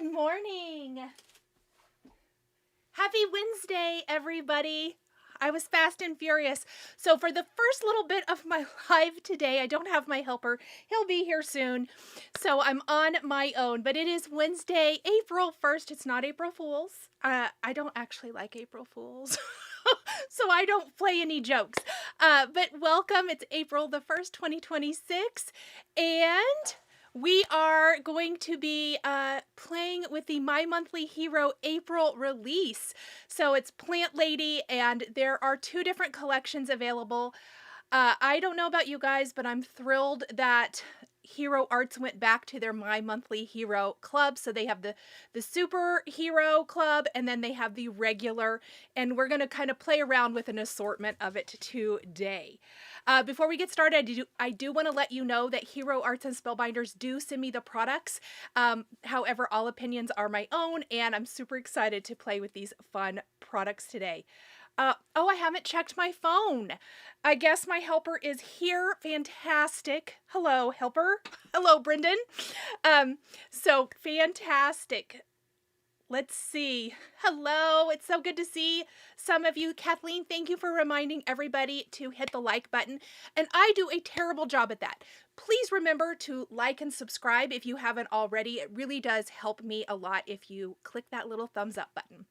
Good morning. Happy Wednesday, everybody. I was fast and furious. So for the first little bit of my live today, I don't have my helper. He'll be here soon. So I'm on my own, but it is Wednesday, April 1st. It's not April Fool's. I don't actually like April Fools. So I don't play any jokes. But welcome. It's April the 1st, 2026. And we are going to be playing with the My Monthly Hero April release. So it's Plant Lady, and there are two different collections available. I don't know about you guys, but I'm thrilled that Hero Arts went back to their My Monthly Hero Club. So they have the Super Hero Club, and then they have the regular, and we're going to kind of play around with an assortment of it today. Before we get started, I do want to let you know that Hero Arts and Spellbinders do send me the products. However, all opinions are my own, and I'm super excited to play with these fun products today. Oh, I haven't checked my phone. I guess my helper is here. Fantastic. Hello, helper. Hello, Brendan. So fantastic. Let's see. Hello. It's so good to see some of you. Kathleen, thank you for reminding everybody to hit the like button. And I do a terrible job at that. Please remember to like and subscribe if you haven't already. It really does help me a lot if you click that little thumbs up button.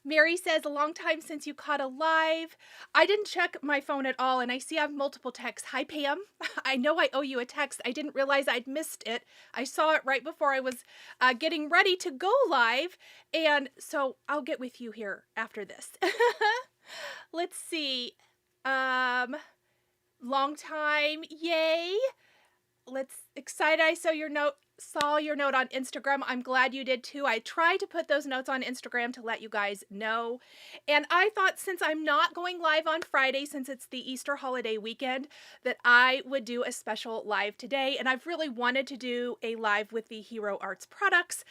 Mary says, a long time since you caught a live. I didn't check my phone at all, and I see I have multiple texts. Hi, Pam. I know I owe you a text. I didn't realize I'd missed it. I saw it right before I was getting ready to go live, and so I'll get with you here after this. Let's see. Long time. Yay. Excited I saw your note on Instagram. I'm glad you did too. I tried to put those notes on Instagram to let you guys know. And I thought, since I'm not going live on Friday, since it's the Easter holiday weekend, that I would do a special live today. And I've really wanted to do a live with the Hero Arts products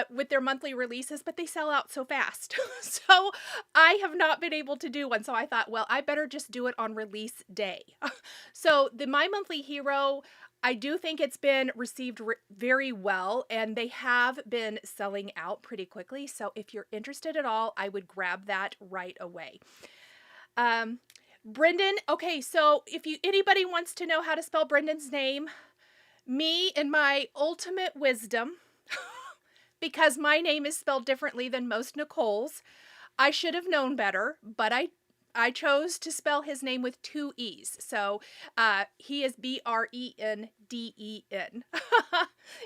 with their monthly releases, but they sell out so fast. So I have not been able to do one. So I thought, well, I better just do it on release day. So the My Monthly Hero, I do think it's been received very well, and they have been selling out pretty quickly. So if you're interested at all, I would grab that right away. Brendan, okay, so if anybody wants to know how to spell Brendan's name, me in my ultimate wisdom, because my name is spelled differently than most Nichols, I should have known better, but I chose to spell his name with two E's. So he is Brenden.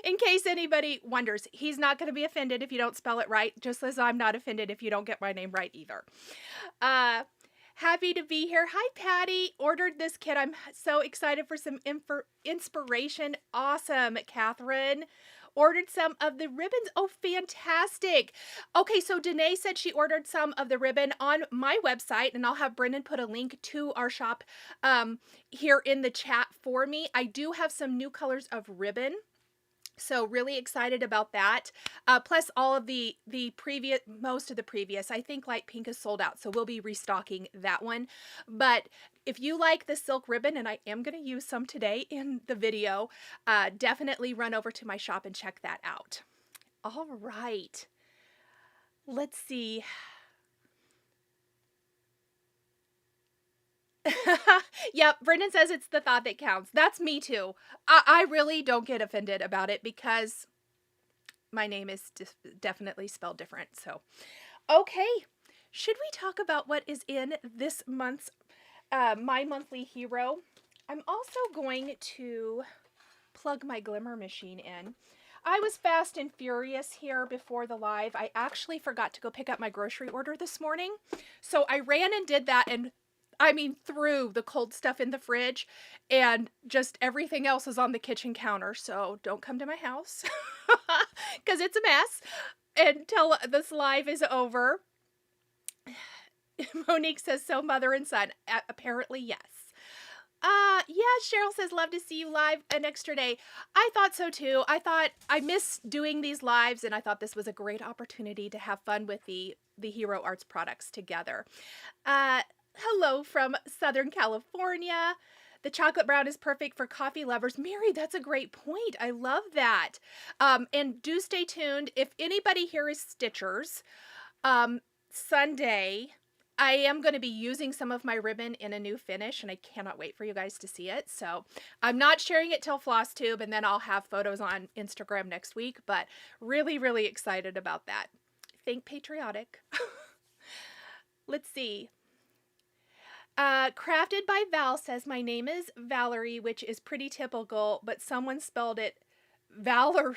In case anybody wonders, he's not going to be offended if you don't spell it right, just as I'm not offended if you don't get my name right either. Happy to be here. Hi, Patty. Ordered this kit. I'm so excited for some inspiration. Awesome, Catherine. Ordered some of the ribbons. Oh, fantastic. Okay, so Danae said she ordered some of the ribbon on my website, and I'll have Brendan put a link to our shop here in the chat for me. I do have some new colors of ribbon, so really excited about that. Plus all of most of the previous, I think light pink is sold out, so we'll be restocking that one. But if you like the silk ribbon, and I am going to use some today in the video, definitely run over to my shop and check that out. All right. Let's see. Yep, Brendan says it's the thought that counts. That's me too. I really don't get offended about it because my name is definitely spelled different. So, okay. Should we talk about what is in this month's My Monthly Hero? I'm also going to plug my glimmer machine in. I was fast and furious here before the live. I actually forgot to go pick up my grocery order this morning. So I ran and did that, and threw the cold stuff in the fridge, and just everything else is on the kitchen counter. So don't come to my house because it's a mess until this live is over. Monique says, so mother and son. Apparently, yes. Yeah, Cheryl says, love to see you live an extra day. I thought so too. I miss doing these lives, and I thought this was a great opportunity to have fun with the Hero Arts products together. Hello from Southern California. The chocolate brown is perfect for coffee lovers. Mary, that's a great point. I love that. And do stay tuned. If anybody here is Stitchers, Sunday, I am going to be using some of my ribbon in a new finish, and I cannot wait for you guys to see it. So I'm not sharing it till FlossTube, and then I'll have photos on Instagram next week, but really, really excited about that. Think patriotic. Let's see. Crafted by Val says, my name is Valerie, which is pretty typical, but someone spelled it Valerie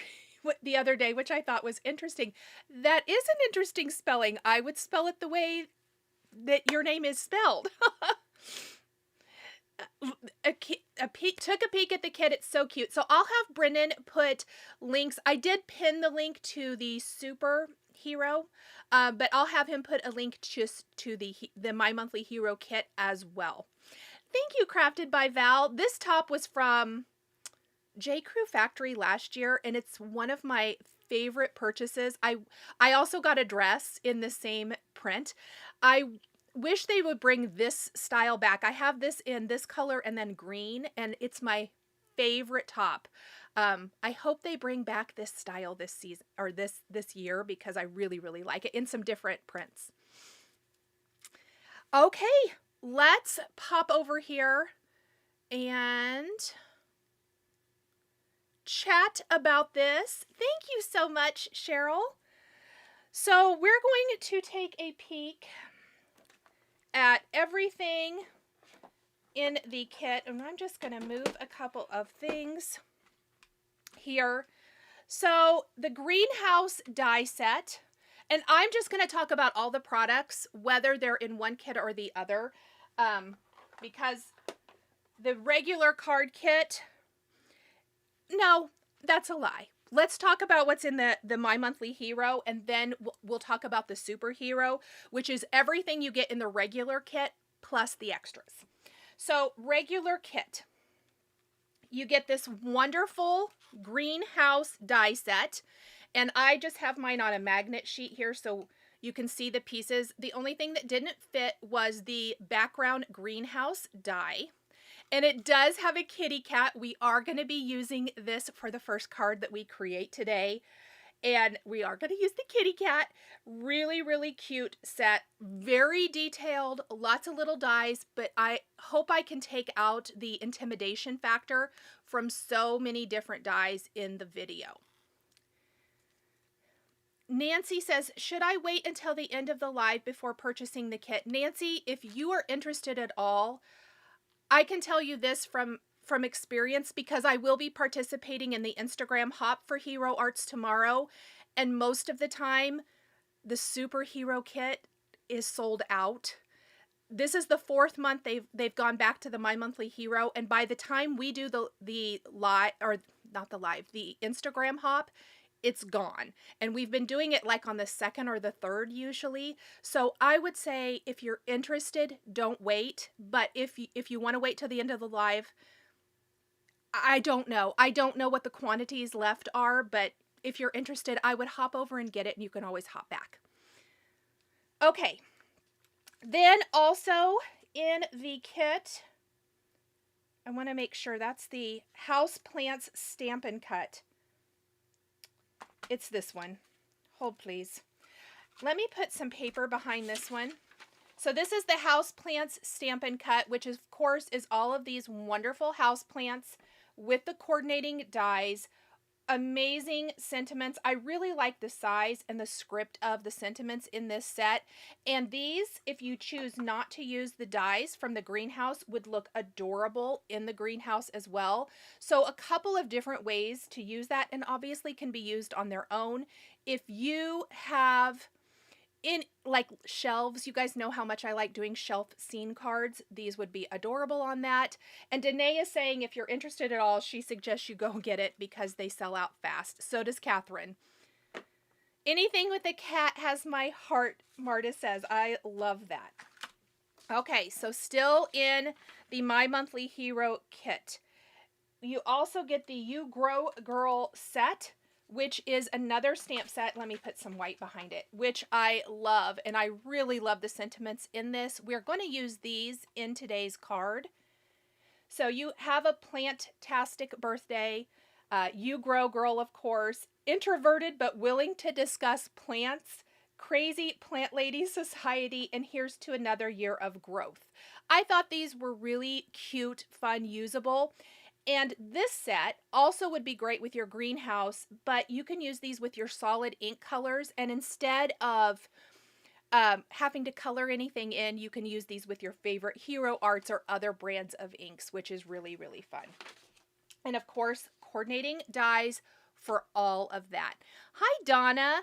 the other day, which I thought was interesting. That is an interesting spelling. I would spell it the way that your name is spelled. Took a peek at the kit. It's so cute. So I'll have Brennan put links. I did pin the link to the superhero, but I'll have him put a link just to the My Monthly Hero kit as well. Thank you, Crafted by Val. This top was from J. Crew Factory last year, and it's one of my favorite purchases. I also got a dress in the same print. I wish they would bring this style back. I have this in this color and then green, and it's my favorite top. I hope they bring back this style this season or this year, because I really, really like it in some different prints. Okay, let's pop over here and chat about this. Thank you so much, Cheryl. So we're going to take a peek at everything in the kit, and I'm just going to move a couple of things here. So the greenhouse die set, and I'm just going to talk about all the products, whether they're in one kit or the other, because the regular card kit, no, that's a lie. Let's talk about what's in the My Monthly Hero, and then we'll talk about the superhero, which is everything you get in the regular kit plus the extras. So regular kit, you get this wonderful greenhouse die set, and I just have mine on a magnet sheet here so you can see the pieces. The only thing that didn't fit was the background greenhouse die. And it does have a kitty cat. We are going to be using this for the first card that we create today. And we are going to use the kitty cat. Really, really cute set. Very detailed. Lots of little dies. But I hope I can take out the intimidation factor from so many different dies in the video. Nancy says, should I wait until the end of the live before purchasing the kit? Nancy, if you are interested at all, I can tell you this from experience, because I will be participating in the Instagram Hop for Hero Arts tomorrow, and most of the time the superhero kit is sold out. This is the 4th month they've gone back to the My Monthly Hero, and by the time we do the live, or not the live, the Instagram Hop, it's gone. And we've been doing it like on the 2nd or the 3rd usually. So I would say if you're interested, don't wait. But if you want to wait till the end of the live, I don't know. I don't know what the quantities left are, but if you're interested, I would hop over and get it, and you can always hop back. Okay. Then also in the kit, I want to make sure that's the House Plants Stampin' Cut. It's this one. Hold, please. Let me put some paper behind this one. So this is the House Plants Stampin' Cut, which of course is all of these wonderful house plants with the coordinating dies. Amazing sentiments. I really like the size and the script of the sentiments in this set. And these, if you choose not to use the dies from the greenhouse, would look adorable in the greenhouse as well. So a couple of different ways to use that, and obviously can be used on their own. If you have in like shelves, you guys know how much I like doing shelf scene cards. These would be adorable on that. And Danae is saying if you're interested at all, she suggests you go get it because they sell out fast. So does Catherine. Anything with a cat has my heart, Marta says. I love that. Okay, so still in the My Monthly Hero kit. You also get the You Grow Girl set, which is another stamp set. Let me put some white behind it, which I love, and I really love the sentiments in this. We're going to use these in today's card. So you have a plant-tastic birthday. You grow girl, of course. Introverted but willing to discuss plants. Crazy plant lady society. And here's to another year of growth. I thought these were really cute, fun, usable. And this set also would be great with your greenhouse, but you can use these with your solid ink colors. And instead of having to color anything in, you can use these with your favorite Hero Arts or other brands of inks, which is really, really fun. And of course, coordinating dies for all of that. Hi, Donna.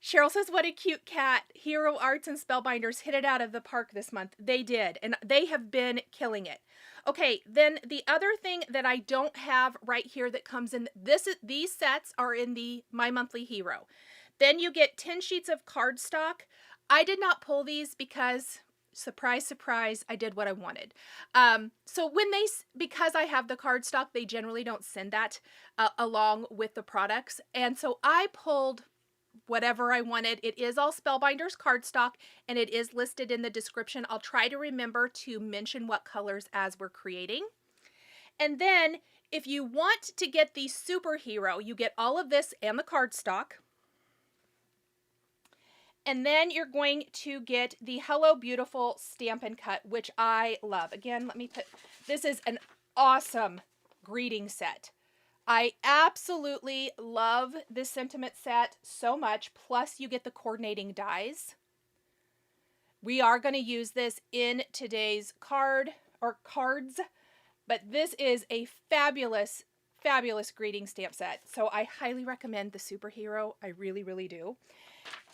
Cheryl says, what a cute cat. Hero Arts and Spellbinders hit it out of the park this month. They did, and they have been killing it. Okay, then the other thing that I don't have right here that comes in, these sets are in the My Monthly Hero. Then you get 10 sheets of cardstock. I did not pull these because, surprise, surprise, I did what I wanted. So because I have the cardstock, they generally don't send that along with the products. And so I pulled whatever I wanted. It is all Spellbinders cardstock, and it is listed in the description. I'll try to remember to mention what colors as we're creating. And then if you want to get the superhero, you get all of this and the cardstock. And then you're going to get the Hello Beautiful Stampin' Cut, which I love. Again, this is an awesome greeting set. I absolutely love this sentiment set so much. Plus, you get the coordinating dies. We are going to use this in today's cards, but this is a fabulous, fabulous greeting stamp set. So I highly recommend the superhero. I really, really do.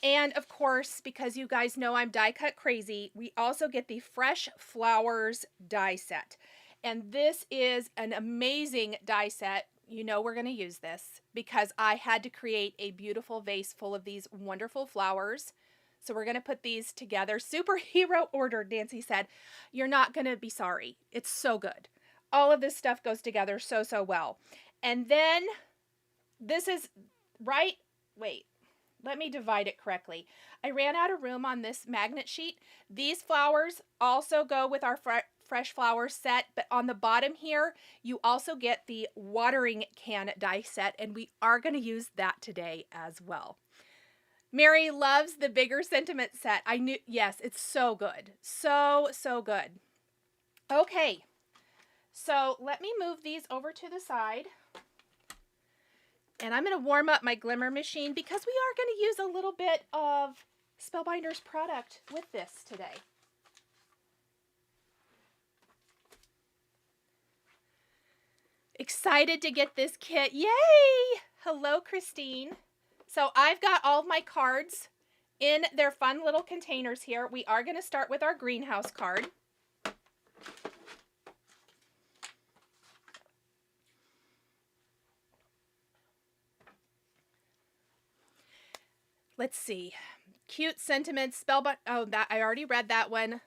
And of course, because you guys know I'm die cut crazy, we also get the Fresh Flowers die set. And this is an amazing die set. You know we're going to use this because I had to create a beautiful vase full of these wonderful flowers. So we're going to put these together. Superhero ordered, Nancy said. You're not going to be sorry. It's so good. All of this stuff goes together so, so well. And then this is right. Wait. Let me divide it correctly. I ran out of room on this magnet sheet. These flowers also go with our Fresh Flowers set, but on the bottom here, you also get the watering can die set, and we are going to use that today as well. Mary loves the bigger sentiment set. Yes, it's so good. So, so good. Okay, so let me move these over to the side. And I'm going to warm up my glimmer machine because we are going to use a little bit of Spellbinders product with this today. Excited to get this kit. Yay! Hello, Christine. So I've got all of my cards in their fun little containers here. We are going to start with our greenhouse card. Let's see. Cute sentiments, Spellbind. Oh, that I already read that one.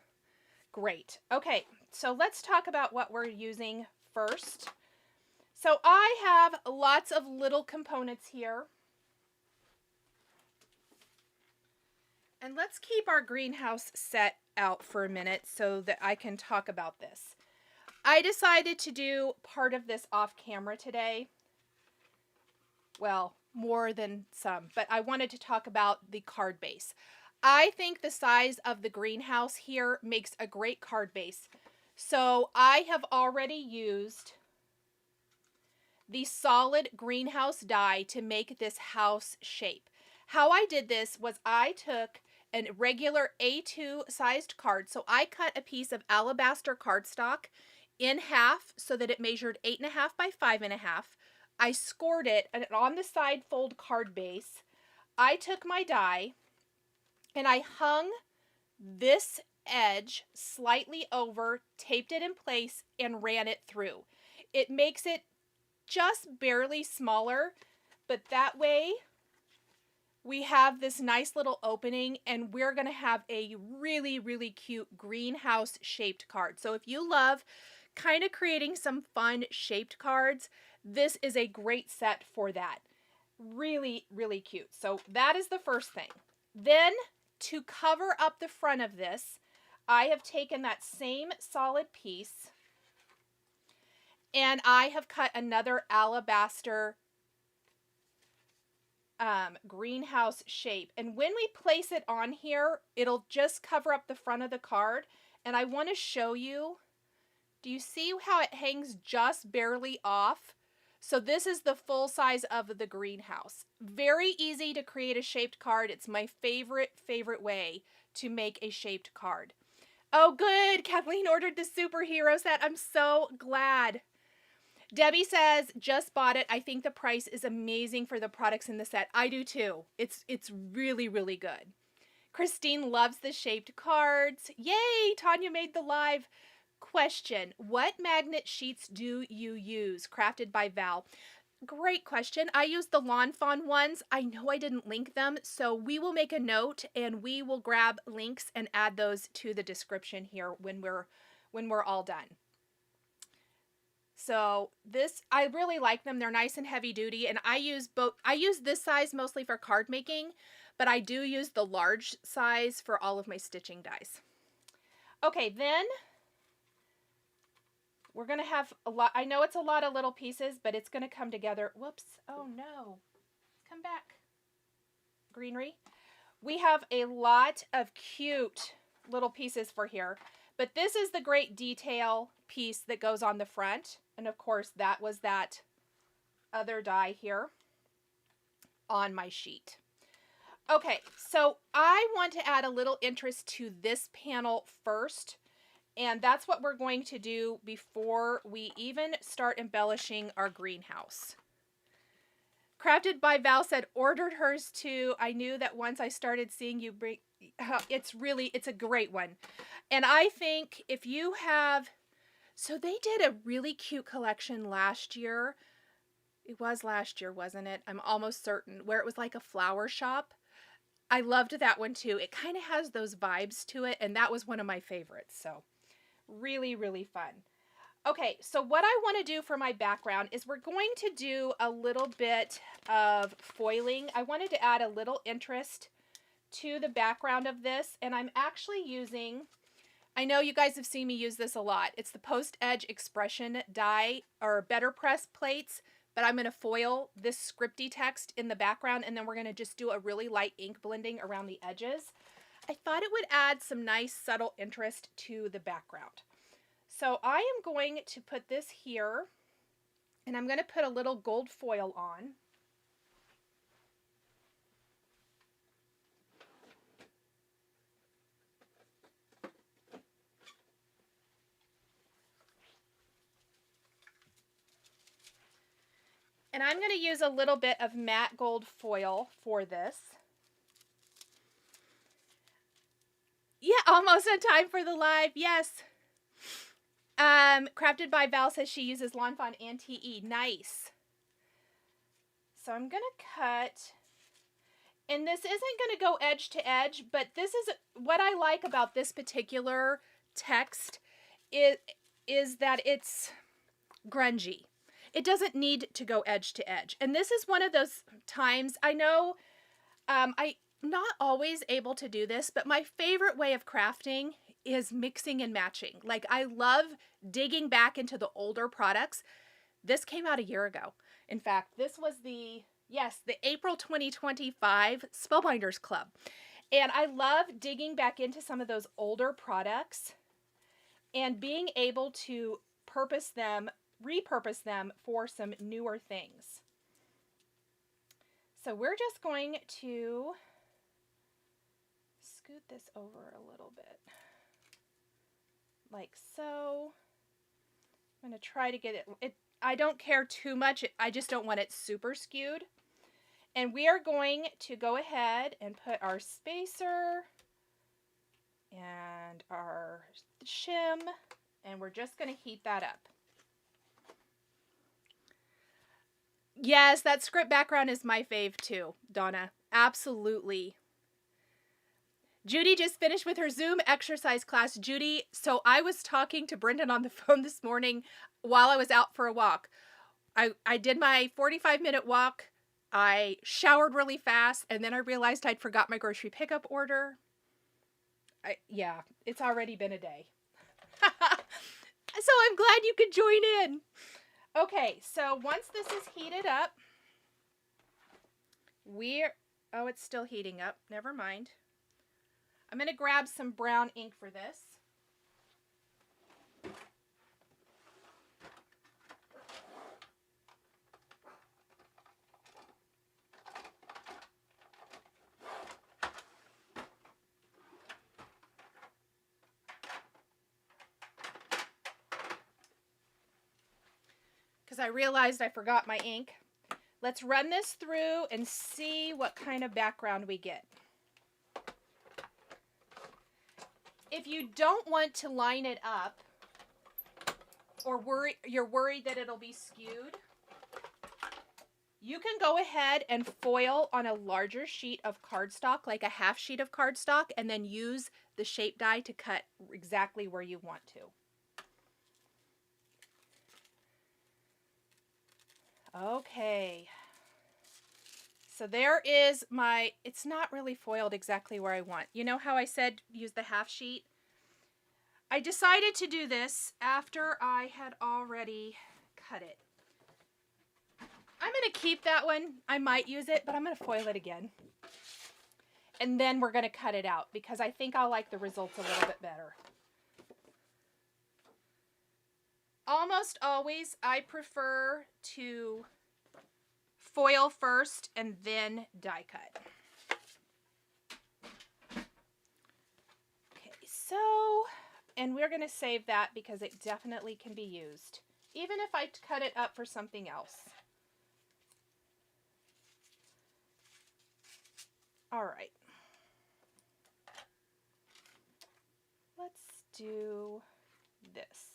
Great. Okay, so let's talk about what we're using first. So I have lots of little components here. And let's keep our greenhouse set out for a minute so that I can talk about this. I decided to do part of this off camera today. Well, more than some, but I wanted to talk about the card base. I think the size of the greenhouse here makes a great card base. So I have already used the solid greenhouse die to make this house shape. How I did this was I took a regular A2 sized card. So I cut a piece of alabaster cardstock in half so that it measured 8.5 by 5.5. I scored it on the side fold card base. I took my die and I hung this edge slightly over, taped it in place, and ran it through. It makes it just barely smaller, but that way we have this nice little opening, and we're going to have a really, really cute greenhouse shaped card. So if you love kind of creating some fun shaped cards, this is a great set for that. Really, really cute. So that is the first thing. Then to cover up the front of this, I have taken that same solid piece And I have cut another alabaster greenhouse shape. And when we place it on here, it'll just cover up the front of the card. And I want to show you, do you see how it hangs just barely off? So this is the full size of the greenhouse. Very easy to create a shaped card. It's my favorite way to make a shaped card. Oh, good. Kathleen ordered the superhero set. I'm so glad. Debbie says, just bought it. I think the price is amazing for the products in the set. I do too. It's really, really good. Christine loves the shaped cards. Yay! Tanya made the live. Question, what magnet sheets do you use? Crafted by Val. Great question. I use the Lawn Fawn ones. I know I didn't link them, so we will make a note and we will grab links and add those to the description here when we're all done. So this, I really like them. They're nice and heavy duty, and I use both. I use this size mostly for card making, but I do use the large size for all of my stitching dies. Okay, then we're going to have a lot. I know it's a lot of little pieces, but it's going to come together. Whoops. Oh no. Come back. Greenery. We have a lot of cute little pieces for here, but this is the great detail piece that goes on the front. And of course, that was that other die here on my sheet. Okay, so I want to add a little interest to this panel first. And that's what we're going to do before we even start embellishing our greenhouse. Crafted by Val said, ordered hers too. I knew that once I started seeing you bring, it's a great one. And I think if you have, so they did a really cute collection last year. It was last year, wasn't it? I'm almost certain, where it was like a flower shop. I loved that one too. It kind of has those vibes to it, and that was one of my favorites. So really, really fun. Okay, so what I want to do for my background is we're going to do a little bit of foiling. I wanted to add a little interest to the background of this, and I'm actually using, I know you guys have seen me use this a lot. It's the Post Edge Expression die or Better Press plates, but I'm going to foil this scripty text in the background, and then we're going to just do a really light ink blending around the edges. I thought it would add some nice subtle interest to the background. So I am going to put this here, and I'm going to put a little gold foil on. And I'm going to use a little bit of matte gold foil for this. Yeah, almost on time for the live. Yes. Crafted by Val says she uses Lawn Fawn and TE. Nice. So I'm going to cut, and this isn't going to go edge to edge, but this is what I like about this particular text is that it's grungy. It doesn't need to go edge to edge. And this is one of those times, I know I'm not always able to do this, but my favorite way of crafting is mixing and matching. Like, I love digging back into the older products. This came out a year ago. In fact, this was the April 2025 Spellbinders Club. And I love digging back into some of those older products and being able to repurpose them for some newer things. So we're just going to scoot this over a little bit. Like so. I'm going to try to get it. I don't care too much. I just don't want it super skewed. And we are going to go ahead and put our spacer and our shim, and we're just going to heat that up. Yes, that script background is my fave too, Donna. Absolutely. Judy just finished with her Zoom exercise class. Judy, so I was talking to Brendan on the phone this morning while I was out for a walk. I did my 45-minute walk. I showered really fast, and then I realized I'd forgot my grocery pickup order. Yeah, it's already been a day. So I'm glad you could join in. Okay, so once this is heated up, oh, it's still heating up. Never mind. I'm going to grab some brown ink for this. Because I realized I forgot my ink. Let's run this through and see what kind of background we get. If you don't want to line it up, or you're worried that it'll be skewed, you can go ahead and foil on a larger sheet of cardstock, like a half sheet of cardstock, and then use the shape die to cut exactly where you want to. Okay, so there is my, it's not really foiled exactly where I want. You know how I said use the half sheet? I decided to do this after I had already cut it. I'm going to keep that one. I might use it, but I'm going to foil it again. And then we're going to cut it out because I think I'll like the results a little bit better. Almost always, I prefer to foil first and then die cut. Okay, so, and we're going to save that because it definitely can be used, even if I cut it up for something else. All right. Let's do this.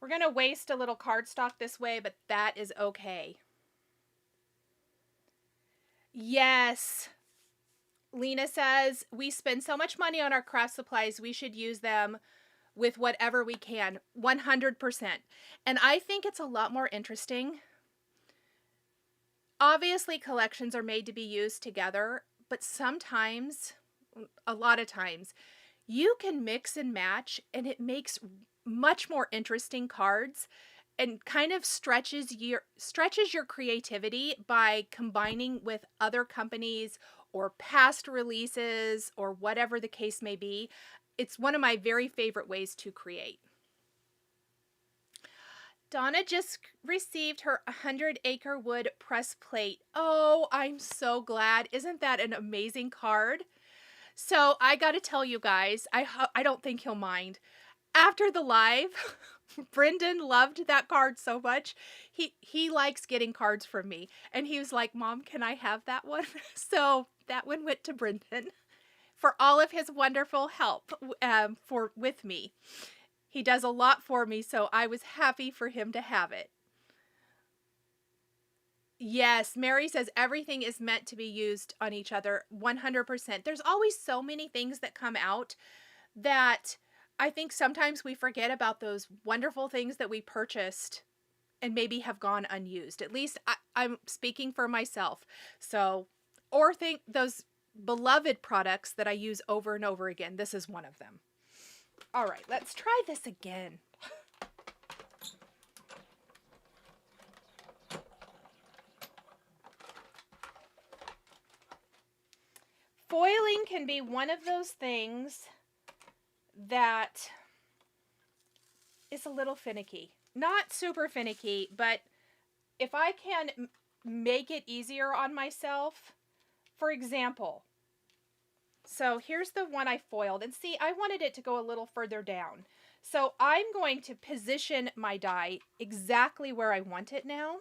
We're going to waste a little cardstock this way, but that is okay. Yes. Lena says, we spend so much money on our craft supplies, we should use them with whatever we can. 100%. And I think it's a lot more interesting. Obviously, collections are made to be used together, but sometimes, a lot of times, you can mix and match, and it makes much more interesting cards and kind of stretches your creativity by combining with other companies or past releases or whatever the case may be. It's one of my very favorite ways to create. Donna just received her 100-acre wood press plate. Oh, I'm so glad. Isn't that an amazing card? So I got to tell you guys, I don't think he'll mind. After the live, Brendan loved that card so much. He likes getting cards from me. And he was like, Mom, can I have that one? So that one went to Brendan for all of his wonderful help with me. He does a lot for me, so I was happy for him to have it. Yes, Mary says everything is meant to be used on each other, 100%. There's always so many things that come out that I think sometimes we forget about those wonderful things that we purchased and maybe have gone unused. At least I'm speaking for myself. So, or think those beloved products that I use over and over again. This is one of them. All right, let's try this again. Foiling can be one of those things that is a little finicky. Not super finicky, but if I can make it easier on myself, for example, so here's the one I foiled, and see, I wanted it to go a little further down. So I'm going to position my die exactly where I want it now.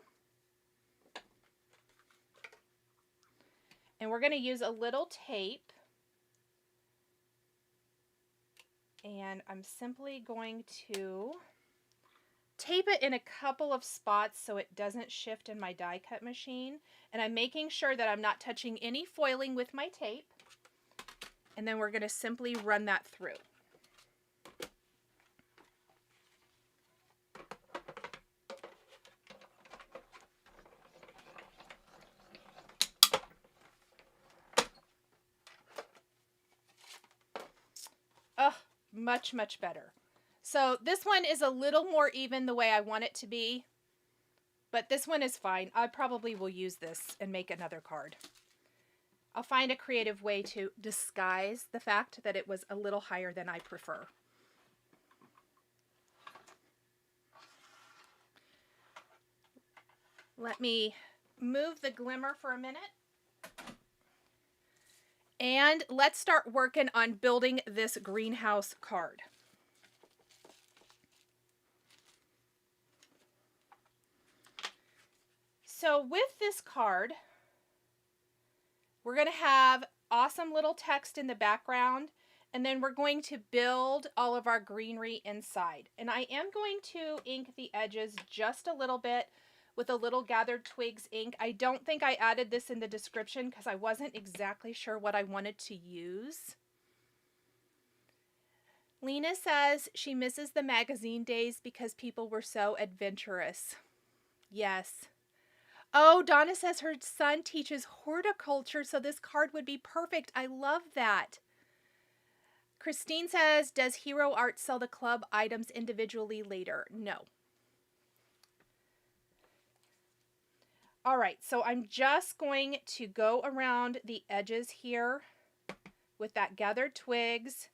And we're going to use a little tape. And I'm simply going to tape it in a couple of spots so it doesn't shift in my die cut machine. And I'm making sure that I'm not touching any foiling with my tape. And then we're going to simply run that through. Oh, much, much better. So this one is a little more even the way I want it to be. But this one is fine. I probably will use this and make another card. I'll find a creative way to disguise the fact that it was a little higher than I prefer. Let me move the glimmer for a minute. And let's start working on building this greenhouse card. So with this card, we're going to have awesome little text in the background, and then we're going to build all of our greenery inside. And I am going to ink the edges just a little bit with a little Gathered Twigs ink. I don't think I added this in the description because I wasn't exactly sure what I wanted to use. Lena says she misses the magazine days because people were so adventurous. Yes. Oh, Donna says her son teaches horticulture, so this card would be perfect. I love that. Christine says, does Hero Art sell the club items individually later? No. All right, so I'm just going to go around the edges here with that Gathered Twigs.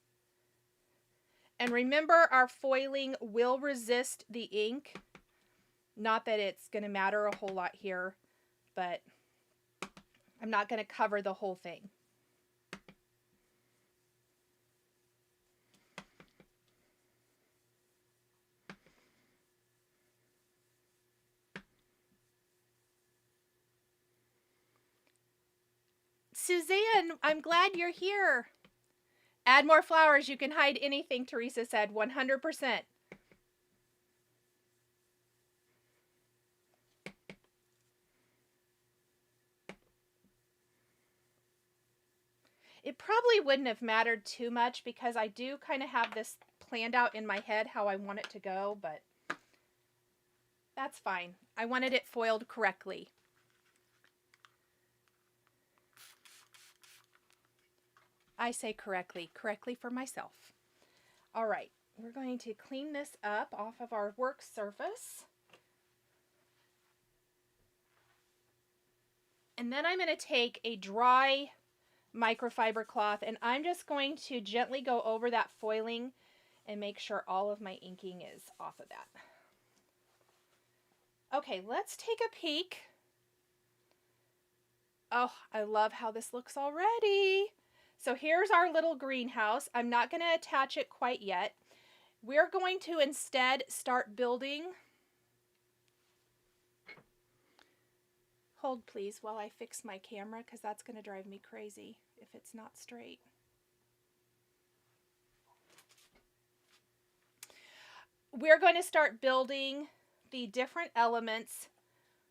And remember, our foiling will resist the ink. Not that it's going to matter a whole lot here, but I'm not going to cover the whole thing. Suzanne, I'm glad you're here. Add more flowers. You can hide anything, Teresa said. 100%. It probably wouldn't have mattered too much because I do kind of have this planned out in my head how I want it to go, but that's fine. I wanted it foiled correctly. I say correctly for myself. All right, we're going to clean this up off of our work surface. And then I'm going to take a dry microfiber cloth and I'm just going to gently go over that foiling and make sure all of my inking is off of that. Okay, let's take a peek. Oh, I love how this looks already. So here's our little greenhouse. I'm not going to attach it quite yet. We're going to instead start building. Hold please while I fix my camera because that's going to drive me crazy if it's not straight. We're going to start building the different elements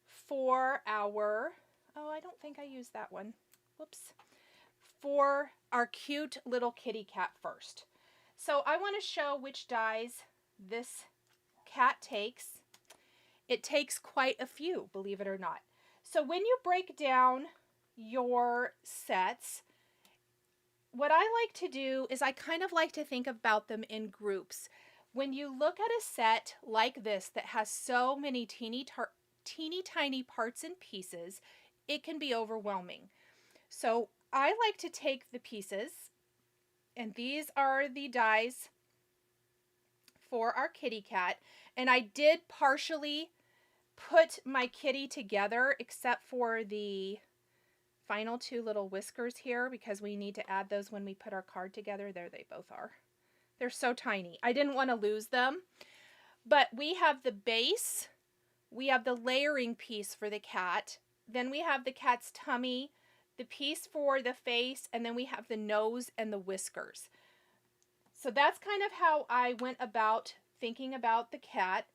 for our, oh, I don't think I used that one. Whoops. For our cute little kitty cat first. So I want to show which dies this cat takes. It takes quite a few, believe it or not. So when you break down your sets, what I like to do is I kind of like to think about them in groups. When you look at a set like this that has so many teeny tiny parts and pieces, it can be overwhelming. So I like to take the pieces, and these are the dies for our kitty cat, and I did partially put my kitty together except for the final two little whiskers here because we need to add those when we put our card together. There they both are. They're so tiny. I didn't want to lose them. But we have the base, we have the layering piece for the cat, then we have the cat's tummy, the piece for the face, and then we have the nose and the whiskers. So that's kind of how I went about thinking about the cat.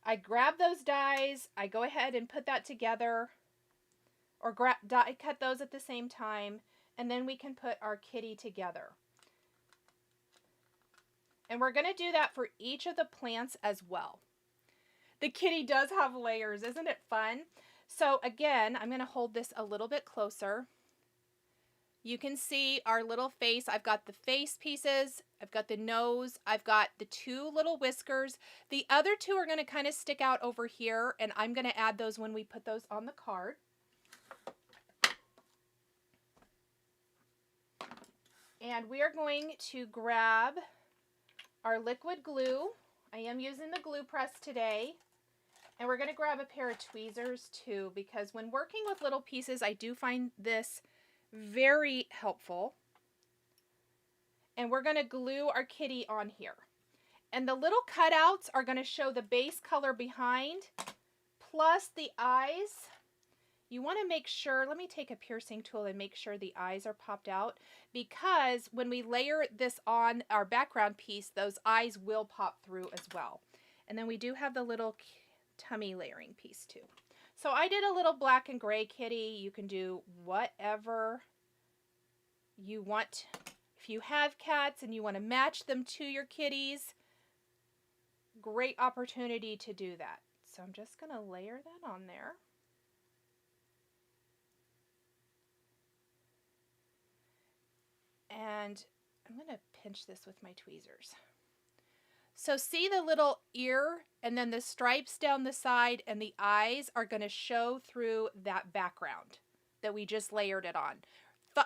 I grab those dies, I go ahead and put that together, or die cut those at the same time, and then we can put our kitty together. And we're going to do that for each of the plants as well. The kitty does have layers, isn't it fun? So again, I'm going to hold this a little bit closer. you can see our little face. I've got the face pieces, I've got the nose, I've got the two little whiskers. The other two are going to kind of stick out over here, and I'm going to add those when we put those on the card. And we are going to grab our liquid glue. I am using the glue press today. And we're going to grab a pair of tweezers too, because when working with little pieces, I do find this very helpful. And we're going to glue our kitty on here. And the little cutouts are going to show the base color behind, plus the eyes. You want to make sure, let me take a piercing tool and make sure the eyes are popped out, because when we layer this on our background piece, those eyes will pop through as well. And then we do have the little tummy layering piece too. So I did a little black and gray kitty. You can do whatever you want. If you have cats and you want to match them to your kitties, great opportunity to do that. So I'm just going to layer that on there. And I'm going to pinch this with my tweezers. So see the little ear and then the stripes down the side, and the eyes are going to show through that background that we just layered it on.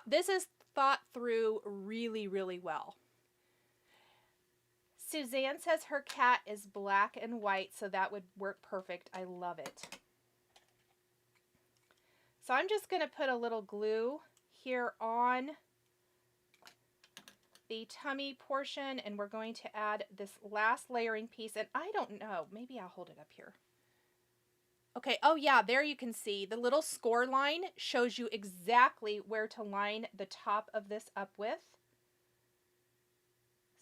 This is thought through really, really well. Suzanne says her cat is black and white, so that would work perfect. I love it. So I'm just going to put a little glue here on the tummy portion, and we're going to add this last layering piece. And I don't know, maybe I'll hold it up here. Okay, oh yeah, there you can see the little score line shows you exactly where to line the top of this up with.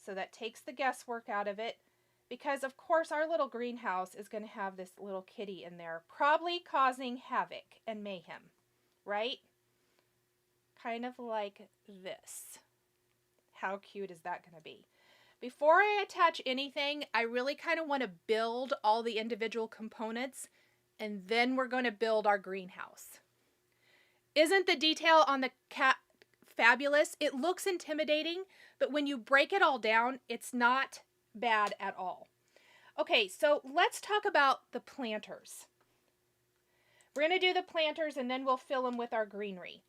So that takes the guesswork out of it, because of course our little greenhouse is going to have this little kitty in there, probably causing havoc and mayhem, right? Kind of like this. How cute is that going to be? Before I attach anything, I really kind of want to build all the individual components, and then we're going to build our greenhouse. Isn't the detail on the cat fabulous? It looks intimidating, but when you break it all down, it's not bad at all. Okay, so let's talk about the planters. We're going to do the planters, and then we'll fill them with our greenery.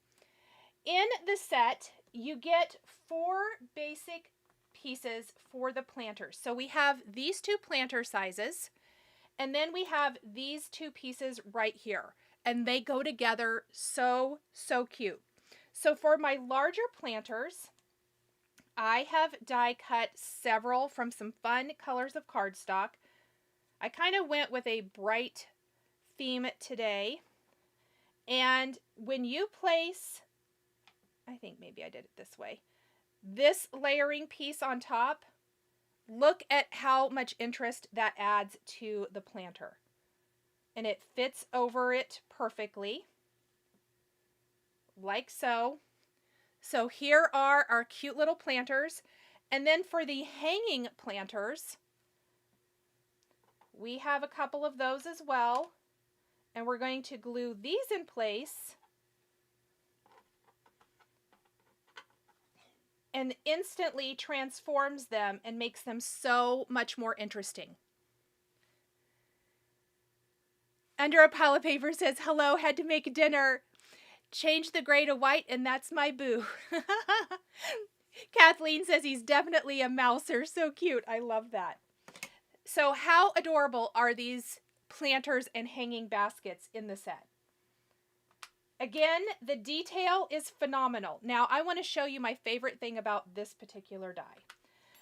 In the set, you get 4 basic pieces for the planters. So we have these 2 planter sizes, and then we have these 2 pieces right here, and they go together so cute. So for my larger planters, I have die cut several from some fun colors of cardstock. I kind of went with a bright theme today, and when you place, I think maybe I did it this way, this layering piece on top, look at how much interest that adds to the planter. And it fits over it perfectly, like so. So here are our cute little planters. And then for the hanging planters, we have a couple of those as well. And we're going to glue these in place and instantly transforms them and makes them so much more interesting. Under a pile of paper says, hello, had to make dinner. Change the gray to white, and that's my boo. Kathleen says he's definitely a mouser. So cute. I love that. So how adorable are these planters and hanging baskets in the set? Again, the detail is phenomenal. Now, I want to show you my favorite thing about this particular die.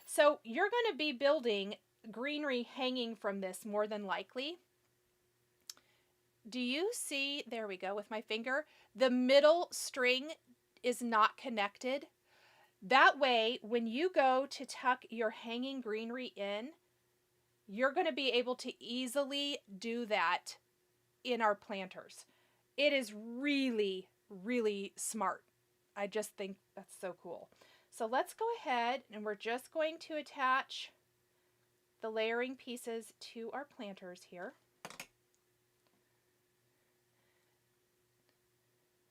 So you're going to be building greenery hanging from this more than likely. Do you see, there we go with my finger, the middle string is not connected. That way, when you go to tuck your hanging greenery in, you're going to be able to easily do that in our planters. It is really, really smart. I just think that's so cool. So let's go ahead and we're just going to attach the layering pieces to our planters here.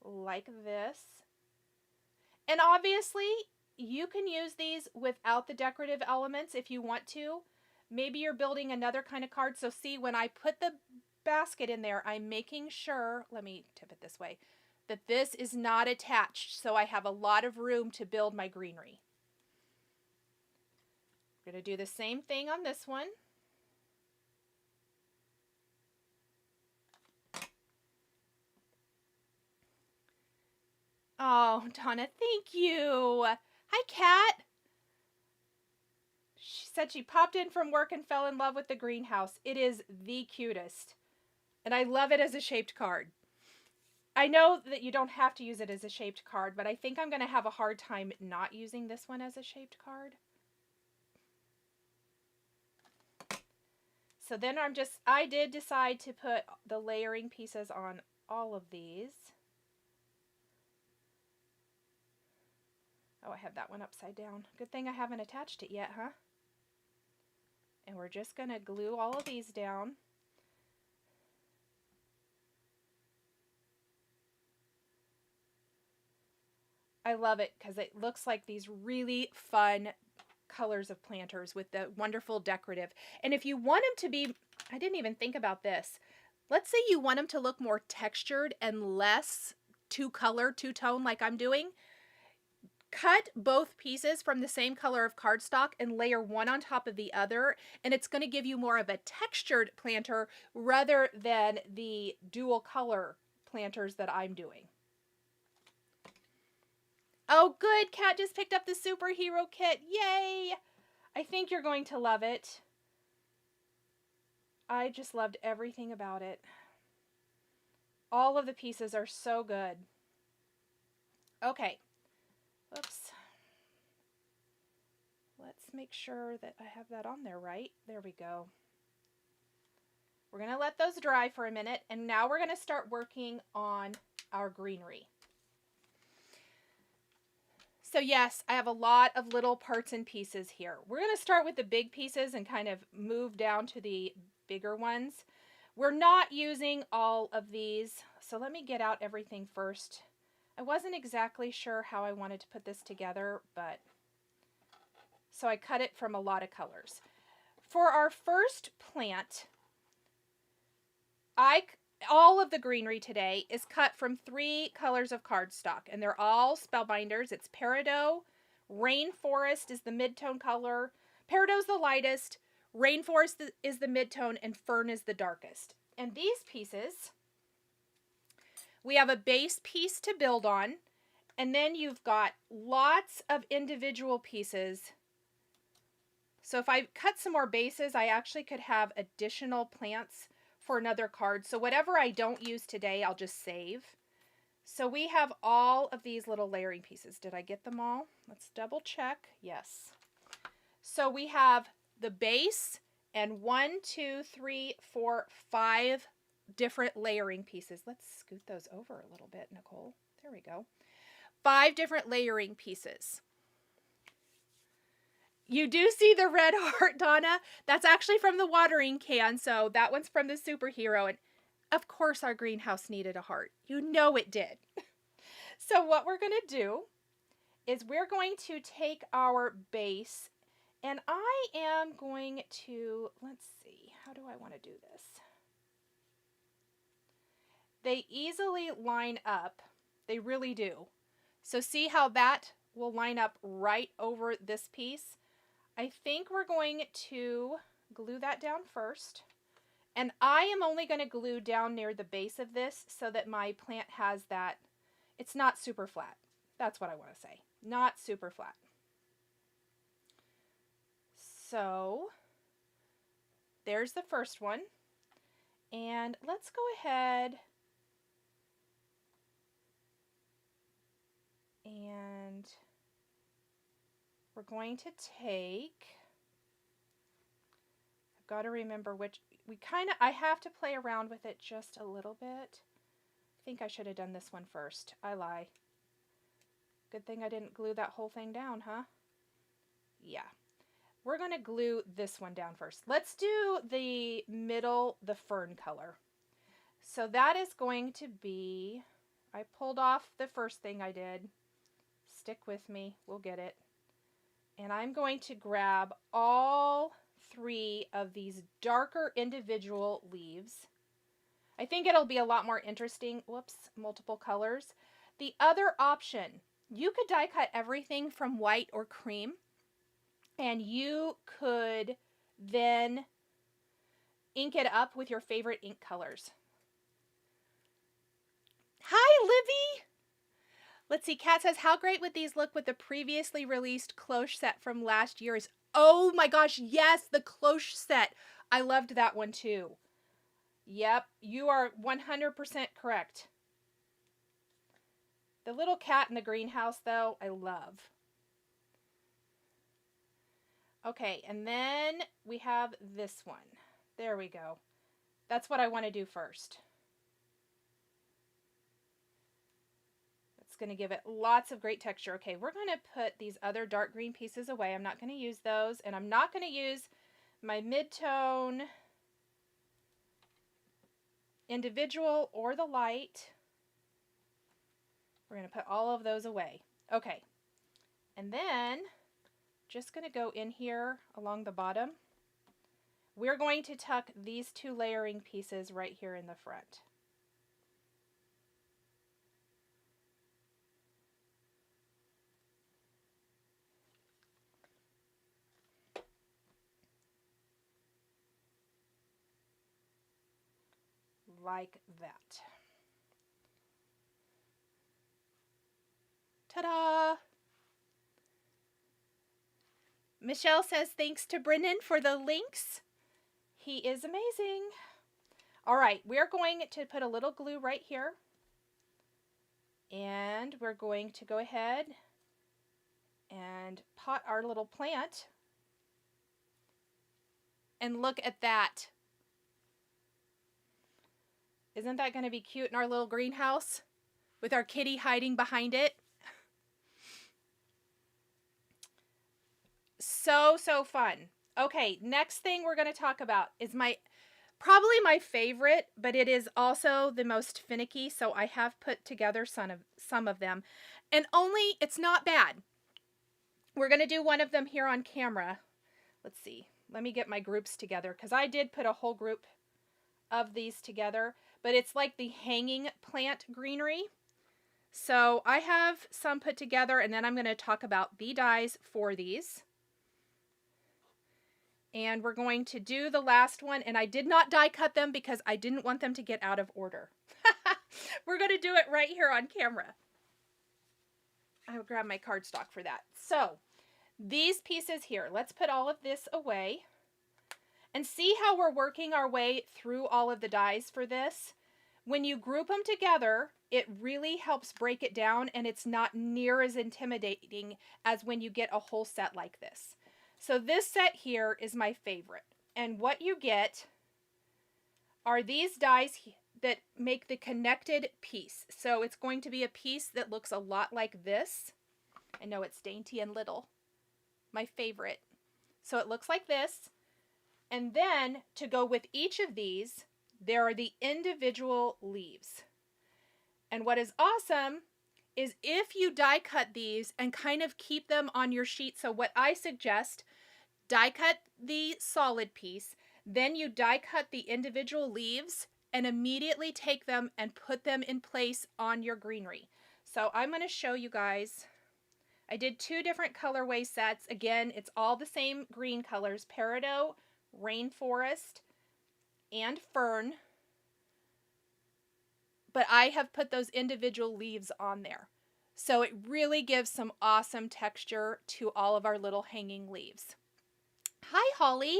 Like this. And obviously, you can use these without the decorative elements if you want to. Maybe you're building another kind of card. So see, when I put the basket in there, I'm making sure, let me tip it this way, that this is not attached. So I have a lot of room to build my greenery. We're going to do the same thing on this one. Oh, Donna, thank you. Hi, Kat. She said she popped in from work and fell in love with the greenhouse. It is the cutest. And I love it as a shaped card. I know that you don't have to use it as a shaped card, but I think I'm going to have a hard time not using this one as a shaped card. So then I did decide to put the layering pieces on all of these. Oh, I have that one upside down. Good thing I haven't attached it yet, huh? And we're just going to glue all of these down. I love it because it looks like these really fun colors of planters with the wonderful decorative. And if you want them to be, I didn't even think about this. Let's say you want them to look more textured and less two-tone like I'm doing. Cut both pieces from the same color of cardstock and layer one on top of the other, and it's going to give you more of a textured planter rather than the dual color planters that I'm doing. Oh, good. Kat just picked up the superhero kit. Yay! I think you're going to love it. I just loved everything about it. All of the pieces are so good. Okay. Oops. Let's make sure that I have that on there right. There we go. We're going to let those dry for a minute, and now we're going to start working on our greenery. So yes, I have a lot of little parts and pieces here. We're going to start with the big pieces and kind of move down to the bigger ones. We're not using all of these, so let me get out everything first. I wasn't exactly sure how I wanted to put this together, but so I cut it from a lot of colors. For our first plant, all of the greenery today is cut from 3 colors of cardstock, and they're all Spellbinders. It's Peridot, Rainforest is the mid-tone color, Peridot's the lightest, Rainforest is the mid-tone, and Fern is the darkest. And these pieces, we have a base piece to build on, and then you've got lots of individual pieces. So if I cut some more bases, I actually could have additional plants for another card. So whatever I don't use today, I'll just save. So we have all of these little layering pieces. Did I get them all? Let's double check. Yes. So we have the base and 1, 2, 3, 4, 5 different layering pieces. Let's scoot those over a little bit, Nicole. There we go. 5 different layering pieces. You do see the red heart, Donna. That's actually from the watering can, so that one's from the superhero. And of course our greenhouse needed a heart. You know it did. So what we're going to do is we're going to take our base, and I am going to, let's see, how do I want to do this? They easily line up. They really do. So see how that will line up right over this piece? I think we're going to glue that down first. And I am only going to glue down near the base of this so that my plant has that, it's not super flat. That's what I want to say. Not super flat. So there's the first one. And let's go ahead and we're going to take, I've got to remember which, I have to play around with it just a little bit. I think I should have done this one first. I lie. Good thing I didn't glue that whole thing down, huh? Yeah. We're going to glue this one down first. Let's do the middle, the fern color. So that is going to be, I pulled off the first thing I did, stick with me. We'll get it. And I'm going to grab all 3 of these darker individual leaves. I think it'll be a lot more interesting. Whoops, multiple colors. The other option, you could die cut everything from white or cream, and you could then ink it up with your favorite ink colors. Hi, Livy! Let's see, Kat says, how great would these look with the previously released cloche set from last year's? Oh my gosh, yes, the cloche set. I loved that one too. Yep, you are 100% correct. The little cat in the greenhouse, though, I love. Okay, and then we have this one. There we go. That's what I want to do first. It's going to give it lots of great texture. Okay, we're going to put these other dark green pieces away. I'm not going to use those, and I'm not going to use my mid-tone individual or the light. We're going to put all of those away. Okay, and then just going to go in here along the bottom. We're going to tuck these 2 layering pieces right here in the front. Like that. Ta-da! Michelle says thanks to Brennan for the links. He is amazing. All right, we're going to put a little glue right here. And we're going to go ahead and pot our little plant. And look at that. Isn't that going to be cute in our little greenhouse with our kitty hiding behind it? So fun. Okay, next thing we're going to talk about is probably my favorite, but it is also the most finicky, so I have put together some of them. And it's not bad. We're going to do one of them here on camera. Let's see. Let me get my groups together, because I did put a whole group of these together, but it's like the hanging plant greenery. So I have some put together, and then I'm going to talk about the dies for these. And we're going to do the last one, and I did not die cut them because I didn't want them to get out of order. We're going to do it right here on camera. I will grab my cardstock for that. So these pieces here, let's put all of this away and see how we're working our way through all of the dies for this. When you group them together, it really helps break it down, and it's not near as intimidating as when you get a whole set like this. So this set here is my favorite. And what you get are these dies that make the connected piece. So it's going to be a piece that looks a lot like this. I know it's dainty and little. My favorite. So it looks like this. And then to go with each of these, there are the individual leaves. And what is awesome is if you die cut these and kind of keep them on your sheet. So what I suggest, die cut the solid piece, then you die cut the individual leaves and immediately take them and put them in place on your greenery. So I'm going to show you guys. I did 2 different colorway sets. Again, it's all the same green colors, Peridot, Rainforest, and Fern. But I have put those individual leaves on there. So it really gives some awesome texture to all of our little hanging leaves. Hi, Holly.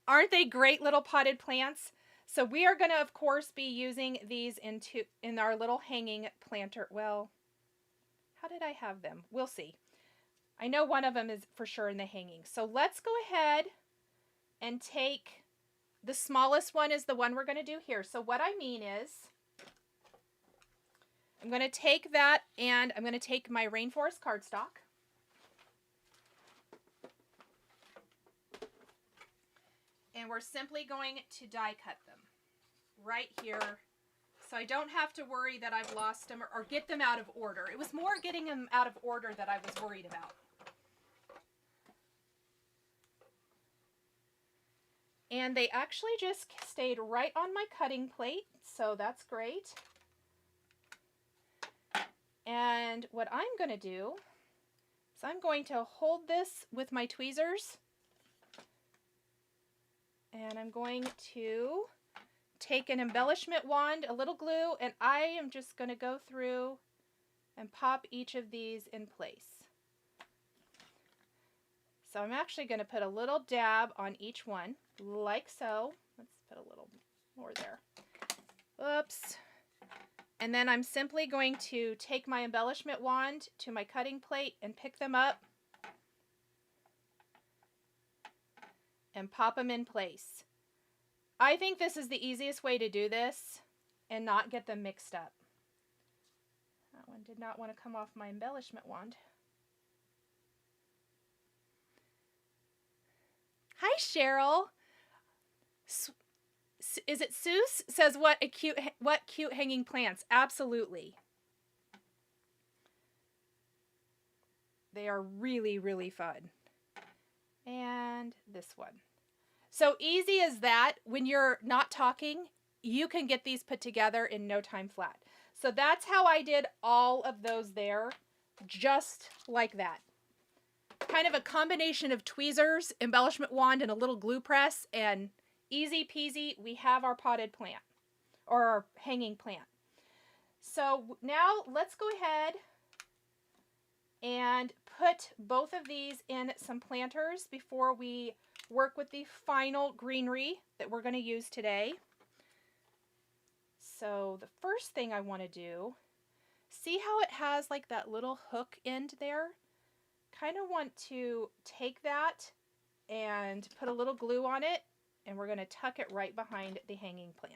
Aren't they great little potted plants? So we are going to, of course, be using these in our little hanging planter. Well, how did I have them? We'll see. I know one of them is for sure in the hanging. So let's go ahead and take the smallest one is the one we're going to do here. So what I mean is I'm going to take that and I'm going to take my Rainforest cardstock. And we're simply going to die cut them right here So I don't have to worry that I've lost them or get them out of order. It was more getting them out of order that I was worried about. And they actually just stayed right on my cutting plate, so that's great. And what I'm going to do is I'm going to hold this with my tweezers. And I'm going to take an embellishment wand, a little glue, and I am just going to go through and pop each of these in place. So I'm actually going to put a little dab on each one, like so. Let's put a little more there. Oops. And then I'm simply going to take my embellishment wand to my cutting plate and pick them up and pop them in place. I think this is the easiest way to do this and not get them mixed up. That one did not want to come off my embellishment wand. Hi, Cheryl. Is it Seuss? Says what cute hanging plants. Absolutely. They are really, really fun. And this one. So easy as that. When you're not talking, you can get these put together in no time flat. So that's how I did all of those there, just like that. Kind of a combination of tweezers, embellishment wand, and a little glue press, and easy peasy, we have our potted plant, or our hanging plant. So now let's go ahead and put both of these in some planters before we work with the final greenery that we're going to use today. So the first thing I want to do, see how it has like that little hook end there? Kind of want to take that and put a little glue on it, and we're going to tuck it right behind the hanging plant.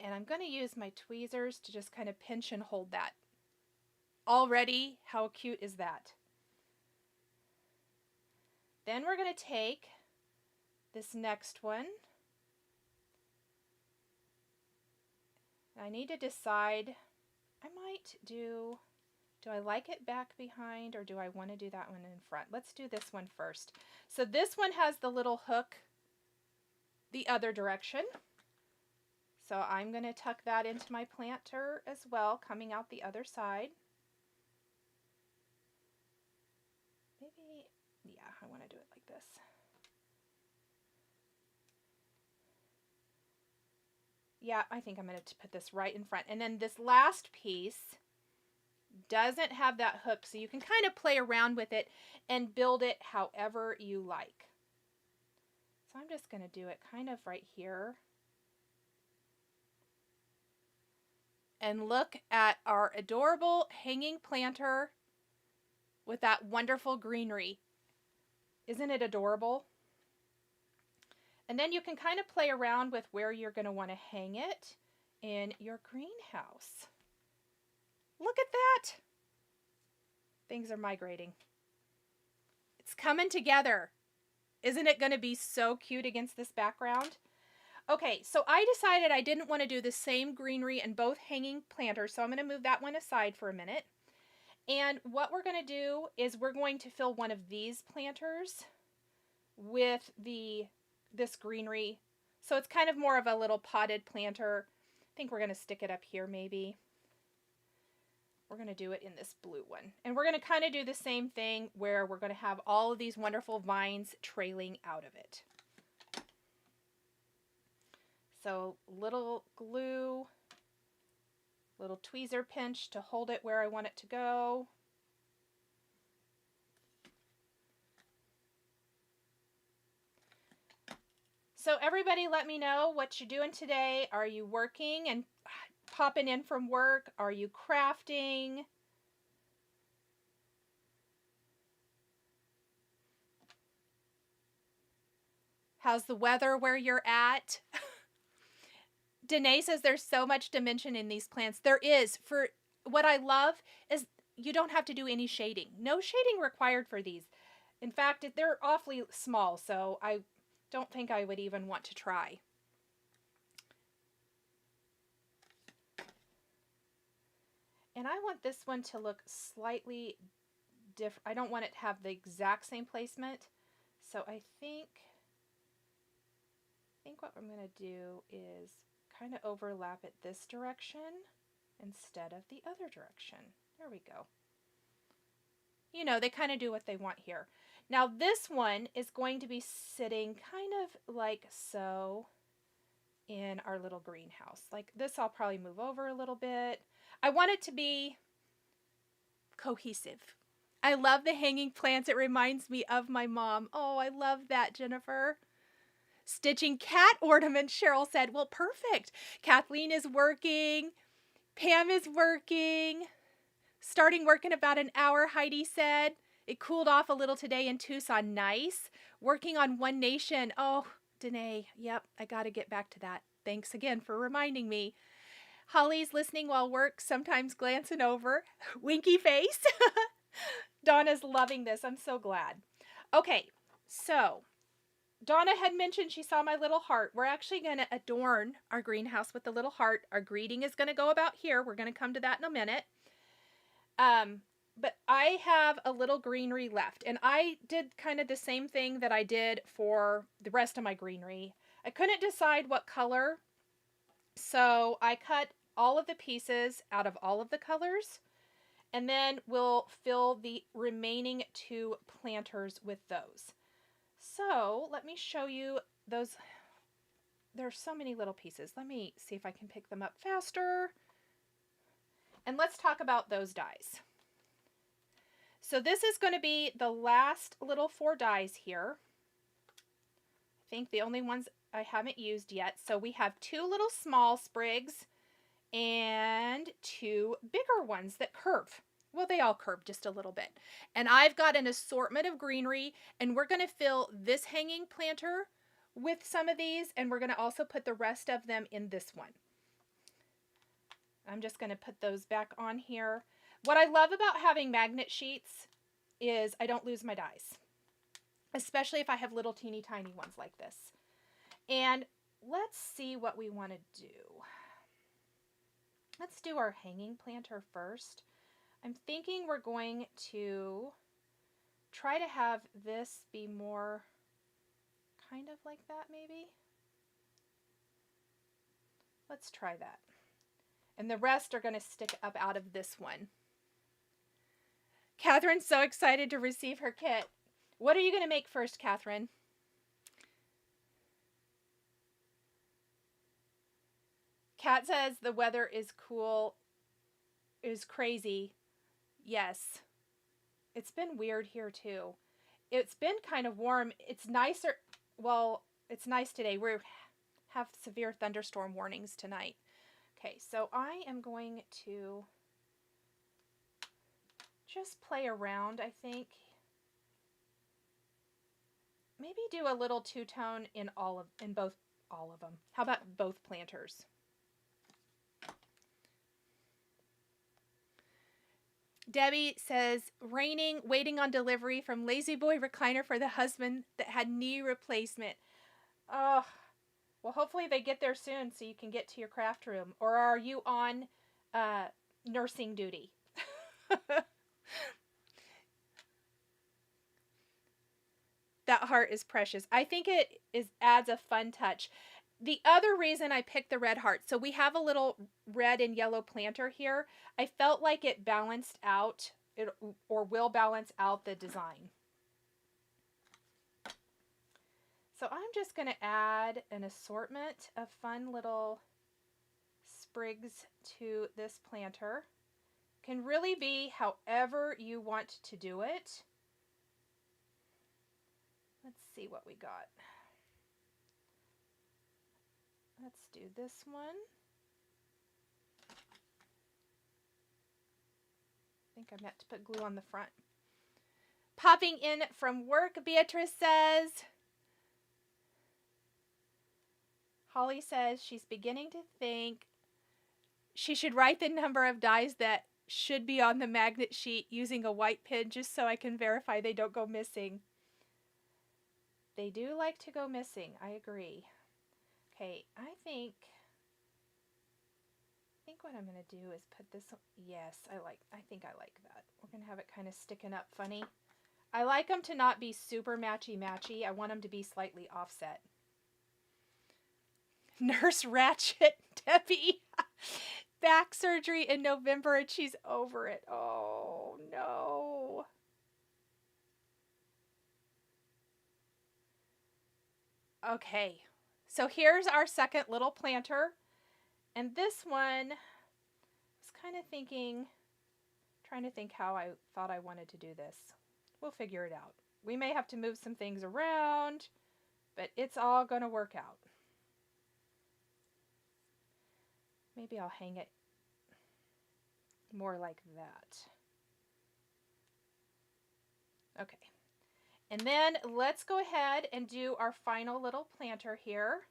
And I'm going to use my tweezers to just kind of pinch and hold that. Already, how cute is that? Then we're going to take this next one. I need to decide, I might do I like it back behind or do I want to do that one in front? Let's do this one first. So this one has the little hook the other direction. So I'm going to tuck that into my planter as well, coming out the other side. Maybe, yeah, I want to do it like this. Yeah, I think I'm going to put this right in front. And then this last piece doesn't have that hook, so you can kind of play around with it and build it however you like. So I'm just going to do it kind of right here. And look at our adorable hanging planter with that wonderful greenery. Isn't it adorable? And then you can kind of play around with where you're going to want to hang it in your greenhouse. Look at that. Things are migrating. It's coming together. Isn't it going to be so cute against this background? Okay, so I decided I didn't want to do the same greenery in both hanging planters, so I'm going to move that one aside for a minute. And what we're going to do is we're going to fill one of these planters with this greenery. So it's kind of more of a little potted planter. I think we're going to stick it up here maybe. We're going to do it in this blue one. And we're going to kind of do the same thing where we're going to have all of these wonderful vines trailing out of it. So little glue, little tweezer pinch to hold it where I want it to go. So everybody let me know what you're doing today. Are you working and popping in from work? Are you crafting? How's the weather where you're at? Danae says there's so much dimension in these plants. There is. For what I love is you don't have to do any shading. No shading required for these. In fact, they're awfully small, so I don't think I would even want to try. And I want this one to look slightly different. I don't want it to have the exact same placement. So I think what I'm going to do is kind of overlap it this direction instead of the other direction. There we go. You know, they kind of do what they want here. Now this one is going to be sitting kind of like so in our little greenhouse. Like this, I'll probably move over a little bit. I want it to be cohesive. I love the hanging plants. It reminds me of my mom. Oh, I love that, Jennifer. Stitching cat ornaments, Cheryl said. Well, perfect. Kathleen is working. Pam is working. Starting work in about an hour, Heidi said. It cooled off a little today in Tucson. Nice. Working on One Nation. Oh, Danae. Yep, I got to get back to that. Thanks again for reminding me. Holly's listening while work, sometimes glancing over. Winky face. Donna's loving this. I'm so glad. Okay, so Donna had mentioned she saw my little heart. We're actually going to adorn our greenhouse with the little heart. Our greeting is going to go about here. We're going to come to that in a minute. But I have a little greenery left, and I did kind of the same thing that I did for the rest of my greenery. I couldn't decide what color, so I cut all of the pieces out of all of the colors, and then we'll fill the remaining 2 planters with those. So let me show you those. There's so many little pieces. Let me see if I can pick them up faster. And let's talk about those dies. So this is going to be the last little 4 dies here. I think the only ones I haven't used yet. So we have 2 little small sprigs and 2 bigger ones that curve. Well, they all curve just a little bit. And I've got an assortment of greenery, and we're going to fill this hanging planter with some of these, and we're going to also put the rest of them in this one. I'm just going to put those back on here. What I love about having magnet sheets is I don't lose my dies, especially if I have little teeny tiny ones like this. And let's see what we want to do. Let's do our hanging planter first. I'm thinking we're going to try to have this be more kind of like that maybe. Let's try that. And the rest are going to stick up out of this one. Catherine's so excited to receive her kit. What are you going to make first, Catherine? Kat says the weather is cool, is crazy. Yes. It's been weird here too. It's been kind of warm. It's nicer. Well, it's nice today. We have severe thunderstorm warnings tonight. Okay, so I am going to just play around, I think. Maybe do a little two-tone in all of them. How about both planters? Debbie says, raining, waiting on delivery from Lazy Boy recliner for the husband that had knee replacement. Oh, well, hopefully they get there soon so you can get to your craft room. Or are you on nursing duty? That heart is precious. I think it adds a fun touch. The other reason I picked the red heart, so we have a little red and yellow planter here. I felt like it balanced out, or will balance out the design. So I'm just going to add an assortment of fun little sprigs to this planter. Can really be however you want to do it. Let's see what we got. Let's do this one. I think I meant to put glue on the front. Popping in from work, Beatrice says. Holly says she's beginning to think she should write the number of dies that should be on the magnet sheet using a white pin just so I can verify they don't go missing. They do like to go missing, I agree. Okay, I think what I'm going to do is put this, yes, I think I like that. We're going to have it kind of sticking up funny. I like them to not be super matchy-matchy. I want them to be slightly offset. Nurse Ratchet, Debbie. Back surgery in November and she's over it. Oh, no. Okay, so here's our second little planter. And this one, I was kind of trying to think how I thought I wanted to do this. We'll figure it out. We may have to move some things around, but it's all going to work out. Maybe I'll hang it more like that. Okay. And then let's go ahead and do our final little planter here.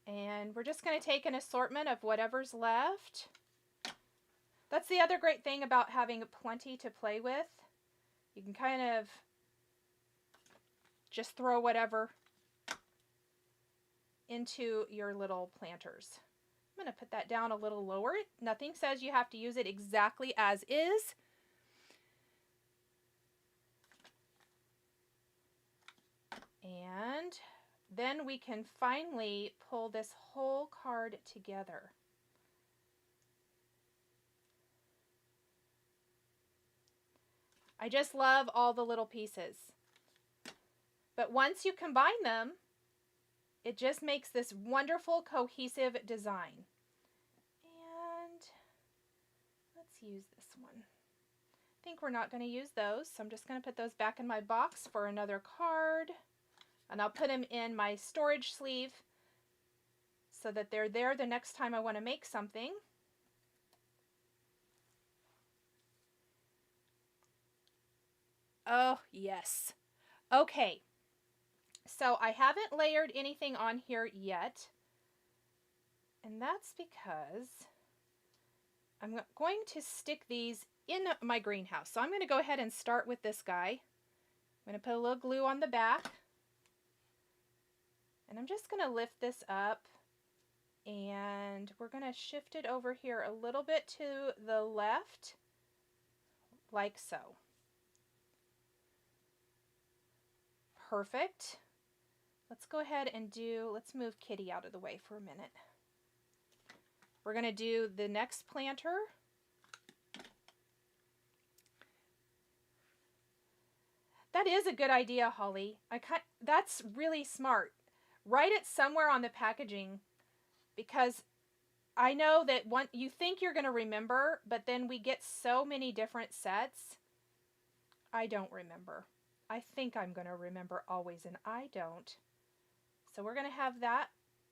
And we're just going to take an assortment of whatever's left. That's the other great thing about having plenty to play with. You can kind of just throw whatever into your little planters. I'm going to put that down a little lower. Nothing says you have to use it exactly as is. And then we can finally pull this whole card together. I just love all the little pieces. But once you combine them, it just makes this wonderful cohesive design. And let's use this one. I think we're not going to use those, so I'm just going to put those back in my box for another card. And I'll put them in my storage sleeve so that they're there the next time I want to make something. Oh, yes. Okay. So I haven't layered anything on here yet. And that's because I'm going to stick these in my greenhouse. So I'm going to go ahead and start with this guy. I'm going to put a little glue on the back. And I'm just going to lift this up. And we're going to shift it over here a little bit to the left, like so. Perfect. Let's go ahead and let's move Kitty out of the way for a minute. We're going to do the next planter. That is a good idea, Holly. That's really smart. Write it somewhere on the packaging, because I know that you think you're going to remember, but then we get so many different sets. I don't remember. I think I'm going to remember always, and I don't. So we're going to have that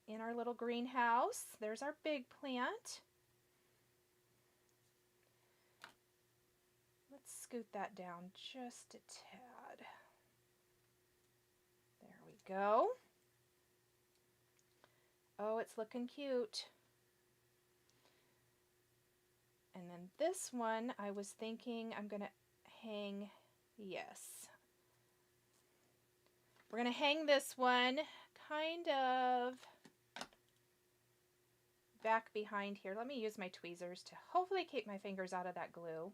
in our little greenhouse. There's our big plant. Let's scoot that down just a tad. There we go. Oh, it's looking cute. And then this one, I was thinking I'm going to hang, yes. We're going to hang this one kind of back behind here. Let me use my tweezers to hopefully keep my fingers out of that glue.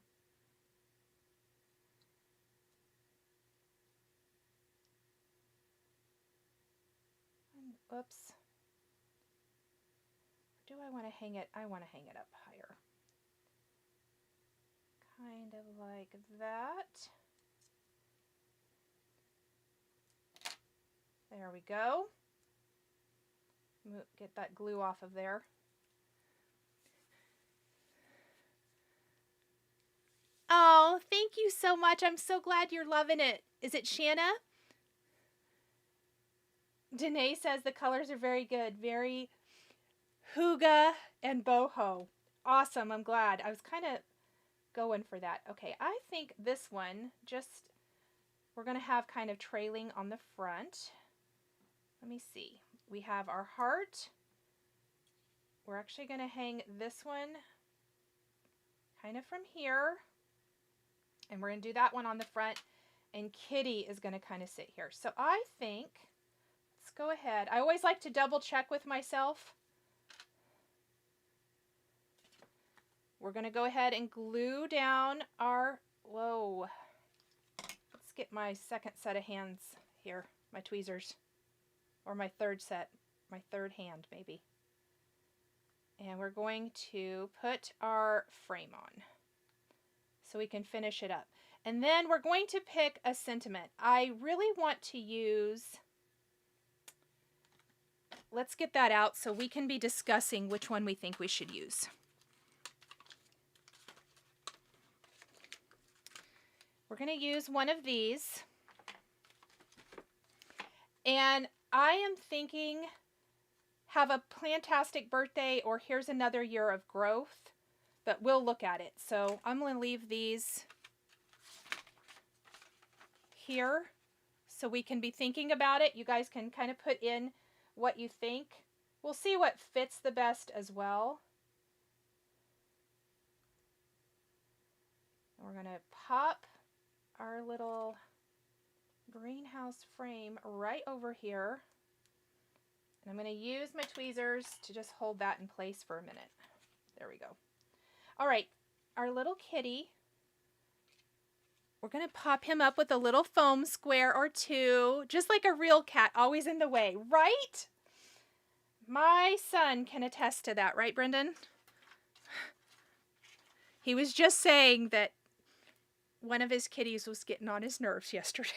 Oops. Do I want to hang it? I want to hang it up higher. Kind of like that. There we go. Get that glue off of there. Oh, thank you so much. I'm so glad you're loving it. Is it Shanna? Danae says the colors are very good. Very Hygge and boho. Awesome. I'm glad. I was kind of going for that. Okay, I think this one we're going to have kind of trailing on the front. Let me see. We have our heart. We're actually going to hang this one kind of from here. And we're going to do that one on the front. And Kitty is going to kind of sit here. So I think, let's go ahead. I always like to double check with myself. We're going to go ahead and glue down our, whoa. Let's get my second set of hands here, my tweezers. Or my third set, my third hand maybe. And we're going to put our frame on so we can finish it up. And then we're going to pick a sentiment. I really want to use, let's get that out so we can be discussing which one we think we should use. We're going to use one of these. And I am thinking, have a plantastic birthday or here's another year of growth, but we'll look at it. So I'm going to leave these here so we can be thinking about it. You guys can kind of put in what you think. We'll see what fits the best as well. And we're going to pop our little greenhouse frame right over here. And I'm going to use my tweezers to just hold that in place for a minute. There we go. All right, our little kitty, we're going to pop him up with a little foam square or two, just like a real cat, always in the way, right? My son can attest to that, right, Brendan? He was just saying that one of his kitties was getting on his nerves yesterday.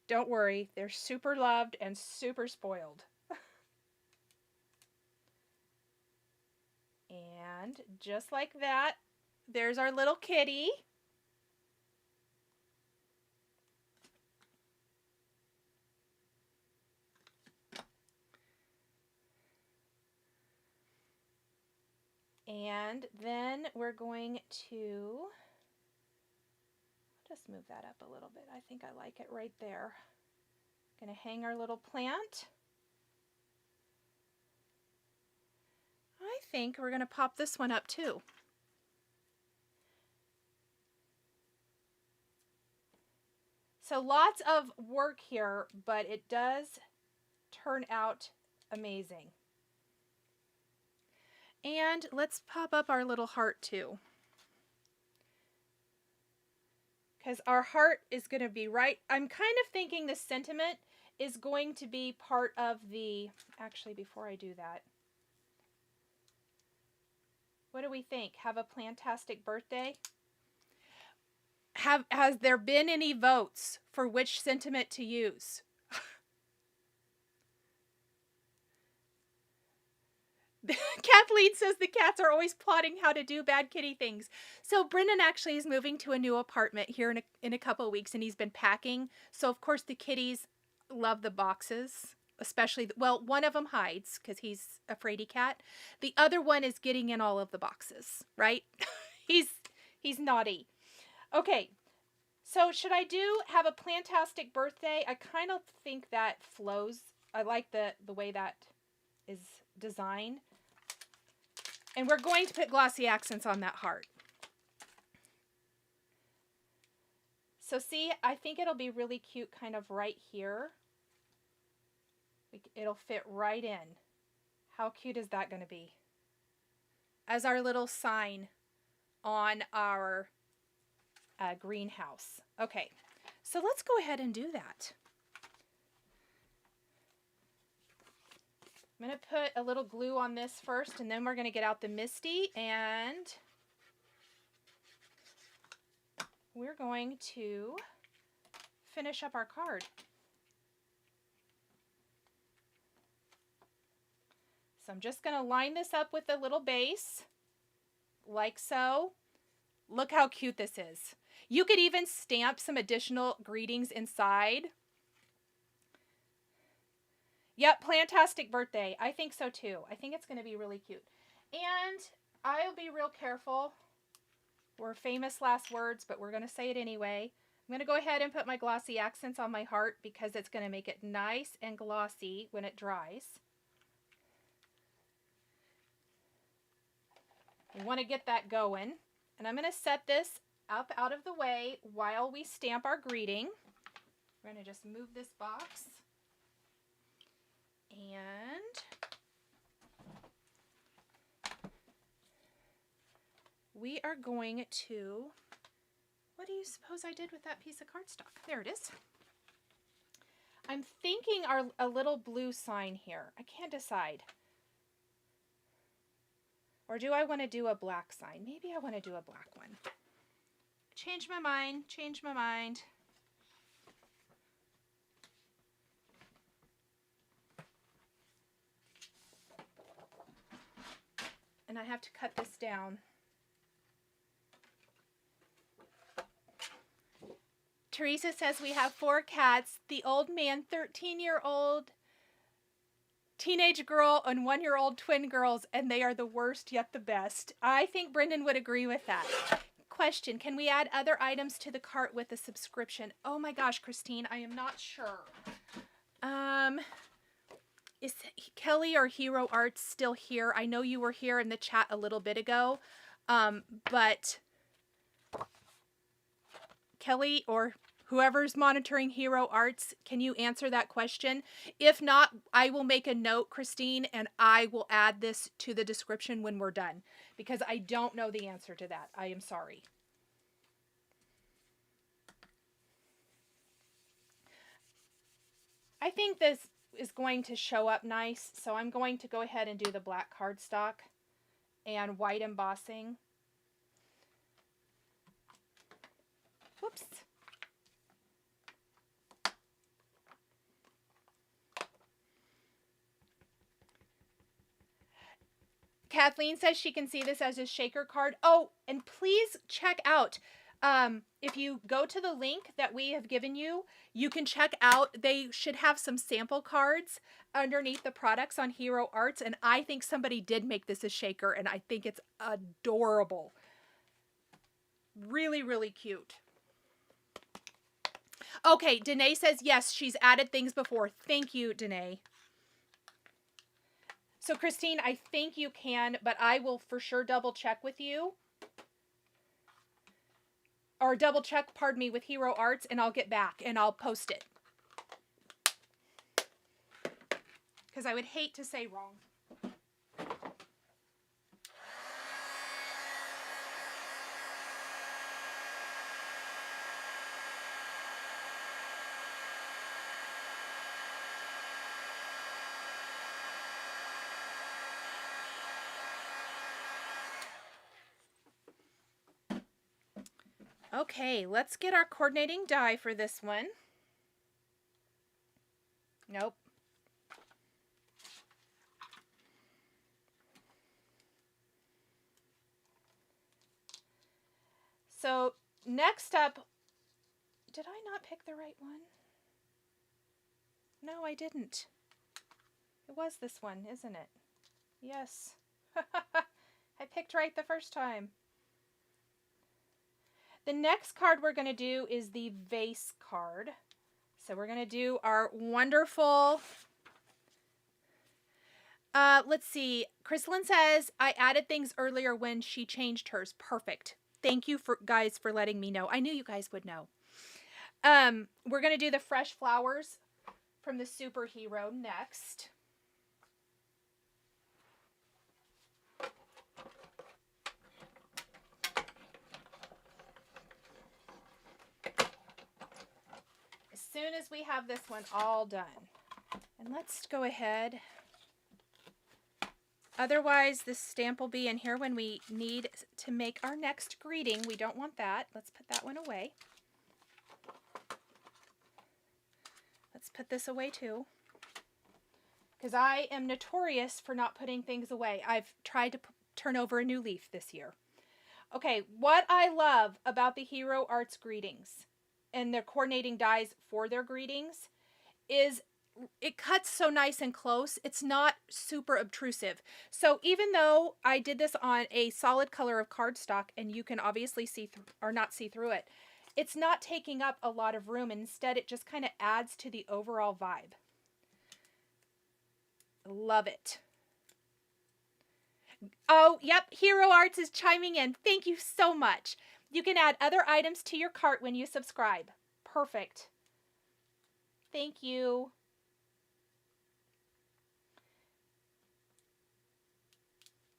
Don't worry, they're super loved and super spoiled. And just like that, there's our little kitty. And then we're going to just move that up a little bit. I think I like it right there. Going to hang our little plant. I think we're going to pop this one up too. So lots of work here, but it does turn out amazing. And let's pop up our little heart too. Because our heart is going to be right. I'm kind of thinking the sentiment is going to be part of the, actually before I do that, what do we think? Have a plantastic birthday? Has there been any votes for which sentiment to use? Kathleen says the cats are always plotting how to do bad kitty things. So Brendan actually is moving to a new apartment here in a couple of weeks, and he's been packing. So of course the kitties love the boxes, especially, well, one of them hides because he's a fraidy cat. The other one is getting in all of the boxes, right? He's naughty. Okay, so should I do have a plantastic birthday? I kind of think that flows. I like the way that is designed. And we're going to put glossy accents on that heart. So see, I think it'll be really cute kind of right here. It'll fit right in. How cute is that going to be? As our little sign on our greenhouse. Okay, so let's go ahead and do that. I'm going to put a little glue on this first, and then we're going to get out the Misty, and we're going to finish up our card. So I'm just going to line this up with a little base, like so. Look how cute this is. You could even stamp some additional greetings inside. Yep, plantastic birthday. I think so too. I think it's going to be really cute. And I'll be real careful. We're famous last words, but we're going to say it anyway. I'm going to go ahead and put my glossy accents on my heart because it's going to make it nice and glossy when it dries. We want to get that going. And I'm going to set this up out of the way while we stamp our greeting. We're going to just move this box. And we are going to, what do you suppose I did with that piece of cardstock? There it is. I'm thinking a little blue sign here. I can't decide. Or do I want to do a black sign? Maybe I want to do a black one. Change my mind, change my mind. And I have to cut this down. Teresa says we have 4 cats, the old man, 13-year-old teenage girl, and 1-year-old twin girls, and they are the worst yet the best. I think Brendan would agree with that. Question, can we add other items to the cart with a subscription? Oh my gosh, Christine, I am not sure. Is Kelly or Hero Arts still here? I know you were here in the chat a little bit ago, but Kelly or whoever's monitoring Hero Arts, can you answer that question? If not, I will make a note, Christine, and I will add this to the description when we're done, because I don't know the answer to that. I am sorry. I think this is going to show up nice, so I'm going to go ahead and do the black cardstock and white embossing. Whoops. Kathleen says she can see this as a shaker card. Oh, and please check out, if you go to the link that we have given you, you can check out, they should have some sample cards underneath the products on Hero Arts, and I think somebody did make this a shaker, and I think it's adorable. Really, really cute. Okay, Danae says yes, she's added things before. Thank you, Danae. So Christine, I think you can, but I will for sure double check with you. Or double check, pardon me, with Hero Arts, and I'll get back and I'll post it. Because I would hate to say wrong. Okay, let's get our coordinating die for this one. Nope. So next up, did I not pick the right one? No, I didn't. It was this one, isn't it? Yes. I picked right the first time. The next card we're going to do is the vase card. So we're going to do our wonderful, let's see. Chrislyn says, I added things earlier when she changed hers. Perfect. Thank you guys for letting me know. I knew you guys would know. We're going to do the fresh flowers from the Superhero next. As soon as we have this one all done. And let's go ahead. Otherwise, this stamp will be in here when we need to make our next greeting. We don't want that. Let's put that one away. Let's put this away too. Because I am notorious for not putting things away. I've tried to turn over a new leaf this year. Okay, what I love about the Hero Arts greetings and their coordinating dies for their greetings is it cuts so nice and close. It's not super obtrusive. So even though I did this on a solid color of cardstock, and you can obviously see through or not see through it, it's not taking up a lot of room. Instead, it just kind of adds to the overall vibe. Love it. Oh, yep, Hero Arts is chiming in. Thank you so much. You can add other items to your cart when you subscribe. Perfect. Thank you.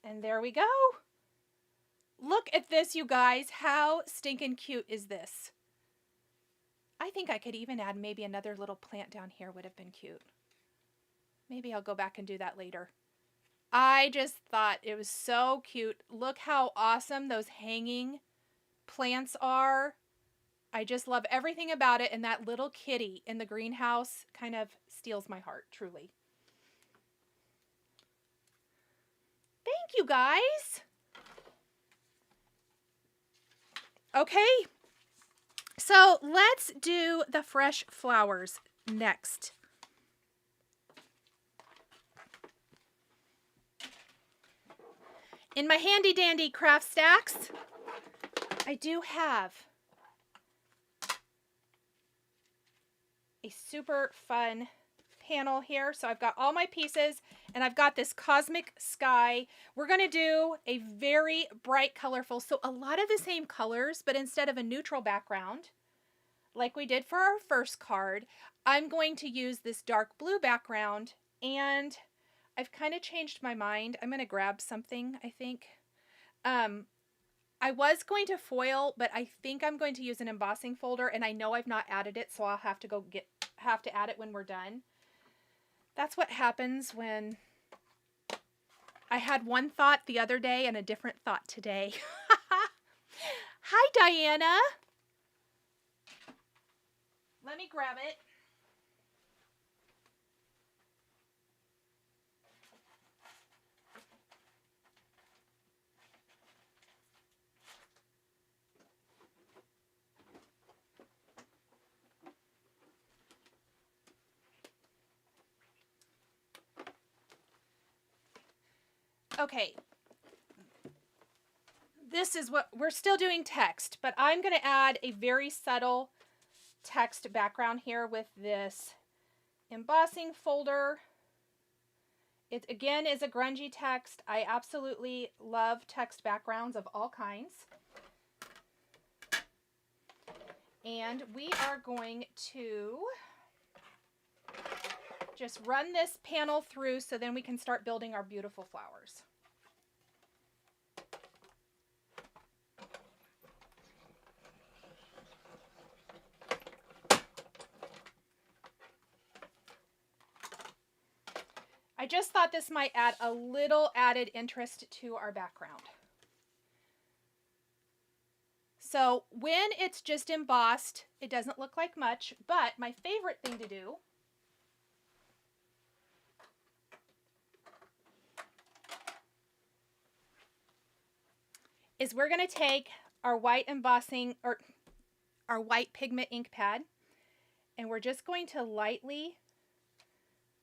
And there we go. Look at this, you guys. How stinking cute is this? I think I could even add maybe another little plant down here would have been cute. Maybe I'll go back and do that later. I just thought it was so cute. Look how awesome those hanging plants are. I just love everything about it, and that little kitty in the greenhouse kind of steals my heart, truly. Thank you, guys. Okay, so let's do the fresh flowers next. In my handy dandy craft stacks, I do have a super fun panel here. So I've got all my pieces and I've got this cosmic sky. We're going to do a very bright, colorful, so a lot of the same colors, but instead of a neutral background, like we did for our first card, I'm going to use this dark blue background, and I've kind of changed my mind. I'm going to grab something, I think. I was going to foil, but I think I'm going to use an embossing folder, and I know I've not added it, so I'll have to add it when we're done. That's what happens when I had one thought the other day and a different thought today. Hi, Diana. Let me grab it. Okay, this is what we're still doing text, but I'm going to add a very subtle text background here with this embossing folder. It again is a grungy text. I absolutely love text backgrounds of all kinds. And we are going to just run this panel through so then we can start building our beautiful flowers. I just thought this might add a little added interest to our background. So when it's just embossed, it doesn't look like much, but my favorite thing to do is we're going to take our white embossing or our white pigment ink pad, and we're just going to lightly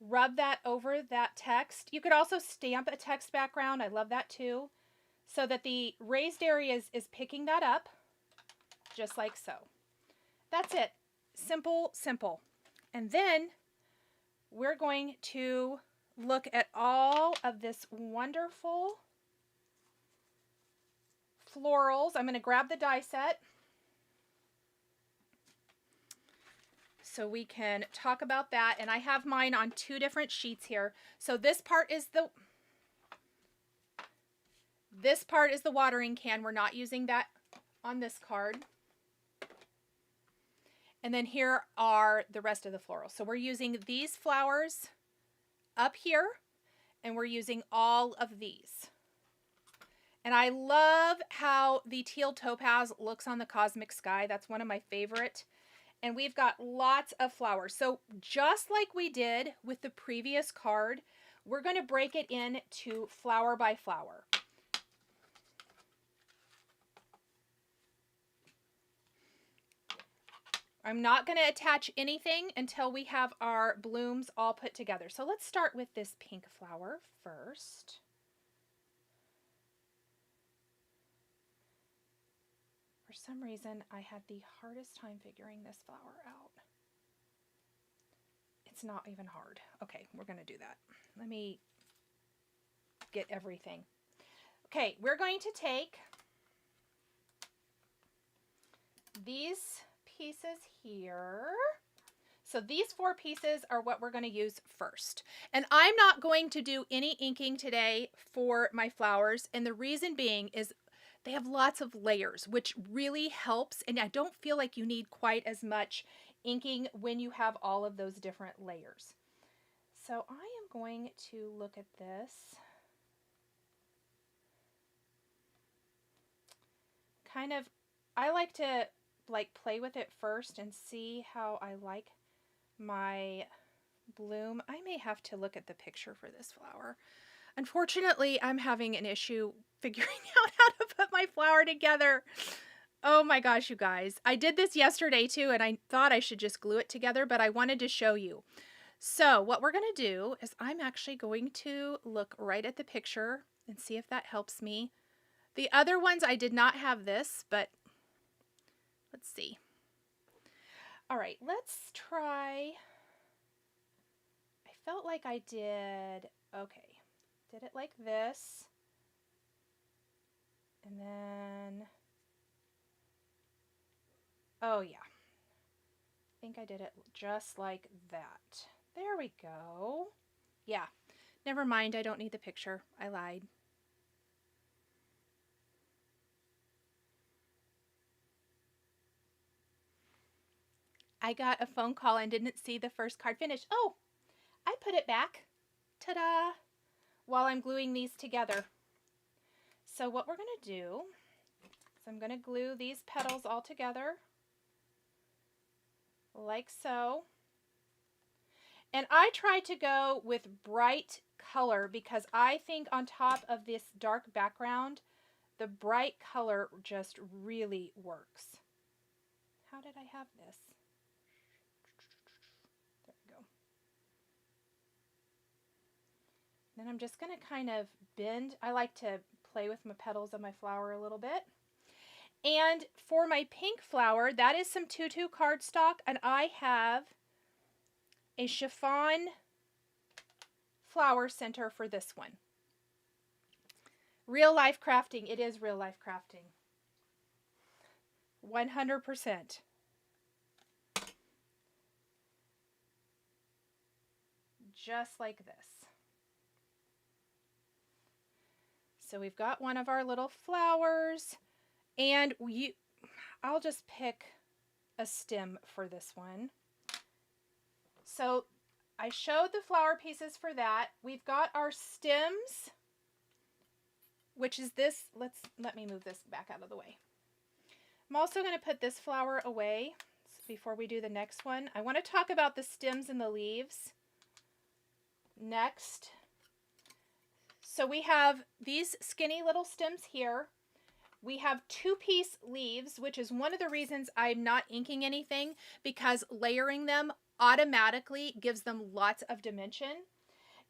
rub that over that text. You could also stamp a text background. I love that too. So that the raised area is picking that up, just like so. That's it. Simple, simple. And then we're going to look at all of this wonderful florals. I'm going to grab the die set so we can talk about that. And I have mine on 2 different sheets here. So this part is the watering can. We're not using that on this card. And then here are the rest of the florals. So we're using these flowers up here, and we're using all of these. And I love how the teal topaz looks on the cosmic sky. That's one of my favorite. And we've got lots of flowers. So just like we did with the previous card, we're going to break it into flower by flower. I'm not going to attach anything until we have our blooms all put together. So let's start with this pink flower first. For some reason, I had the hardest time figuring this flower out. It's not even hard. Okay, we're going to do that. Let me get everything. Okay, we're going to take these pieces here. So these 4 pieces are what we're going to use first. And I'm not going to do any inking today for my flowers. And the reason being is they have lots of layers, which really helps. And I don't feel like you need quite as much inking when you have all of those different layers. So I am going to look at this. Kind of, I like to like play with it first and see how I like my bloom. I may have to look at the picture for this flower. Unfortunately, I'm having an issue figuring out how to put my flower together. Oh my gosh, you guys. I did this yesterday too, and I thought I should just glue it together, but I wanted to show you. So what we're going to do is I'm actually going to look right at the picture and see if that helps me. The other ones I did not have this, but let's see. All right, let's try. I felt like I did, okay, did it like this. And then, oh yeah, I think I did it just like that. There we go. Yeah, never mind, I don't need the picture. I lied. I got a phone call and didn't see the first card finish. Oh, I put it back. Ta-da! While I'm gluing these together. So what we're going to do is I'm going to glue these petals all together like so. And I try to go with bright color because I think on top of this dark background, the bright color just really works. How did I have this? There we go. Then I'm just going to kind of bend. I like to play with my petals of my flower a little bit. And for my pink flower, that is some Tutu Cardstock, and I have a chiffon flower center for this one. Real life crafting. It is real life crafting. 100%. Just like this. So we've got one of our little flowers, and I'll just pick a stem for this one. So I showed the flower pieces for that. We've got our stems, which is this. Let me move this back out of the way. I'm also going to put this flower away before we do the next one. I want to talk about the stems and the leaves next. So we have these skinny little stems here. We have 2-piece leaves, which is one of the reasons I'm not inking anything, because layering them automatically gives them lots of dimension.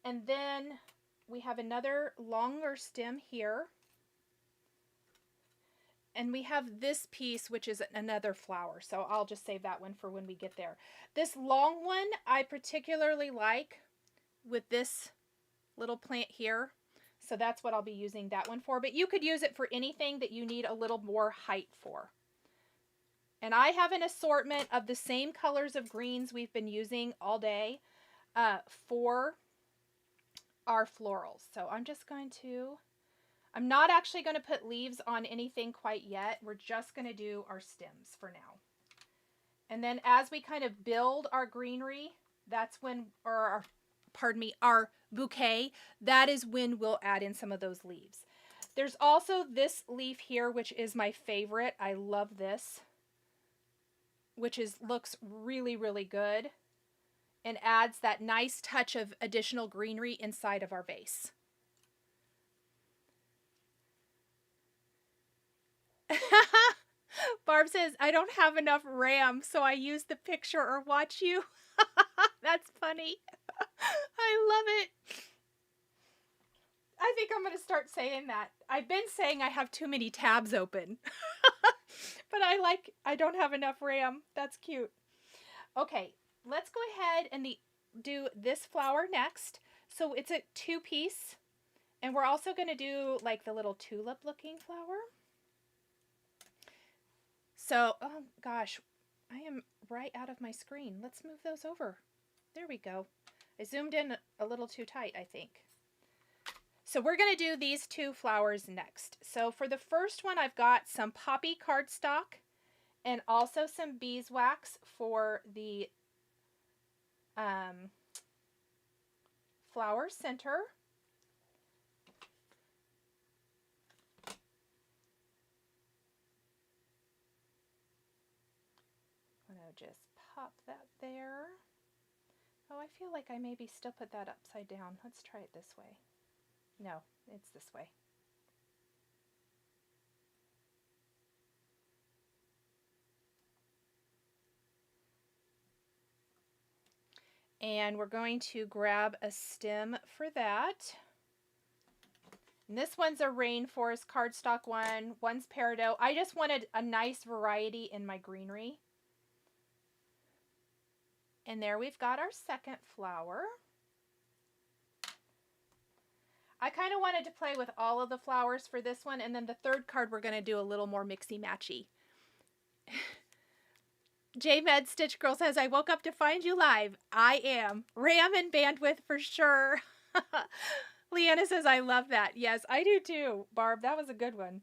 And then we have another longer stem here. And we have this piece, which is another flower. So I'll just save that one for when we get there. This long one I particularly like with this little plant here. So that's what I'll be using that one for. But you could use it for anything that you need a little more height for. And I have an assortment of the same colors of greens we've been using all day for our florals. So I'm just going to, I'm not actually going to put leaves on anything quite yet. We're just going to do our stems for now. And then as we kind of build our greenery, that's when, or our bouquet, that is when we'll add in some of those leaves. There's also this leaf here, which is my favorite. I love this, which looks really, really good and adds that nice touch of additional greenery inside of our vase. Barb says, I don't have enough RAM, so I use the picture or watch you. That's funny. I love it. I think I'm going to start saying that. I've been saying I have too many tabs open. But I don't have enough RAM. That's cute. Okay, let's go ahead and do this flower next. So it's a 2-piece. And we're also going to do like the little tulip looking flower. So, oh gosh, I am right out of my screen. Let's move those over. There we go. I zoomed in a little too tight, I think. So we're going to do these two flowers next. So for the first one, I've got some poppy cardstock and also some beeswax for the flower center. I'm going to just pop that there. Oh, I feel like I maybe still put that upside down. Let's try it this way. No, it's this way. And we're going to grab a stem for that. And this one's a Rainforest cardstock one. One's Peridot. I just wanted a nice variety in my greenery. And there we've got our second flower. I kind of wanted to play with all of the flowers for this one. And then the third card, we're going to do a little more mixy-matchy. J-Med Stitch Girl says, I woke up to find you live. I am. RAM and bandwidth for sure. Leanna says, I love that. Yes, I do too. Barb, that was a good one.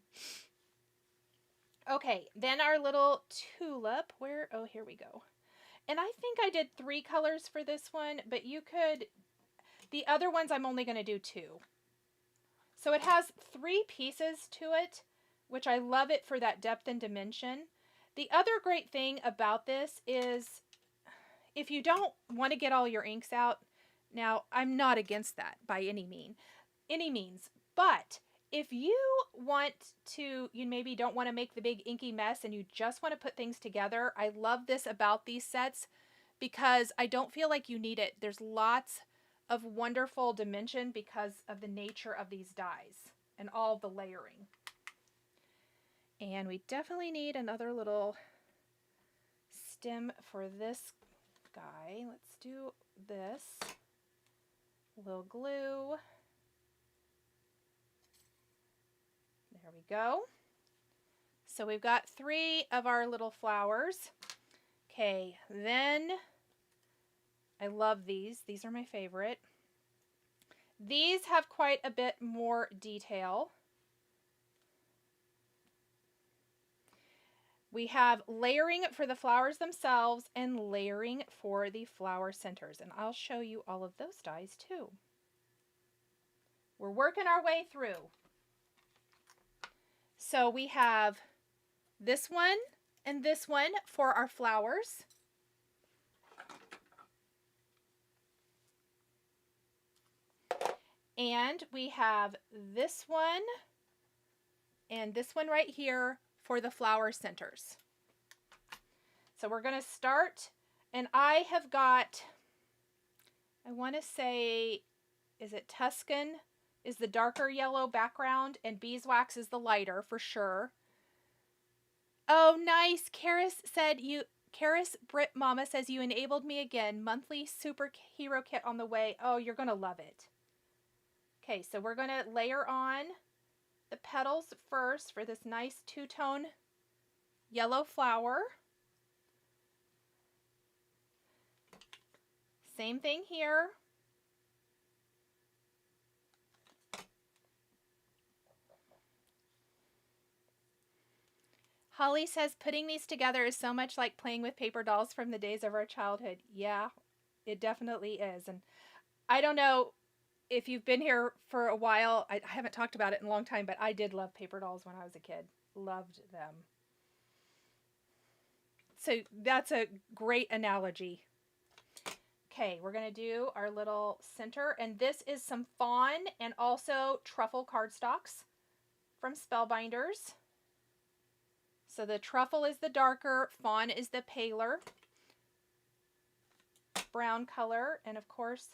Okay, then our little tulip. Where? Oh, here we go. And I think I did 3 colors for this one, but you could... The other ones I'm only going to do 2. So it has 3 pieces to it, which I love it for that depth and dimension. The other great thing about this is if you don't want to get all your inks out, now I'm not against that by any means, but if you want to, you maybe don't want to make the big inky mess and you just want to put things together, I love this about these sets because I don't feel like you need it. There's lots of wonderful dimension because of the nature of these dies and all the layering. And we definitely need another little stem for this guy. Let's do this. A little glue. There we go. So we've got 3 of our little flowers. Okay, then I love these. These are my favorite. These have quite a bit more detail. We have layering for the flowers themselves and layering for the flower centers. And I'll show you all of those dies too. We're working our way through. So we have this one and this one for our flowers. And we have this one and this one right here for the flower centers. So we're going to start, and I have got, I want to say, is it Tuscan is the darker yellow background and Beeswax is the lighter for sure. Oh, nice. Karis Brit Mama says you enabled me again. Monthly superhero kit on the way. Oh, you're going to love it. Okay, so we're going to layer on the petals first for this nice two-tone yellow flower. Same thing here. Holly says putting these together is so much like playing with paper dolls from the days of our childhood. Yeah, it definitely is. And I don't know if you've been here for a while, I haven't talked about it in a long time, but I did love paper dolls when I was a kid. Loved them. So that's a great analogy. Okay, we're going to do our little center, and this is some fawn and also truffle cardstocks from Spellbinders. So the truffle is the darker, fawn is the paler brown color, and of course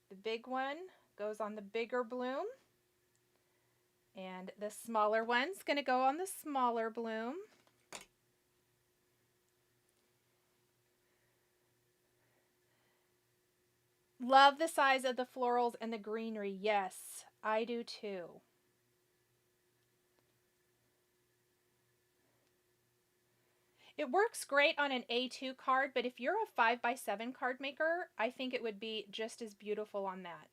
the big one goes on the bigger bloom, and the smaller one's going to go on the smaller bloom. Love the size of the florals and the greenery. Yes, I do too. It works great on an A2 card, but if you're a 5x7 card maker, I think it would be just as beautiful on that.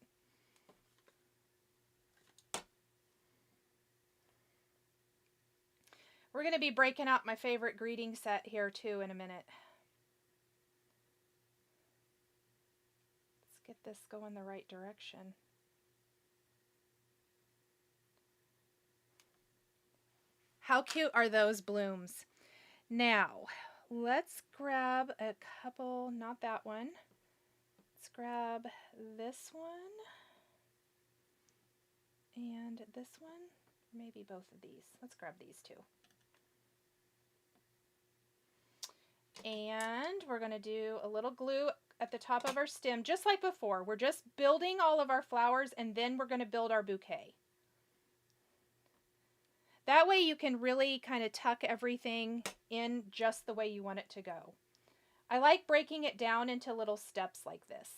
We're going to be breaking out my favorite greeting set here too in a minute. Let's get this going the right direction. How cute are those blooms? Now, let's grab a couple, not that one. Let's grab this one and this one, maybe both of these. Let's grab these two. And we're going to do a little glue at the top of our stem, just like before. We're just building all of our flowers, and then we're going to build our bouquet. That way you can really kind of tuck everything in just the way you want it to go. I like breaking it down into little steps like this.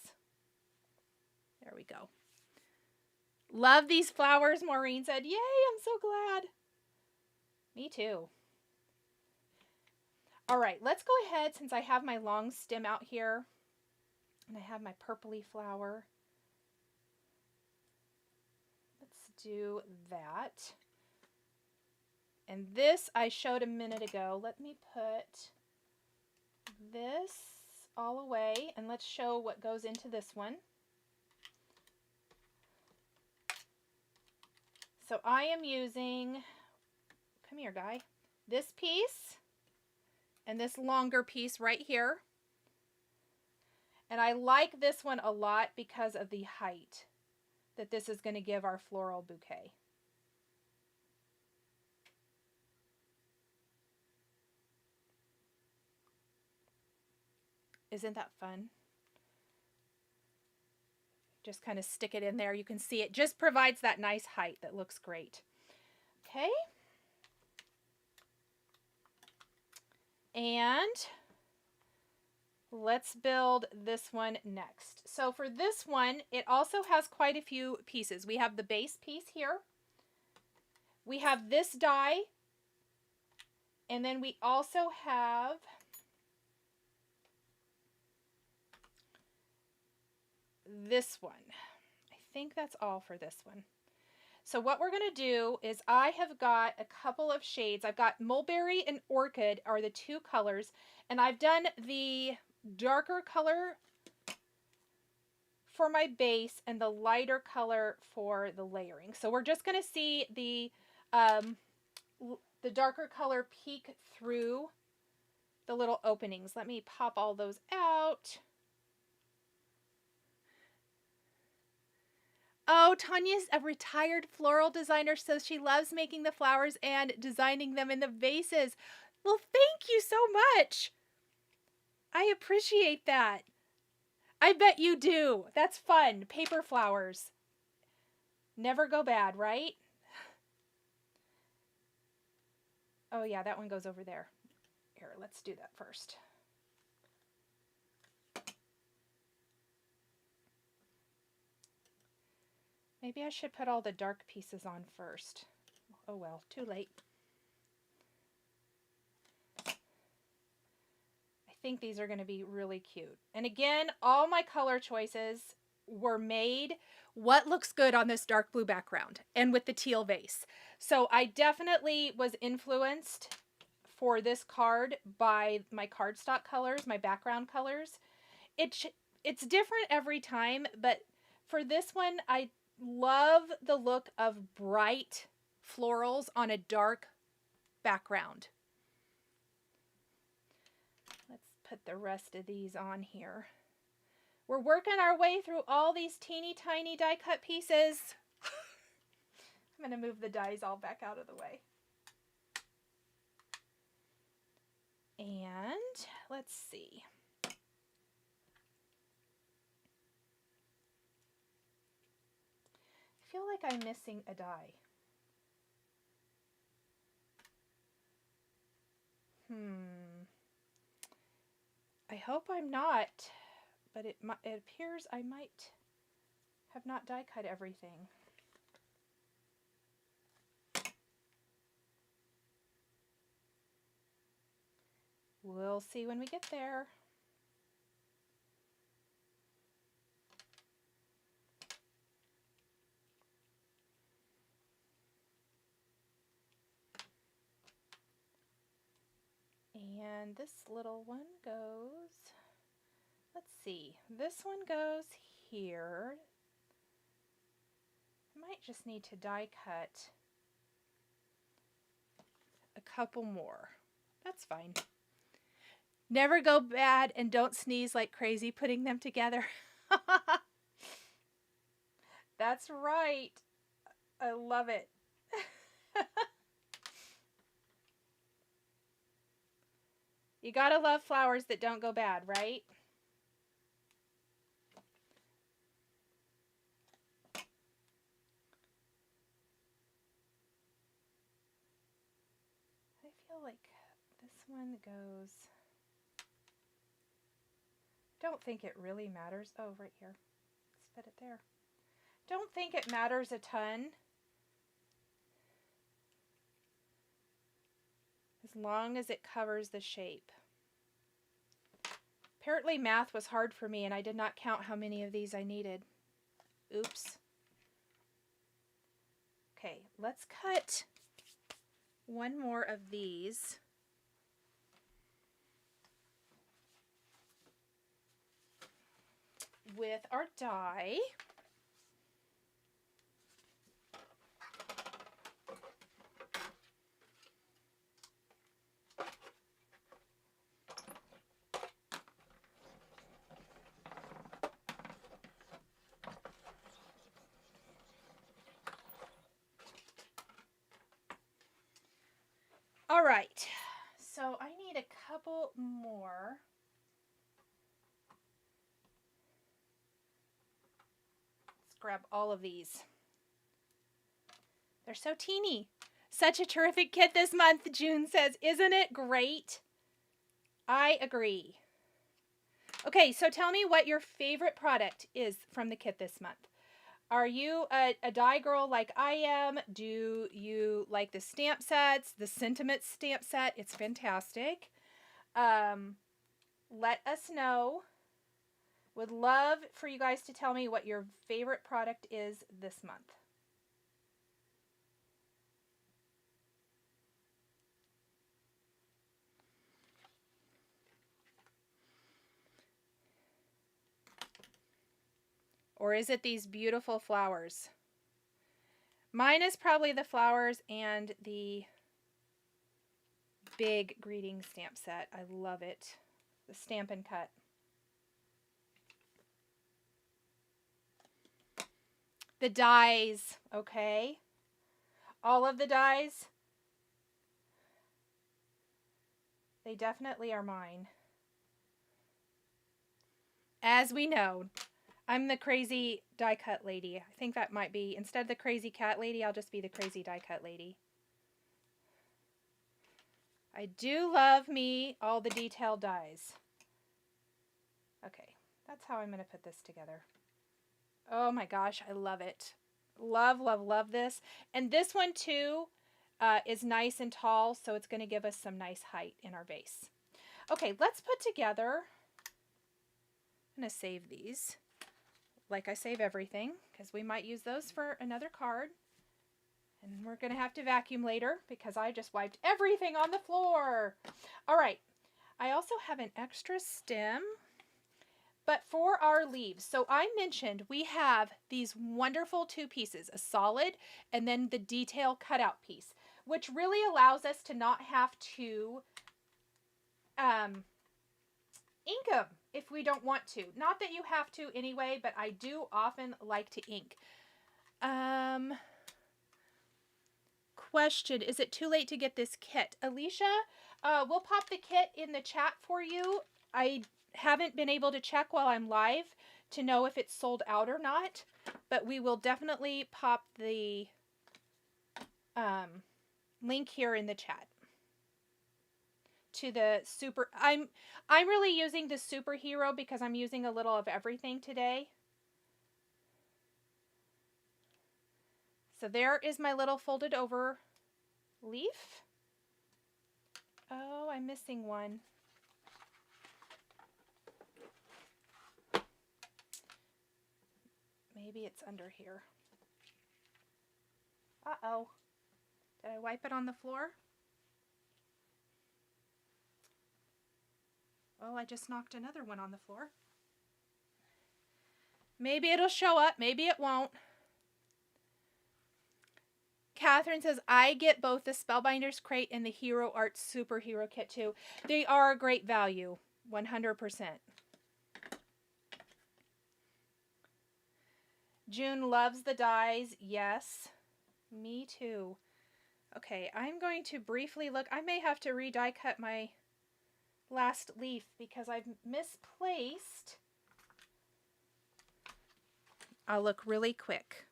There we go. Love these flowers, Maureen said. Yay, I'm so glad. Me too. All right, let's go ahead, since I have my long stem out here and I have my purpley flower. Let's do that. And this I showed a minute ago. Let me put this all away and let's show what goes into this one. So I am using, come here guy, this piece and this longer piece right here. And I like this one a lot because of the height that this is going to give our floral bouquet. Isn't that fun? Just kind of stick it in there. You can see it just provides that nice height that looks great. Okay. And let's build this one next. So for this one, it also has quite a few pieces. We have the base piece here. We have this die. And then we also have this one. I think that's all for this one. So what we're going to do is I have got a couple of shades. I've got Mulberry and Orchid are the two colors, and I've done the darker color for my base and the lighter color for the layering. So we're just going to see the darker color peek through the little openings. Let me pop all those out. Oh, Tanya's a retired floral designer, so she loves making the flowers and designing them in the vases. Well, thank you so much. I appreciate that. I bet you do. That's fun. Paper flowers. Never go bad, right? Oh yeah, that one goes over there. Here, let's do that first. Maybe I should put all the dark pieces on first. Oh well, too late. I think these are going to be really cute. And again, all my color choices were made what looks good on this dark blue background and with the teal vase. So I definitely was influenced for this card by my cardstock colors, my background colors. It's different every time, but for this one, I love the look of bright florals on a dark background. Let's put the rest of these on here. We're working our way through all these teeny tiny die cut pieces. I'm going to move the dies all back out of the way. And let's see. I feel like I'm missing a die. I hope I'm not, but it appears I might have not die cut everything. We'll see when we get there. And this little one goes, let's see, this one goes here. I might just need to die cut a couple more. That's fine. Never go bad and don't sneeze like crazy putting them together. That's right. I love it. You gotta love flowers that don't go bad, right? I feel like this one goes... Don't think it really matters. Oh, right here. Let's put it there. Don't think it matters a ton. As long as it covers the shape. Apparently math was hard for me and I did not count how many of these I needed. Oops. Okay, let's cut one more of these. With our die. All right, so I need a couple more. Let's grab all of these. They're so teeny. Such a terrific kit this month, June says. Isn't it great? I agree. Okay, so tell me what your favorite product is from the kit this month. Are you a die girl like I am? Do you like the stamp sets, the sentiment stamp set? It's fantastic. Let us know. Would love for you guys to tell me what your favorite product is this month. Or is it these beautiful flowers? Mine is probably the flowers and the big greeting stamp set. I love it. The Stampin' Cut. The dies, okay? All of the dies. They definitely are mine. As we know, I'm the crazy die cut lady. I think that might be, instead of the crazy cat lady, I'll just be the crazy die cut lady. I do love me all the detailed dies. Okay, that's how I'm going to put this together. Oh my gosh, I love it. Love, love, love this. And this one too is nice and tall, so it's going to give us some nice height in our vase. Okay, let's put together, I'm going to save these like I save everything because we might use those for another card. And we're going to have to vacuum later because I just wiped everything on the floor. All right, I also have an extra stem. But for our leaves, so I mentioned we have these wonderful two pieces, a solid and then the detail cutout piece, which really allows us to not have to ink them if we don't want to. Not that you have to anyway, but I do often like to ink. Question, is it too late to get this kit? Alicia, we'll pop the kit in the chat for you. I haven't been able to check while I'm live to know if it's sold out or not, but we will definitely pop the link here in the chat to the super. I'm really using the superhero because I'm using a little of everything today. So there is my little folded over leaf. Oh, I'm missing one. Maybe it's under here. Uh-oh. Did I wipe it on the floor? Oh, I just knocked another one on the floor. Maybe it'll show up. Maybe it won't. Catherine says, I get both the Spellbinders crate and the Hero Art Superhero Kit too. They are a great value. 100%. June loves the dies. Yes. Me too. Okay, I'm going to briefly look. I may have to re-die cut my last leaf because I've misplaced. I'll look really quick.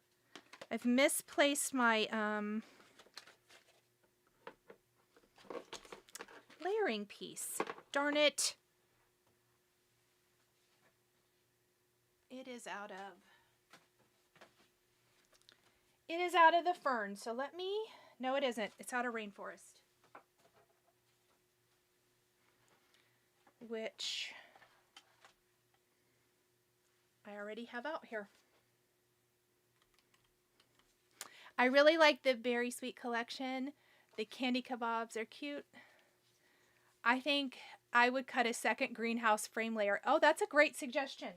I've misplaced my layering piece. Darn it. It is out of the fern. So let me, no it isn't. It's out of Rainforest. Which I already have out here. I really like the Berry Sweet collection. The candy kebabs are cute. I think I would cut a second greenhouse frame layer. Oh, that's a great suggestion.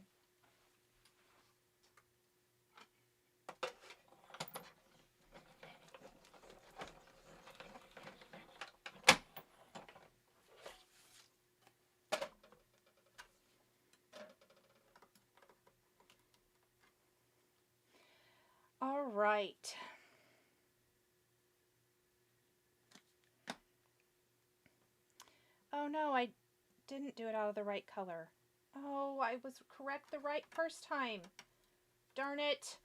All right. Oh no, I didn't do it out of the right color. Oh, I was correct the right first time. Darn it.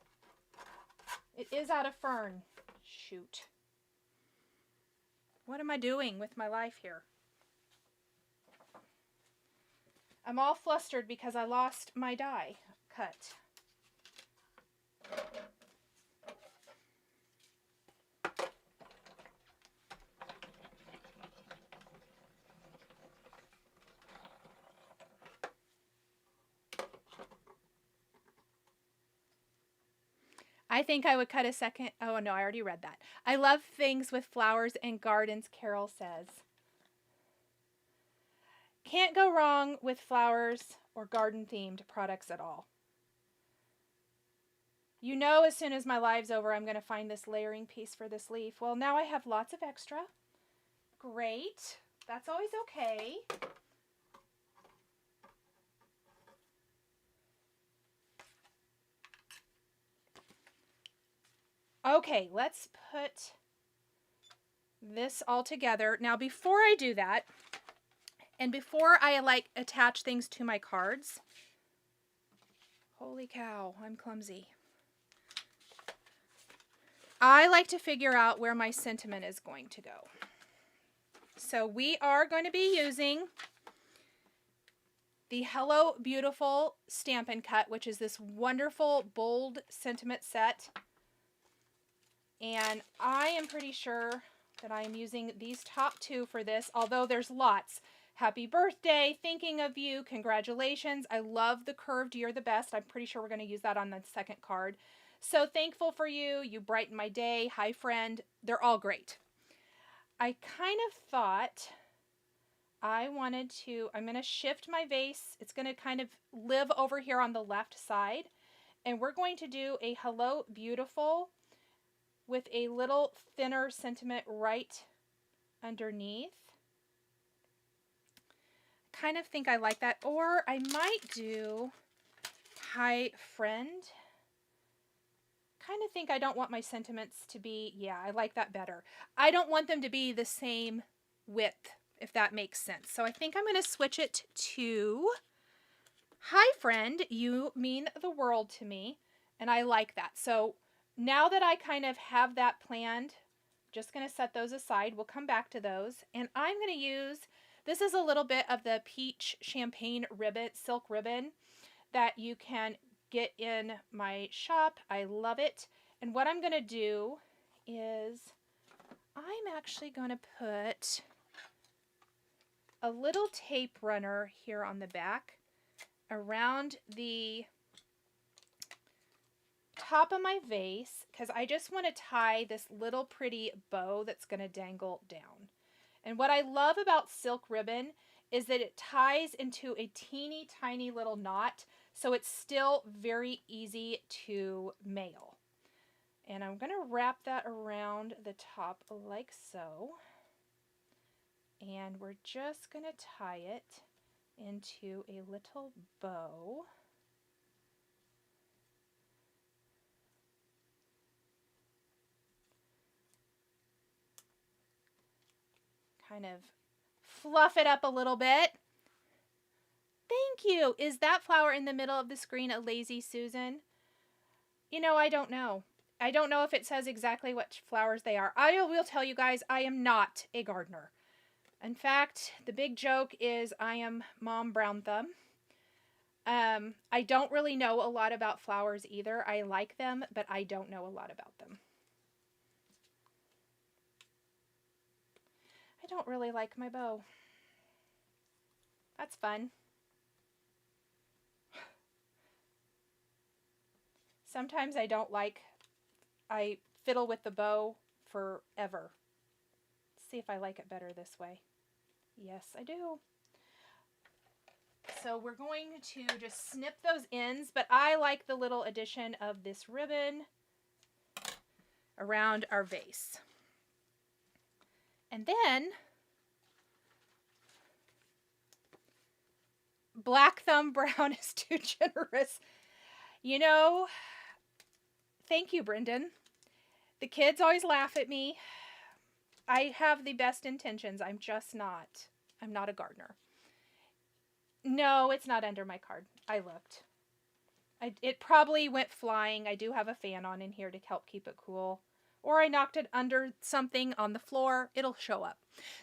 It is out of fern. Shoot. What am I doing with my life here? I'm all flustered because I lost my die cut. I think I would cut a second. Oh, no, I already read that. I love things with flowers and gardens, Carol says. Can't go wrong with flowers or garden-themed products at all. You know, as soon as my live's over, I'm going to find this layering piece for this leaf. Well, now I have lots of extra. Great. That's always okay. Okay, let's put this all together. Now, before I do that, and before I attach things to my cards, holy cow, I'm clumsy. I like to figure out where my sentiment is going to go. So we are going to be using the Hello Beautiful Stampin' Cut, which is this wonderful bold sentiment set. And I am pretty sure that I am using these top two for this, although there's lots. Happy birthday, thinking of you, congratulations. I love the curved, you're the best. I'm pretty sure we're going to use that on the second card. So thankful for you, you brighten my day, hi friend. They're all great. I kind of thought I wanted to, I'm going to shift my vase. It's going to kind of live over here on the left side. And we're going to do a Hello Beautiful with a little thinner sentiment right underneath. Kind of think I like that. Or I might do Hi Friend. Kind of think I don't want my sentiments to be, yeah, I like that better. I don't want them to be the same width, if that makes sense. So I think I'm going to switch it to Hi Friend, you mean the world to me. And I like that. So now that I kind of have that planned, just going to set those aside. We'll come back to those. And I'm going to use, this is a little bit of the peach champagne ribbon, silk ribbon that you can get in my shop. I love it. And what I'm going to do is I'm actually going to put a little tape runner here on the back around the top of my vase because I just want to tie this little pretty bow that's going to dangle down. And what I love about silk ribbon is that it ties into a teeny tiny little knot, so it's still very easy to mail. And I'm going to wrap that around the top like so. And we're just going to tie it into a little bow. Kind of fluff it up a little bit. Thank you. Is that flower in the middle of the screen a Lazy Susan? You know, I don't know. I don't know if it says exactly what flowers they are. I will tell you guys, I am not a gardener. In fact, the big joke is I am Mom Brown Thumb. I don't really know a lot about flowers either. I like them, but I don't know a lot about them. I don't really like my bow. That's fun. Sometimes I don't like, I fiddle with the bow forever. Let's see if I like it better this way. Yes, I do. So we're going to just snip those ends, but I like the little addition of this ribbon around our vase. And then Black Thumb Brown is too generous. You know, thank you, Brendan. The kids always laugh at me. I have the best intentions. I'm just not. I'm not a gardener. No, it's not under my card. I looked. It probably went flying. I do have a fan on in here to help keep it cool. Or I knocked it under something on the floor. It'll show up.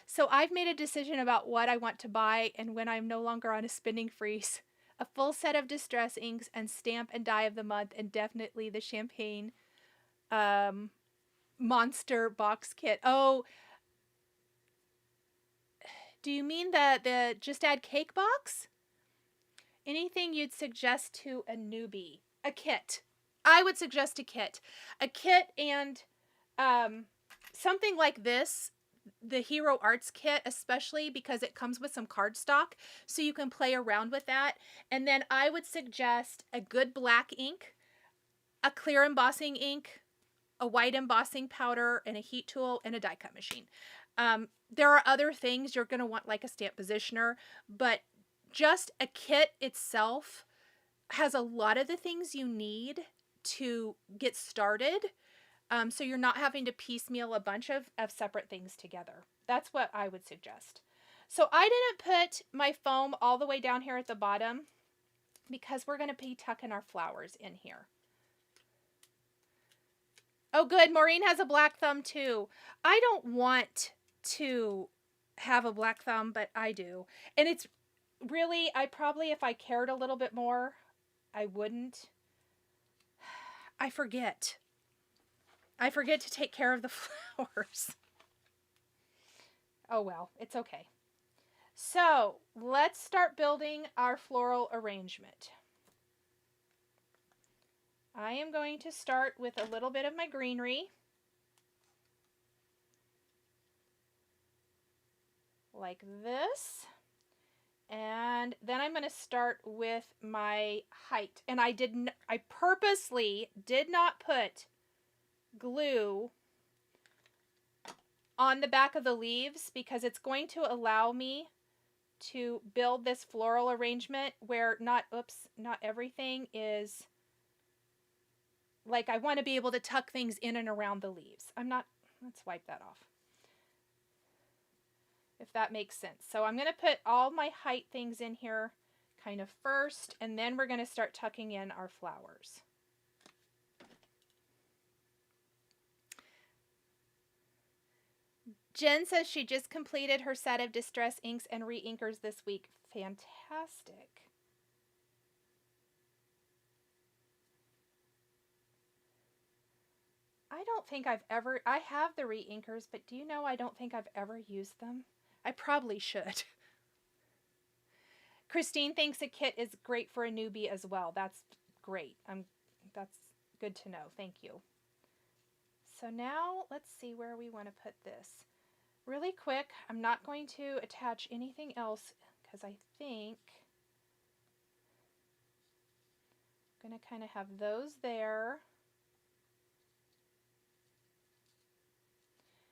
So I've made a decision about what I want to buy, and when I'm no longer on a spending freeze, a full set of distress inks and stamp and die of the month, and definitely the champagne monster box kit. Oh, do you mean the Just Add Cake box? Anything you'd suggest to a newbie? A kit. I would suggest a kit. A kit and something like this, the Hero Arts kit, especially because it comes with some cardstock, so you can play around with that. And then I would suggest a good black ink, a clear embossing ink, a white embossing powder, and a heat tool, and a die cut machine. There are other things you're going to want, like a stamp positioner, but just a kit itself has a lot of the things you need to get started. So you're not having to piecemeal a bunch of separate things together. That's what I would suggest. So I didn't put my foam all the way down here at the bottom because we're going to be tucking our flowers in here. Oh, good. Maureen has a black thumb too. I don't want to have a black thumb, but I do. And it's really, I probably, if I cared a little bit more, I wouldn't. I forget. I forget to take care of the flowers. Oh well, it's okay. So let's start building our floral arrangement. I am going to start with a little bit of my greenery. Like this. And then I'm going to start with my height. And I purposely did not put glue on the back of the leaves because it's going to allow me to build this floral arrangement where not everything is like, I want to be able to tuck things in and around the leaves. Let's wipe that off, if that makes sense. So I'm going to put all my height things in here kind of first, and then we're going to start tucking in our flowers. Jen says she just completed her set of distress inks and re-inkers this week. Fantastic. I don't think I have the re-inkers, but do you know I don't think I've ever used them? I probably should. Christine thinks a kit is great for a newbie as well. That's great. Good to know. Thank you. So now let's see where we want to put this. Really quick, I'm not going to attach anything else because I think I'm going to kind of have those there.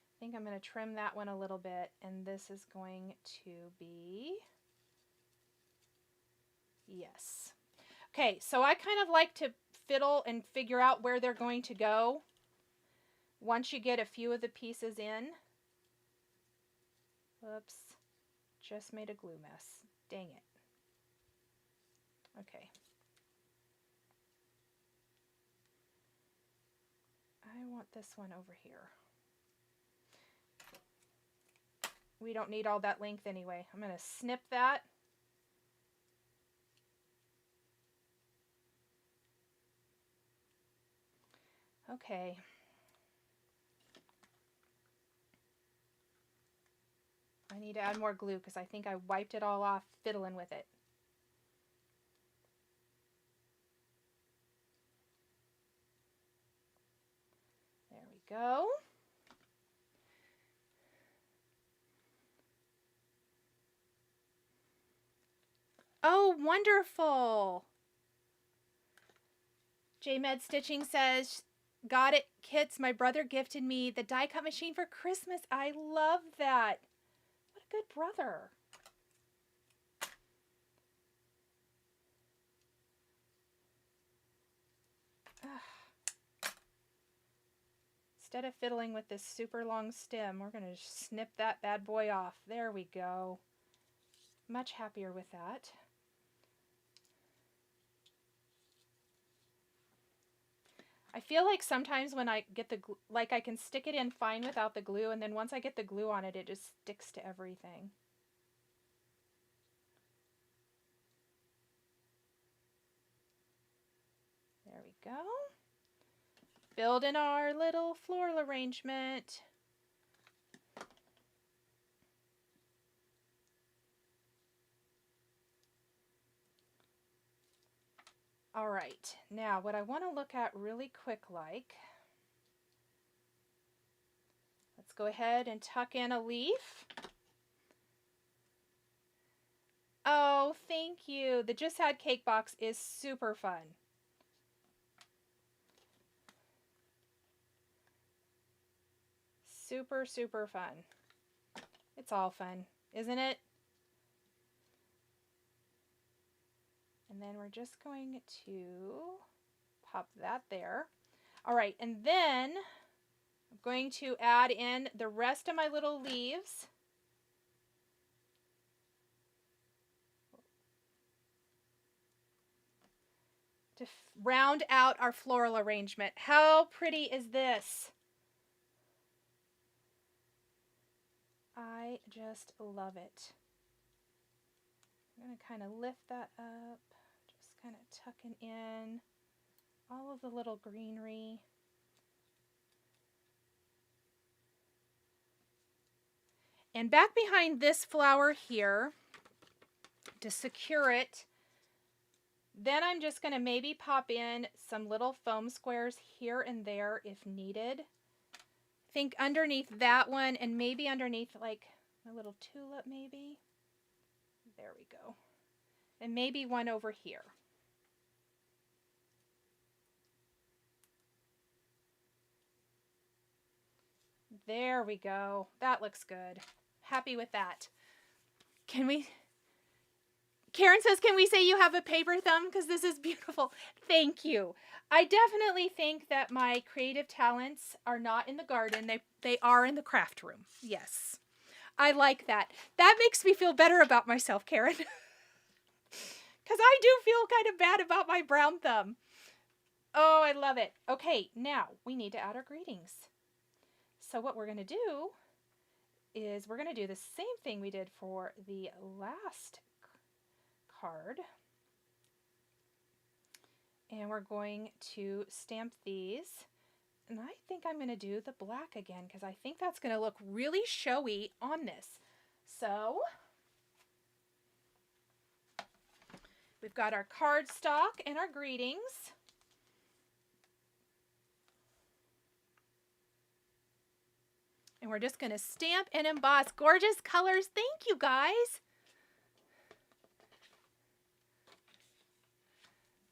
I think I'm going to trim that one a little bit, and this is going to be, yes. Okay, so I kind of like to fiddle and figure out where they're going to go once you get a few of the pieces in. Whoops, just made a glue mess. Dang it. Okay. I want this one over here. We don't need all that length anyway. I'm going to snip that. Okay. I need to add more glue because I think I wiped it all off fiddling with it. There we go. Oh, wonderful. JMed Stitching says, got it, kits. My brother gifted me the die cut machine for Christmas. I love that. What a good brother. Instead of fiddling with this super long stem, we're going to snip that bad boy off. There we go. Much happier with that. I feel like sometimes when I get the glue, like I can stick it in fine without the glue, and then once I get the glue on it, it just sticks to everything. There we go. Building our little floral arrangement. All right, now what I want to look at really quick, like, let's go ahead and tuck in a leaf. Oh, thank you. The Just Had Cake box is super fun. Super, super fun. It's all fun, isn't it? And then we're just going to pop that there. All right, and then I'm going to add in the rest of my little leaves. To round out our floral arrangement. How pretty is this? I just love it. I'm going to kind of lift that up, just kind of tucking in all of the little greenery. And back behind this flower here, to secure it, then I'm just going to maybe pop in some little foam squares here and there if needed. I think underneath that one, and maybe underneath like a little tulip maybe. There we go. And maybe one over here. There we go. That looks good. Happy with that. Can we... Karen says, can we say you have a paper thumb? Because this is beautiful. Thank you. I definitely think that my creative talents are not in the garden. They are in the craft room. Yes. I like that. That makes me feel better about myself, Karen. Because I do feel kind of bad about my brown thumb. Oh, I love it. Okay, now we need to add our greetings. So what we're going to do is we're going to do the same thing we did for the last card. And we're going to stamp these. And I think I'm going to do the black again because I think that's going to look really showy on this. So we've got our cardstock and our greetings. And we're just going to stamp and emboss. Gorgeous colors. Thank you, guys.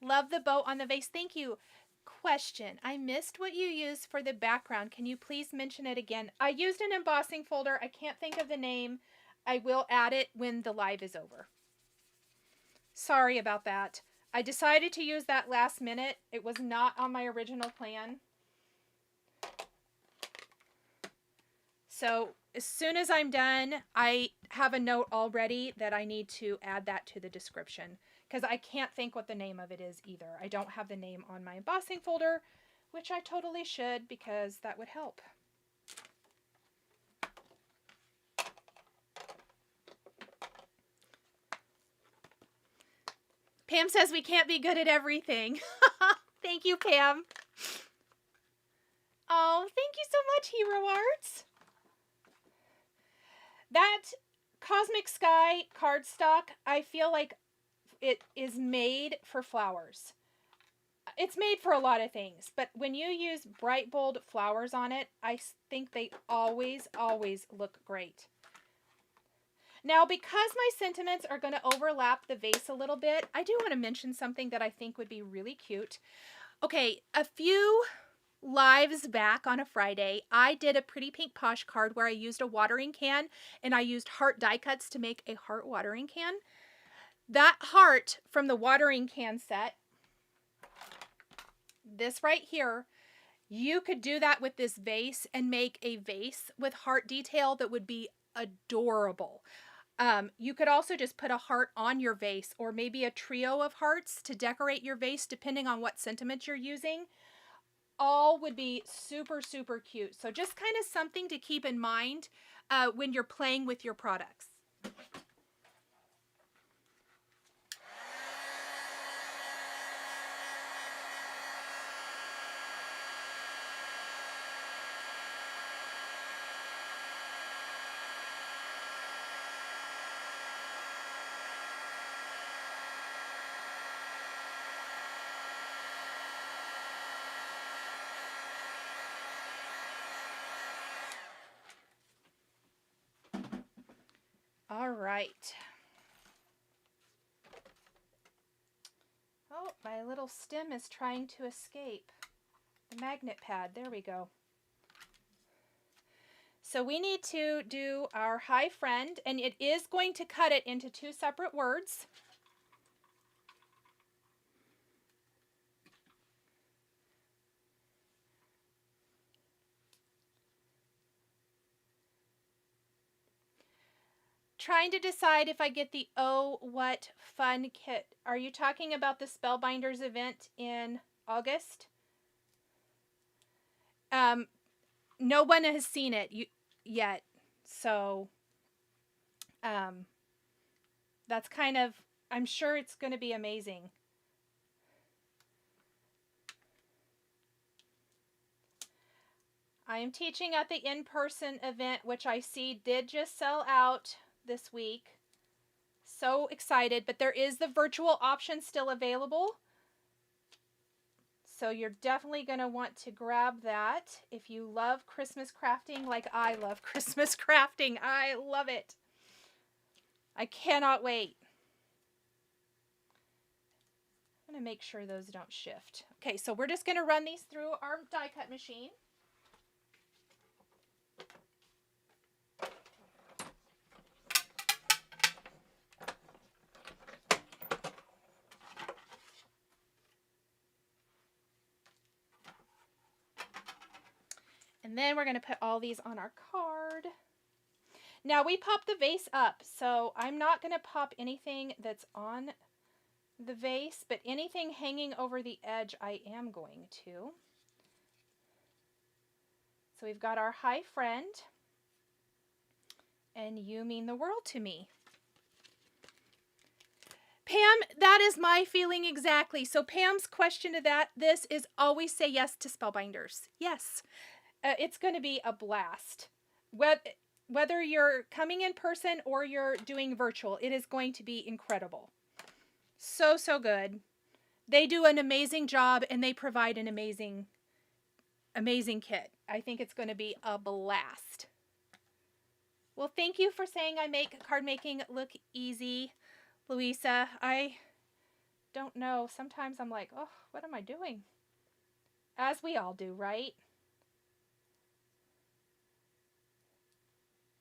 Love the bow on the vase. Thank you. Question. I missed what you used for the background. Can you please mention it again? I used an embossing folder. I can't think of the name. I will add it when the live is over. Sorry about that. I decided to use that last minute. It was not on my original plan. So as soon as I'm done, I have a note already that I need to add that to the description, because I can't think what the name of it is either. I don't have the name on my embossing folder, which I totally should, because that would help. Pam says we can't be good at everything. Thank you, Pam. Oh, thank you so much, Hero Arts. That Cosmic Sky cardstock, I feel like it is made for flowers. It's made for a lot of things, but when you use bright, bold flowers on it, I think they always, always look great. Now, because my sentiments are going to overlap the vase a little bit, I do want to mention something that I think would be really cute. Okay, a few lives back on a Friday, I did a Pretty Pink Posh card where I used a watering can and I used heart die cuts to make a heart watering can. That heart from the watering can set, this right here, you could do that with this vase and make a vase with heart detail that would be adorable. You could also just put a heart on your vase, or maybe a trio of hearts to decorate your vase depending on what sentiment you're using. All would be super, super cute. So just kind of something to keep in mind when you're playing with your products. All right. Oh, my little stem is trying to escape the magnet pad. There we go. So we need to do our hi friend, and it is going to cut it into 2 separate words. Trying to decide if I get the Oh What Fun kit. Are you talking about the Spellbinders event in August? No one has seen it yet, so that's kind of, I'm sure it's going to be amazing. I am teaching at the in-person event, which I see did just sell out this week. So excited, but there is the virtual option still available. So you're definitely going to want to grab that if you love Christmas crafting like I love Christmas crafting. I love it. I cannot wait. I'm going to make sure those don't shift. Okay, so we're just going to run these through our die cut machine. And then we're going to put all these on our card. Now we pop the vase up, so I'm not going to pop anything that's on the vase, but anything hanging over the edge I am going to. So we've got our hi friend, and you mean the world to me. Pam, that is my feeling exactly. So Pam's question to this is always say yes to Spellbinders. Yes. It's going to be a blast. Whether you're coming in person or you're doing virtual, it is going to be incredible. So, so good. They do an amazing job and they provide an amazing, amazing kit. I think it's going to be a blast. Well, thank you for saying I make card making look easy, Louisa. I don't know. Sometimes I'm like, oh, what am I doing? As we all do, right?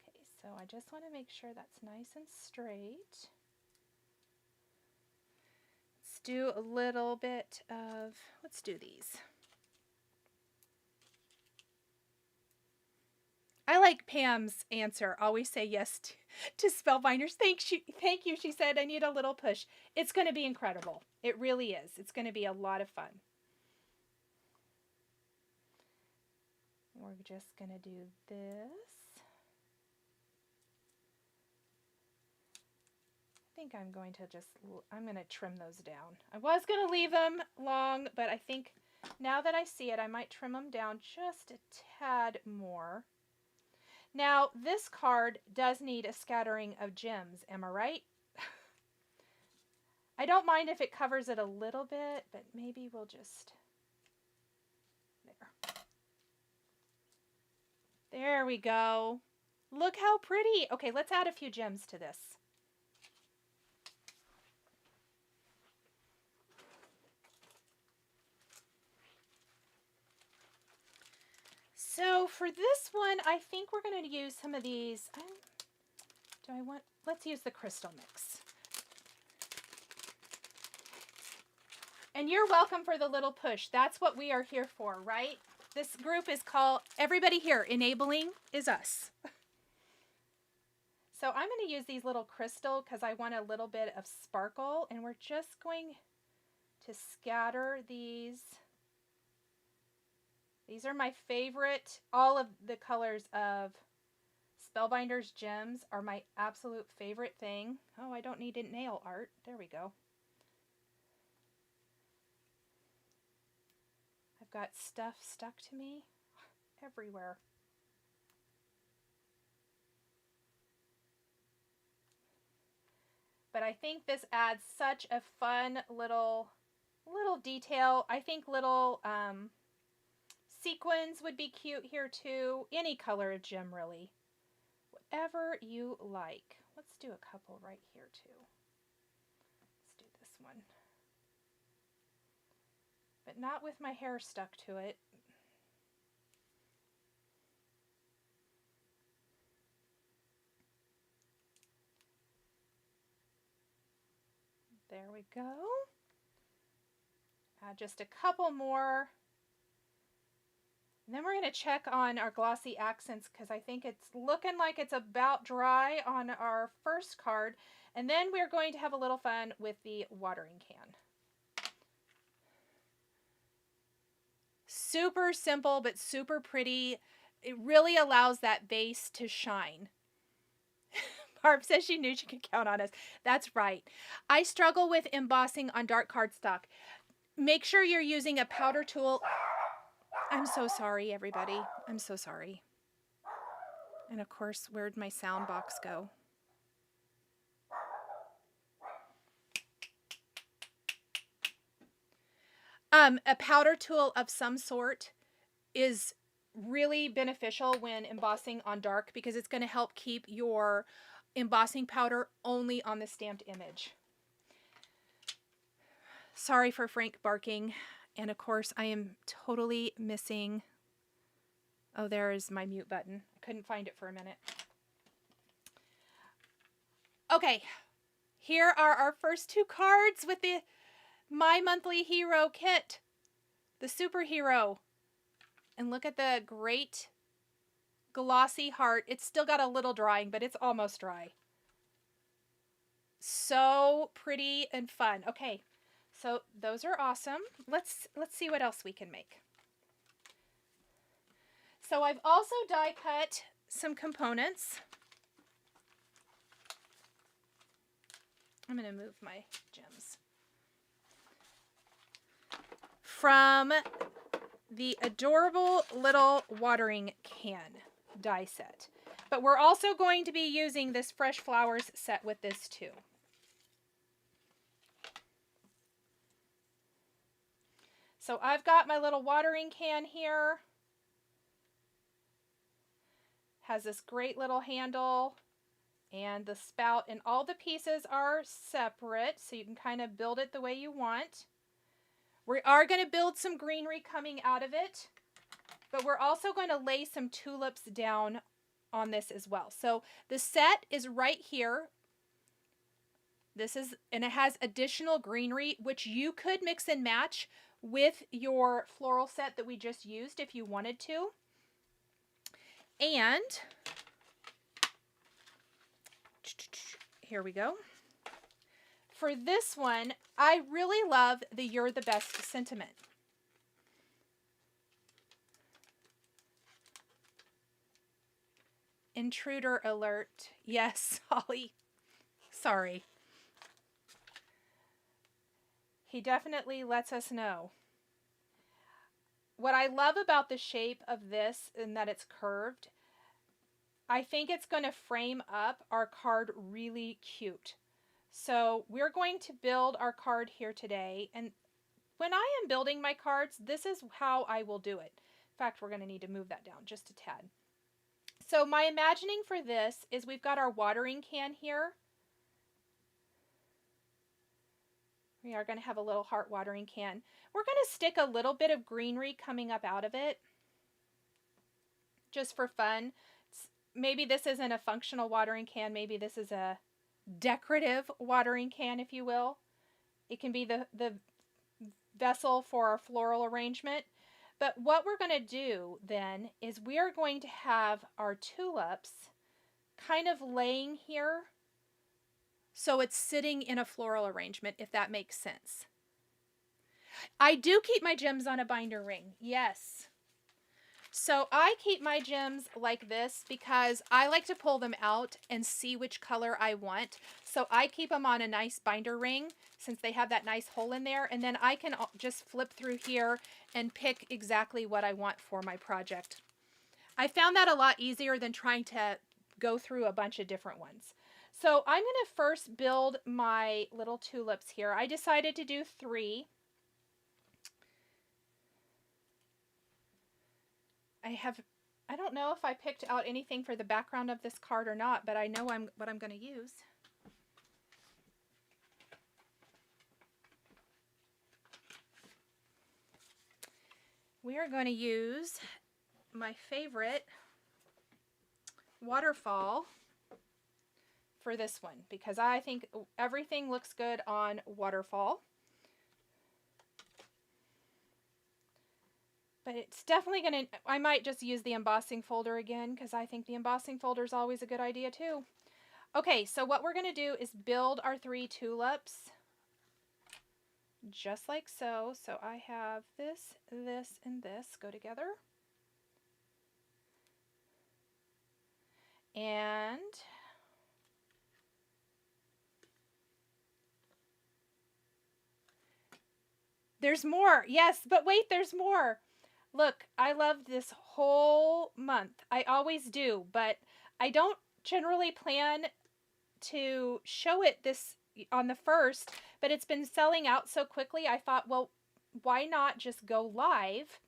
Okay, so I just want to make sure that's nice and straight. Let's do a little bit of, let's do these. I like Pam's answer. Always say yes to Spellbinders. Thank you. She said, I need a little push. It's going to be incredible. It really is. It's going to be a lot of fun. We're just going to do this. I think I'm going to trim those down. I was going to leave them long, but I think now that I see it, I might trim them down just a tad more. Now, this card does need a scattering of gems, am I right? I don't mind if it covers it a little bit, but maybe we'll just, there. There we go. Look how pretty. Okay, let's add a few gems to this. So for this one, I think we're going to use some of these. Let's use the crystal mix. And you're welcome for the little push. That's what we are here for, right? This group is called, everybody here, enabling is us. So I'm going to use these little crystal because I want a little bit of sparkle. And we're just going to scatter these. These are my favorite. All of the colors of Spellbinders gems are my absolute favorite thing. Oh, I don't need nail art. There we go. I've got stuff stuck to me everywhere. But I think this adds such a fun little detail. I think little sequins would be cute here too. Any color of gem, really. Whatever you like. Let's do a couple right here too. Let's do this one. But not with my hair stuck to it. There we go. Add just a couple more. And then we're going to check on our glossy accents because I think it's looking like it's about dry on our first card. And then we're going to have a little fun with the watering can. Super simple, but super pretty. It really allows that base to shine. Barb says she knew she could count on us. That's right. I struggle with embossing on dark cardstock. Make sure you're using a powder tool. I'm so sorry, everybody. I'm so sorry. And of course, where'd my sound box go? A powder tool of some sort is really beneficial when embossing on dark because it's going to help keep your embossing powder only on the stamped image. Sorry for Frank barking. And of course, I am totally missing. Oh, there is my mute button. I couldn't find it for a minute. Okay, here are our first two cards with the My Monthly Hero kit, the superhero. And look at the great glossy heart. It's still got a little drying, but it's almost dry. So pretty and fun. Okay. So those are awesome. Let's see what else we can make. So I've also die cut some components. I'm going to move my gems. From the adorable little watering can die set. But we're also going to be using this Fresh Flowers set with this too. So I've got my little watering can here. Has this great little handle and the spout, and all the pieces are separate, so you can kind of build it the way you want. We are going to build some greenery coming out of it, but we're also going to lay some tulips down on this as well. So the set is right here. This is, and it has additional greenery, which you could mix and match with your floral set that we just used if you wanted to. And here we go. For this one, I really love the You're the Best sentiment. Intruder alert. Yes, Holly. Sorry. He definitely lets us know. What I love about the shape of this and that it's curved, I think it's going to frame up our card really cute. So we're going to build our card here today. And when I am building my cards, this is how I will do it. In fact, we're going to need to move that down just a tad. So my imagining for this is we've got our watering can here. We are going to have a little heart watering can. We're going to stick a little bit of greenery coming up out of it, just for fun. Maybe this isn't a functional watering can. Maybe this is a decorative watering can, if you will. It can be the vessel for our floral arrangement. But what we're going to do then is we are going to have our tulips kind of laying here, so it's sitting in a floral arrangement, if that makes sense. I do keep my gems on a binder ring, yes. So I keep my gems like this because I like to pull them out and see which color I want. So I keep them on a nice binder ring since they have that nice hole in there. And then I can just flip through here and pick exactly what I want for my project. I found that a lot easier than trying to go through a bunch of different ones. So I'm going to first build my little tulips here. I decided to do 3. I don't know if I picked out anything for the background of this card or not, but I know what I'm going to use. We are going to use my favorite waterfall for this one because I think everything looks good on waterfall. But it's definitely going to, I might just use the embossing folder again because I think the embossing folder is always a good idea too. Okay, so what we're going to do is build our 3 tulips just like so. So I have this, this, and this go together. And there's more. Yes, but wait, there's more. Look, I love this whole month. I always do, but I don't generally plan to show it this on the 1st, but it's been selling out so quickly. I thought, well, why not just go live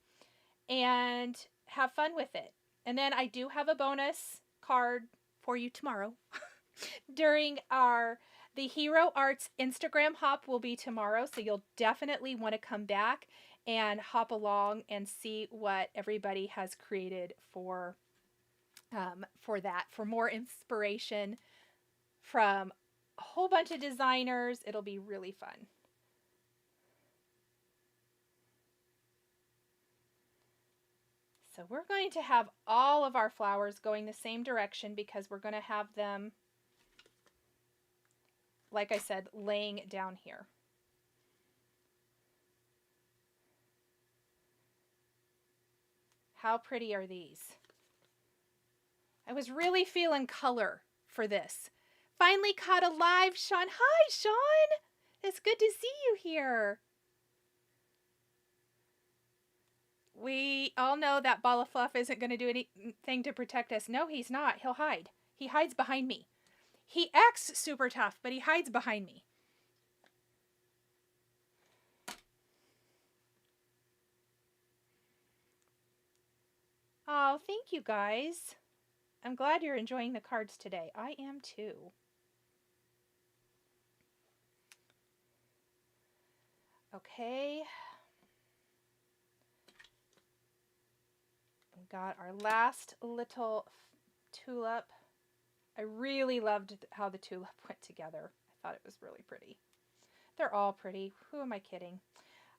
and have fun with it? And then I do have a bonus card for you tomorrow. During the Hero Arts Instagram hop will be tomorrow, so you'll definitely want to come back and hop along and see what everybody has created for that, for more inspiration from a whole bunch of designers. It'll be really fun. So we're going to have all of our flowers going the same direction because we're going to have them, like I said, laying down here. How pretty are these? I was really feeling color for this. Finally caught a live Sean. Hi, Sean. It's good to see you here. We all know that ball of fluff isn't going to do anything to protect us. No, he's not. He'll hide. He hides behind me. He acts super tough, but he hides behind me. Oh, thank you guys. I'm glad you're enjoying the cards today. I am too. Okay. We got our last little tulip. I really loved how the tulip went together. I thought it was really pretty. They're all pretty. Who am I kidding?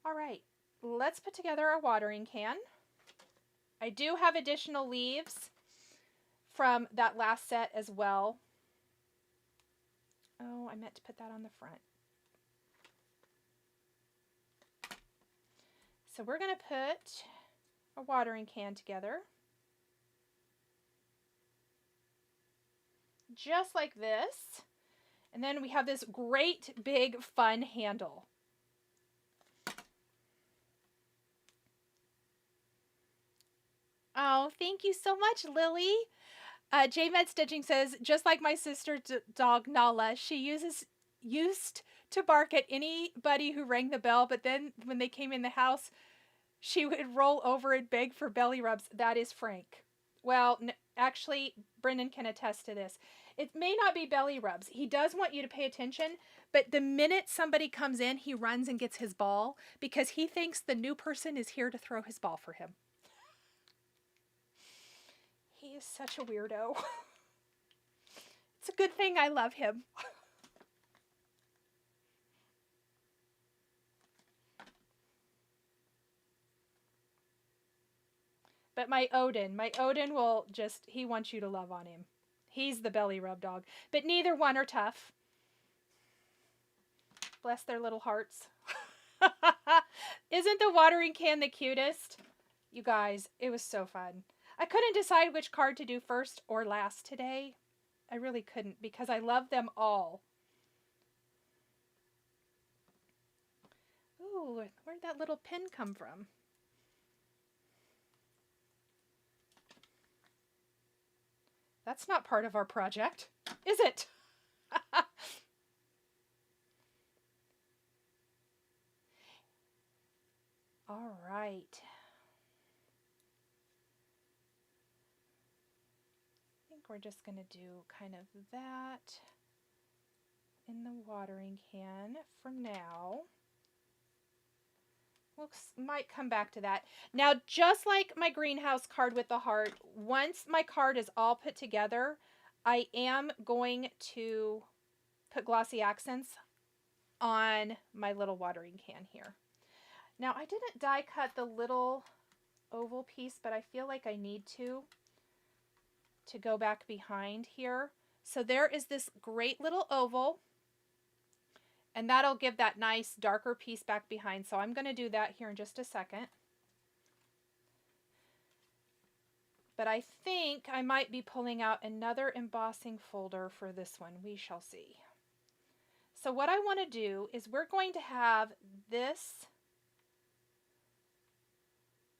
All right, let's put together our watering can. I do have additional leaves from that last set as well. Oh, I meant to put that on the front. So we're going to put a watering can together. Just like this. And then we have this great big fun handle. Oh, thank you so much, Lily. J-Med Stitching says, just like my sister's dog, Nala, she used to bark at anybody who rang the bell, but then when they came in the house, she would roll over and beg for belly rubs. That is Frank. Well, actually, Brendan can attest to this. It may not be belly rubs. He does want you to pay attention, but the minute somebody comes in, he runs and gets his ball because he thinks the new person is here to throw his ball for him. He is such a weirdo. It's a good thing I love him. But my Odin will just, he wants you to love on him. He's the belly rub dog. But neither one are tough. Bless their little hearts. Isn't the watering can the cutest? You guys, it was so fun. I couldn't decide which card to do first or last today. I really couldn't because I love them all. Ooh, where'd that little pin come from? That's not part of our project, is it? All right. I think we're just going to do kind of that in the watering can for now. We might come back to that. Now, just like my greenhouse card with the heart, once my card is all put together, I am going to put glossy accents on my little watering can here. Now, I didn't die cut the little oval piece, but I feel like I need to go back behind here. So there is this great little oval. And that'll give that nice darker piece back behind. So I'm going to do that here in just a second. But I think I might be pulling out another embossing folder for this one. We shall see. So what I want to do is we're going to have this.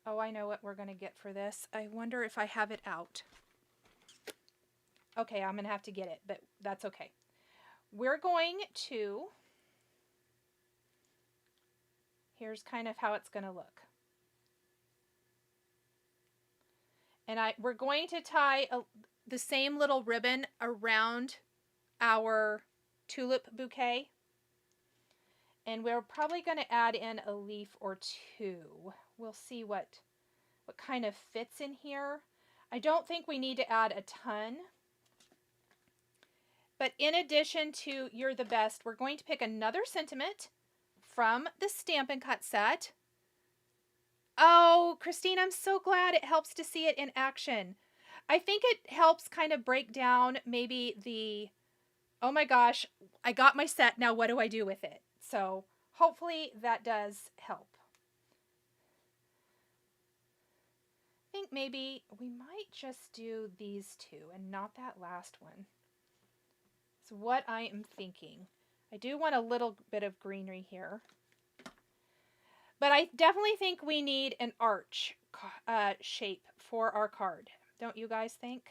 Oh, I know what we're going to get for this. I wonder if I have it out. Okay, I'm going to have to get it, but that's okay. We're going to... Here's kind of how it's going to look. And we're going to tie the same little ribbon around our tulip bouquet. And we're probably going to add in a leaf or two. We'll see what kind of fits in here. I don't think we need to add a ton. But in addition to You're the Best, we're going to pick another sentiment from the Stampin' Cut set. Oh, Christine, I'm so glad it helps to see it in action. I think it helps kind of break down maybe the, oh my gosh, I got my set, now what do I do with it? So hopefully that does help. I think maybe we might just do these two and not that last one. It's what I am thinking. I do want a little bit of greenery here. But I definitely think we need an arch shape for our card. Don't you guys think?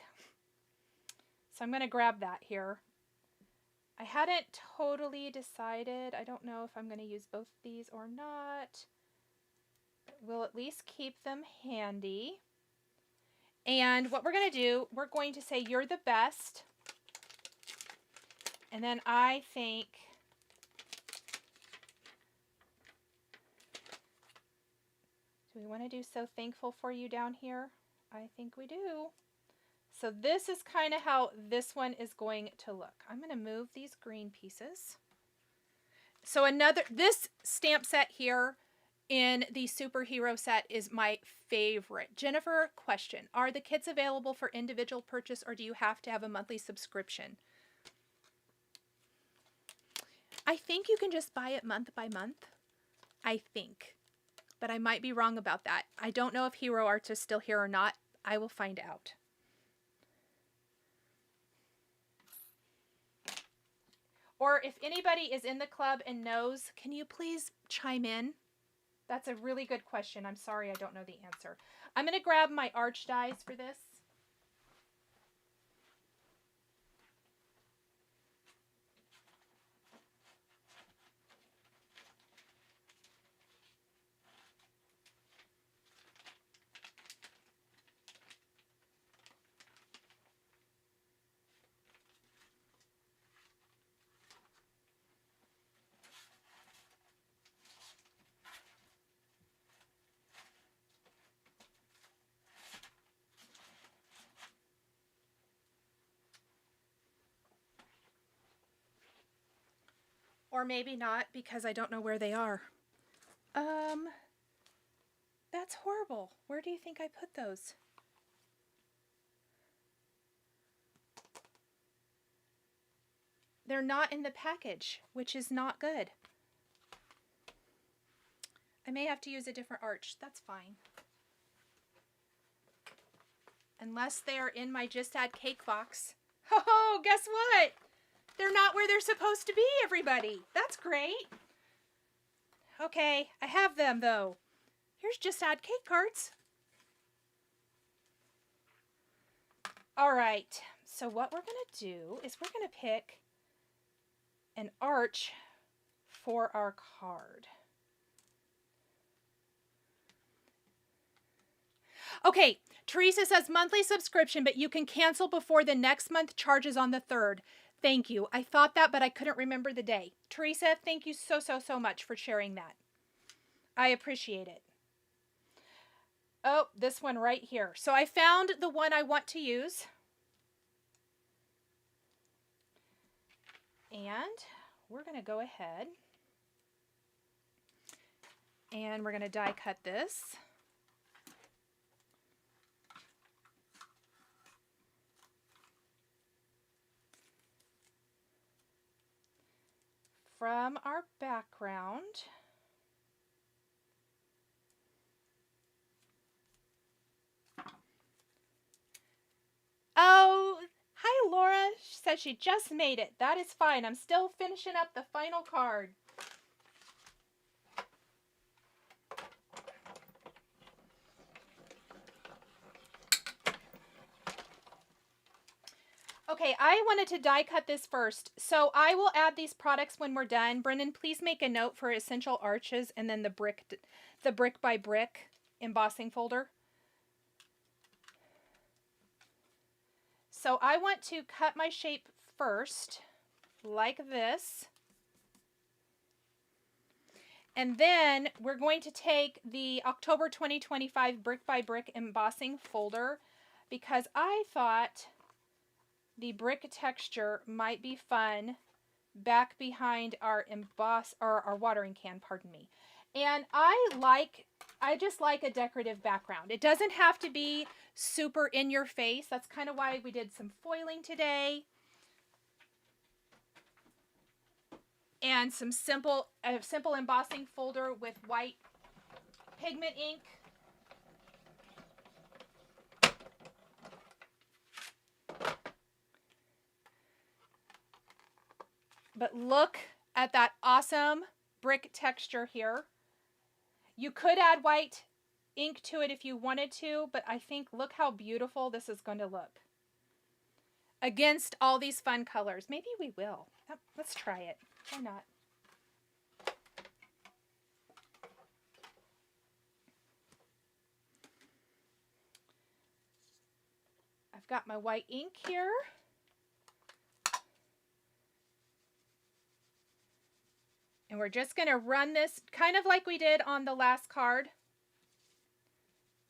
So I'm going to grab that here. I hadn't totally decided. I don't know if I'm going to use both these or not. We'll at least keep them handy. And what we're going to do, we're going to say, you're the best. And then I think, do we want to do so thankful for you down here? I think we do. So this is kind of how this one is going to look. I'm going to move these green pieces. So this stamp set here in the superhero set is my favorite. Jennifer, question. Are the kits available for individual purchase, or do you have to have a monthly subscription? I think you can just buy it month by month. I think. But I might be wrong about that. I don't know if Hero Arts is still here or not. I will find out. Or if anybody is in the club and knows, can you please chime in? That's a really good question. I'm sorry I don't know the answer. I'm going to grab my arch dies for this. Or maybe not, because I don't know where they are. That's horrible. Where do you think I put those? They're not in the package, which is not good. I may have to use a different arch. That's fine. Unless they are in my Just Add Cake box. Oh, guess what? They're not where they're supposed to be, everybody. That's great. Okay, I have them, though. Here's Just Add Cake cards. All right, so what we're going to do is we're going to pick an arch for our card. Okay, Teresa says monthly subscription, but you can cancel before the next month charges on the 3rd. Thank you. I thought that, but I couldn't remember the day. Teresa, thank you so much for sharing that. I appreciate it. Oh, this one right here. So I found the one I want to use. And we're going to go ahead and we're going to die cut this. From our background. Oh, hi Laura. She said she just made it. That is fine. I'm still finishing up the final card. Okay, I wanted to die cut this first, so I will add these products when we're done. Brendan, please make a note for essential arches and then the brick by brick embossing folder. So I want to cut my shape first, like this. And then we're going to take the October 2025 brick by brick embossing folder because I thought the brick texture might be fun back behind our our watering can, pardon me. And I just like a decorative background. It doesn't have to be super in your face. That's kind of why we did some foiling today. And some simple embossing folder with white pigment ink. But look at that awesome brick texture here. You could add white ink to it if you wanted to, but I think look how beautiful this is going to look against all these fun colors. Maybe we will. Let's try it. Why not? I've got my white ink here. And we're just going to run this kind of like we did on the last card.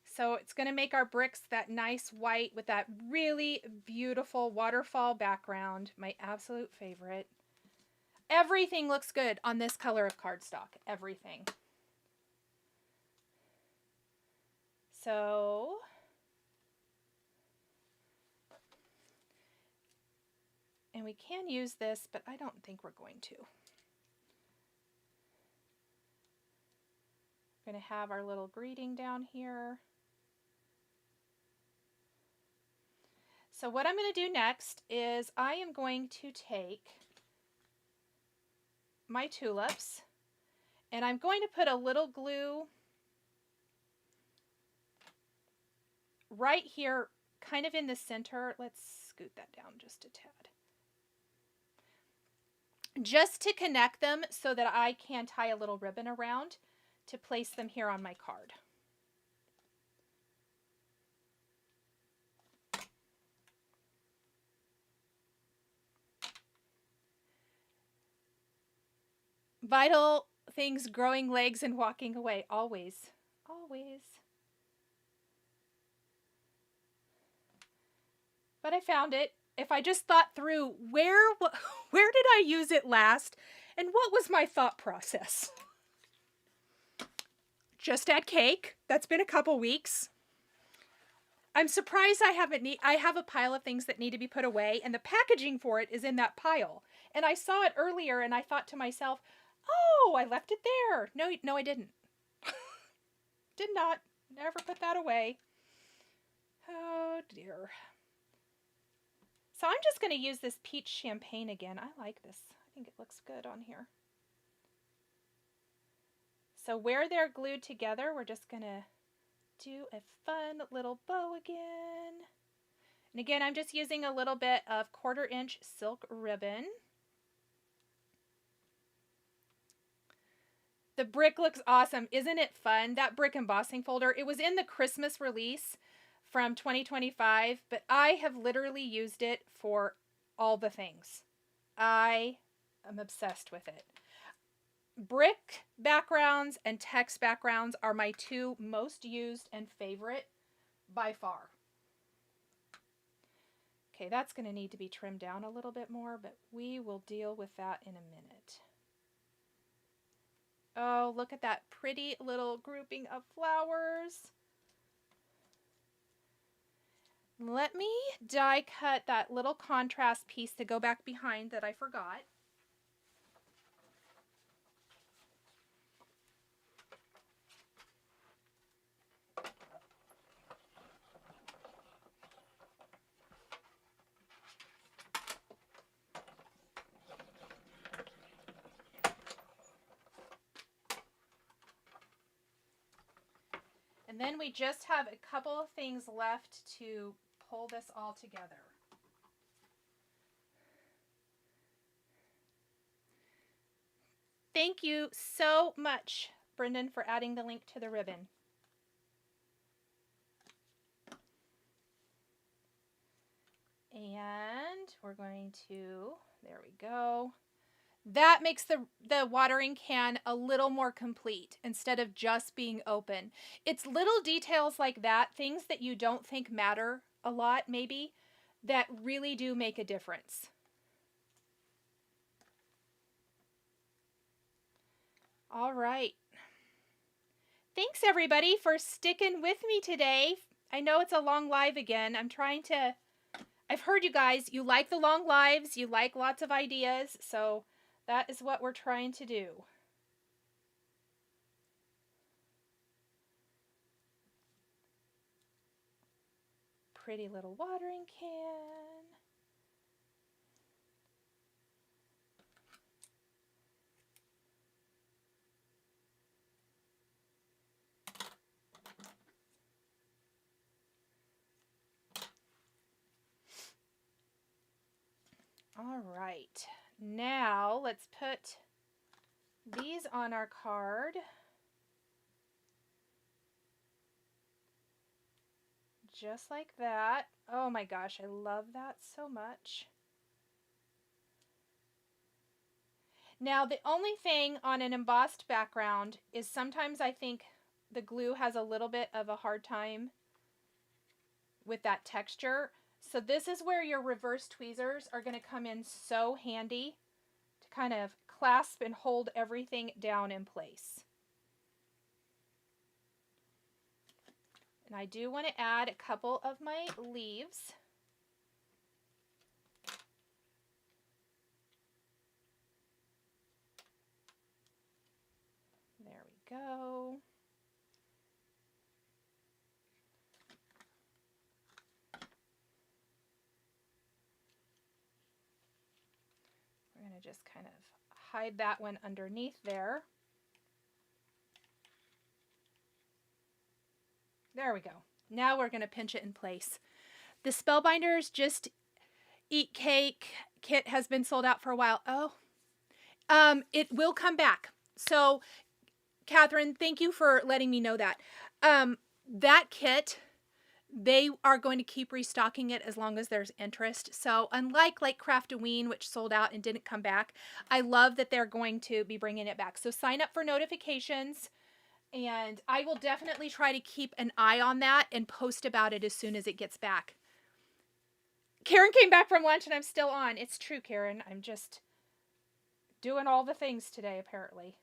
So it's going to make our bricks that nice white with that really beautiful waterfall background. My absolute favorite. Everything looks good on this color of cardstock. Everything. So and we can use this, but I don't think we're going to. We're going to have our little greeting down here. So what I'm going to do next is I am going to take my tulips and I'm going to put a little glue right here, kind of in the center. Let's scoot that down just a tad. Just to connect them so that I can tie a little ribbon around to place them here on my card. Vital things, growing legs and walking away. Always. Always. But I found it. If I just thought through where did I use it last and what was my thought process? Just add cake. That's been a couple weeks. I'm surprised I have a pile of things that need to be put away and the packaging for it is in that pile. And I saw it earlier and I thought to myself, oh, I left it there. No, I didn't. Did not. Never put that away. Oh dear. So I'm just going to use this peach champagne again. I like this. I think it looks good on here. So where they're glued together, we're just going to do a fun little bow again. And again, I'm just using a little bit of 1/4 inch silk ribbon. The brick looks awesome. Isn't it fun? That brick embossing folder, it was in the Christmas release from 2025, but I have literally used it for all the things. I am obsessed with it. Brick backgrounds and text backgrounds are my two most used and favorite by far. Okay, that's going to need to be trimmed down a little bit more, but we will deal with that in a minute. Oh, look at that pretty little grouping of flowers. Let me die cut that little contrast piece to go back behind that I forgot. And then we just have a couple of things left to pull this all together. Thank you so much, Brendan, for adding the link to the ribbon. And we're going to, there we go. That makes the watering can a little more complete instead of just being open. It's little details like that, things that you don't think matter a lot maybe, that really do make a difference. All right. Thanks everybody for sticking with me today. I know it's a long live again. I've heard you guys, you like the long lives, you like lots of ideas, so that is what we're trying to do. Pretty little watering can. All right, now let's put these on our card. just like that. Oh my gosh, I love that so much. Now, the only thing on an embossed background is sometimes I think the glue has a little bit of a hard time with that texture. So this is where your reverse tweezers are going to come in so handy to kind of clasp and hold everything down in place. And I do want to add a couple of my leaves. There we go. We're going to just kind of hide that one underneath there. There we go. Now we're going to pinch it in place. The Spellbinders Just Eat Cake kit has been sold out for a while. Oh, it will come back. So, Catherine, thank you for letting me know that. That kit, they are going to keep restocking it as long as there's interest. So, unlike like Craft-A-Ween, which sold out and didn't come back, I love that they're going to be bringing it back. So, sign up for notifications. And I will definitely try to keep an eye on that and post about it as soon as it gets back. Karen came back from lunch and I'm still on. It's true, Karen. I'm just doing all the things today, apparently.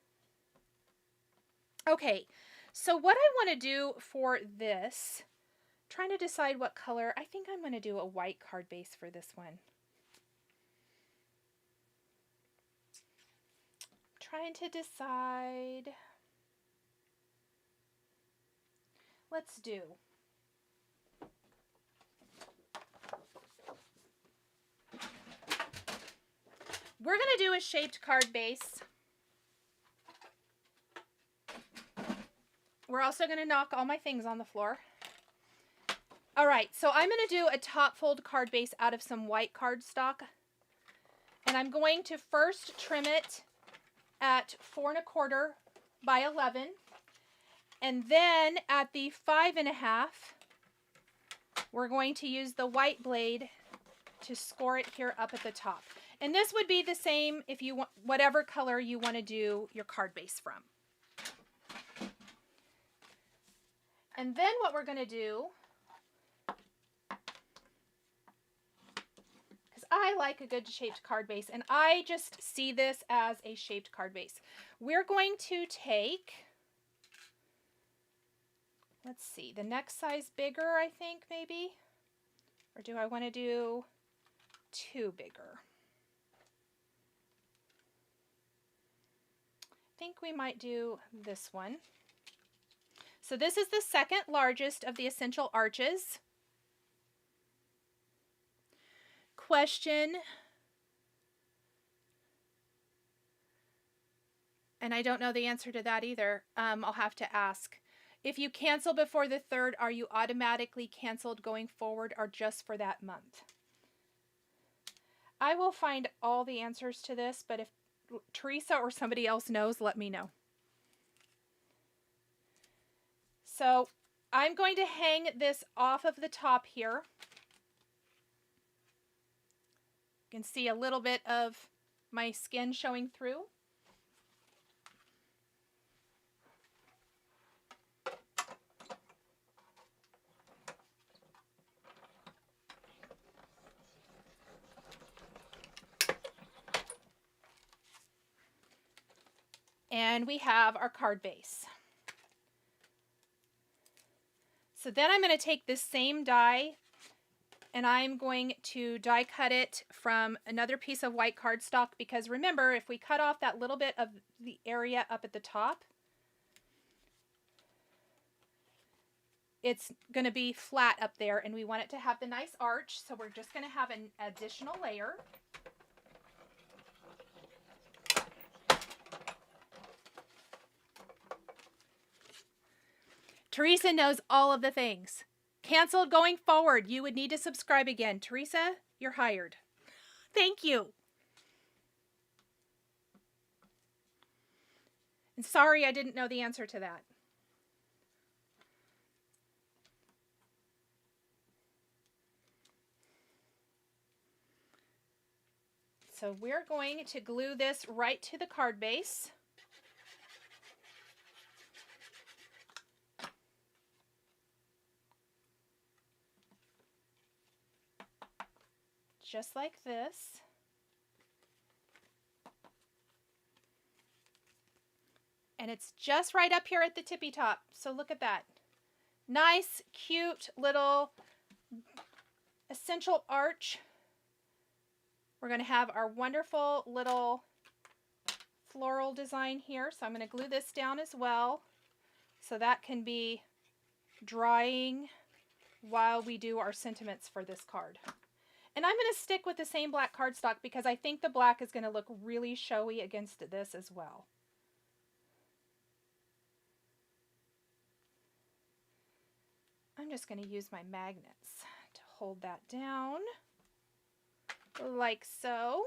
Okay, so what I want to do for this, trying to decide what color. I think I'm going to do a white card base for this one. Trying to decide. Let's do. We're going to do a shaped card base. We're also going to knock all my things on the floor. All right, so I'm going to do a top fold card base out of some white cardstock. And I'm going to first trim it at 4 1/4 by 11. And then at the 5 1/2, we're going to use the white blade to score it here up at the top. And this would be the same if you want whatever color you want to do your card base from. And then what we're going to do, because I like a good shaped card base, and I just see this as a shaped card base. We're going to take, let's see, the next size bigger, I think, maybe. Or do I want to do 2 bigger? I think we might do this one. So this is the second largest of the essential arches. Question, and I don't know the answer to that either. I'll have to ask. If you cancel before the 3rd, are you automatically canceled going forward or just for that month? I will find all the answers to this, but if Teresa or somebody else knows, let me know. So I'm going to hang this off of the top here. You can see a little bit of my skin showing through. And we have our card base. So then I'm going to take this same die and I'm going to die cut it from another piece of white cardstock, because remember, if we cut off that little bit of the area up at the top, it's going to be flat up there and we want it to have the nice arch. So we're just going to have an additional layer. Teresa knows all of the things. Canceled going forward. You would need to subscribe again. Teresa, you're hired. Thank you. And sorry, I didn't know the answer to that. so we're going to glue this right to the card base. Just like this. And it's just right up here at the tippy top. So look at that. Nice, cute little essential arch. We're going to have our wonderful little floral design here. So I'm going to glue this down as well. So that can be drying while we do our sentiments for this card. And I'm going to stick with the same black cardstock because I think the black is going to look really showy against this as well. I'm just going to use my magnets to hold that down like so.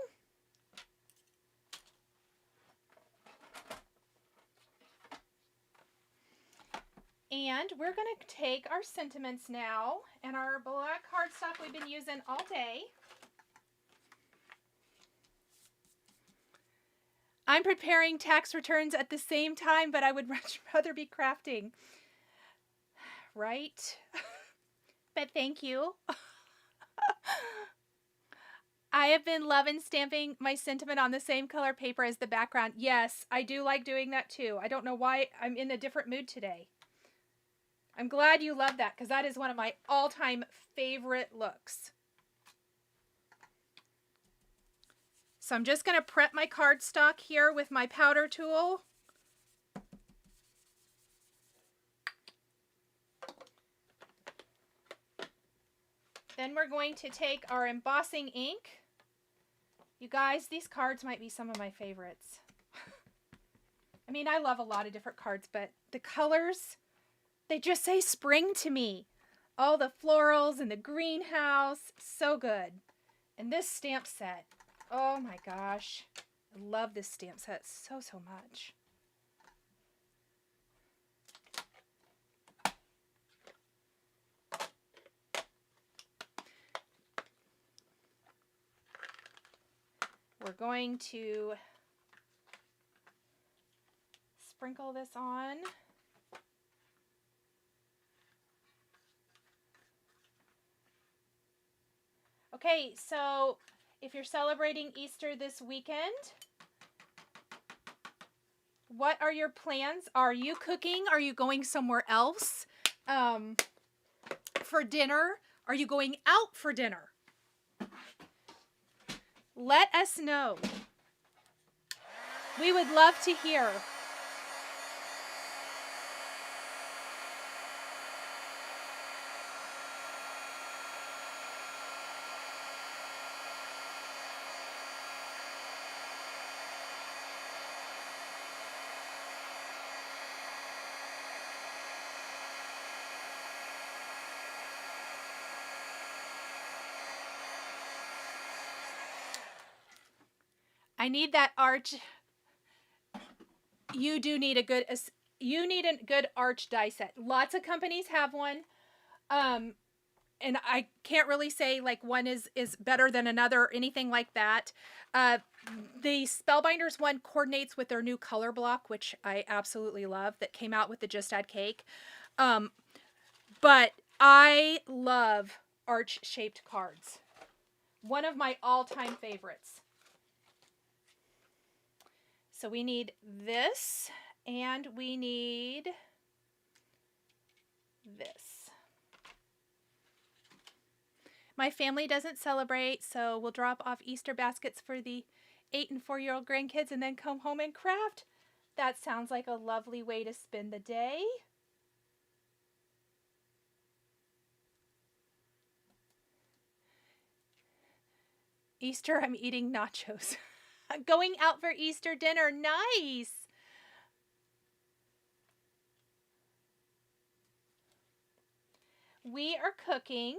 And we're going to take our sentiments now and our black cardstock we've been using all day. I'm preparing tax returns at the same time, but I would much rather be crafting. Right? But thank you. I have been loving stamping my sentiment on the same color paper as the background. Yes, I do like doing that too. I don't know why I'm in a different mood today. I'm glad you love that because that is one of my all-time favorite looks. So I'm just going to prep my cardstock here with my powder tool. Then we're going to take our embossing ink. You guys, these cards might be some of my favorites. I mean, I love a lot of different cards, but the colors, they just say spring to me. All the florals and the greenhouse, so good. And this stamp set, oh my gosh. I love this stamp set so much. We're going to sprinkle this on. Okay, so if you're celebrating Easter this weekend, what are your plans? Are you cooking? Are you going somewhere else for dinner? Are you going out for dinner? Let us know. We would love to hear. I need that arch. You do need a good arch die set. Lots of companies have one. And I can't really say like one is better than another or anything like that. The Spellbinders one coordinates with their new color block, which I absolutely love, that came out with the Just Add Cake. But I love arch-shaped cards. One of my all-time favorites. So we need this, and we need this. My family doesn't celebrate, so we'll drop off Easter baskets for the 8- and 4-year-old grandkids and then come home and craft. That sounds like a lovely way to spend the day. Easter, I'm eating nachos. Going out for Easter dinner. Nice. We are cooking.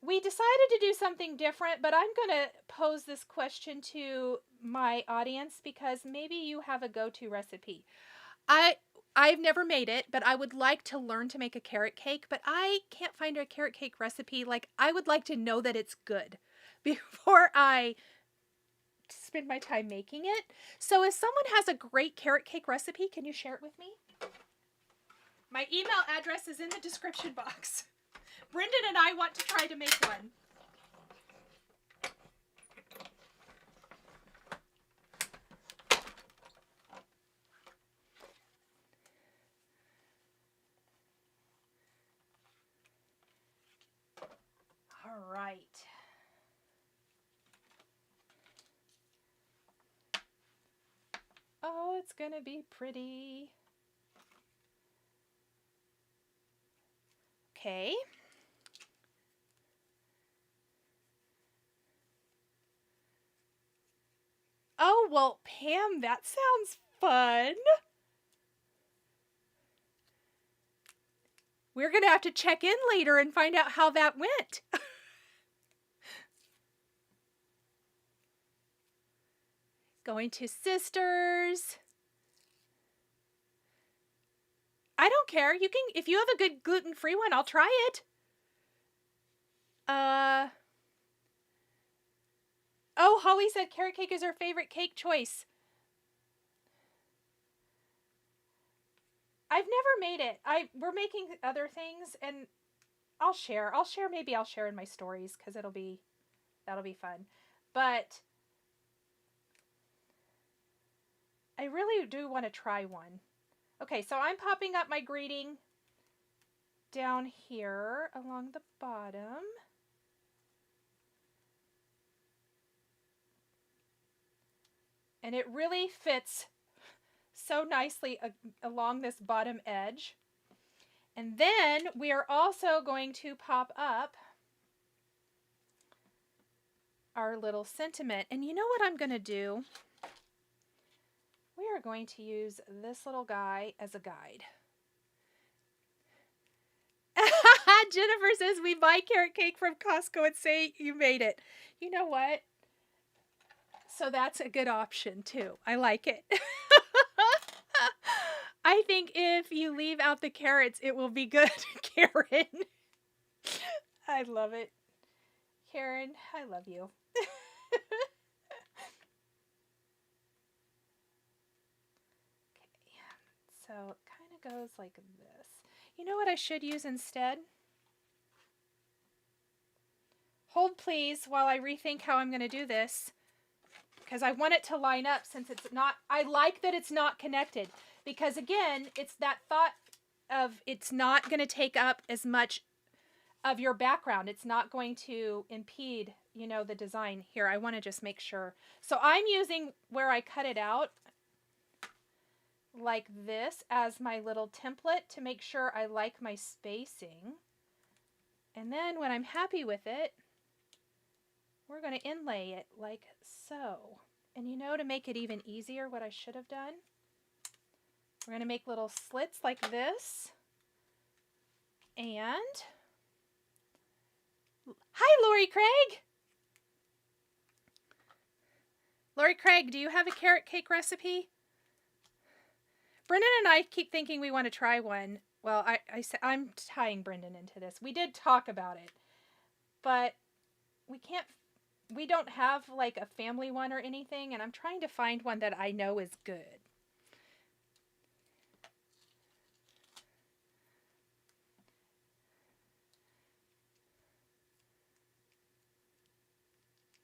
We decided to do something different, but I'm going to pose this question to my audience because maybe you have a go-to recipe. I've never made it, but I would like to learn to make a carrot cake, but I can't find a carrot cake recipe. Like, I would like to know that it's good. before I spend my time making it. So if someone has a great carrot cake recipe, can you share it with me? My email address is in the description box. Brendan and I want to try to make one. All right. Oh, it's gonna be pretty. Okay. Oh, well, Pam, that sounds fun. We're gonna have to check in later and find out how that went. Going to Sisters. I don't care. You can, if you have a good gluten-free one, I'll try it. Oh, Holly said carrot cake is her favorite cake choice. I've never made it. We're making other things, and I'll share. Maybe I'll share in my stories, because that'll be fun. But I really do want to try one. Okay, so I'm popping up my greeting down here along the bottom. And it really fits so nicely along this bottom edge. And then we are also going to pop up our little sentiment. And you know what I'm going to do? We are going to use this little guy as a guide. Jennifer says we buy carrot cake from Costco and say you made it. You know what? So that's a good option too. I like it. I think if you leave out the carrots, it will be good, Karen. I love it. Karen, I love you. Okay, so it kind of goes like this. You know what I should use instead? Hold please while I rethink how I'm going to do this, because I want it to line up since it's not, I like that it's not connected, because again, it's that thought of it's not going to take up as much of your background. It's not going to impede, you know, the design. Here, I want to just make sure. So I'm using where I cut it out like this as my little template to make sure I like my spacing. And then when I'm happy with it, we're going to inlay it like so. And you know, to make it even easier, what I should have done, we're going to make little slits like this. And hi, Lori Craig. Lori Craig, do you have a carrot cake recipe? Brendan and I keep thinking we want to try one. Well, I'm tying Brendan into this. We did talk about it, but we don't have like a family one or anything, and I'm trying to find one that I know is good.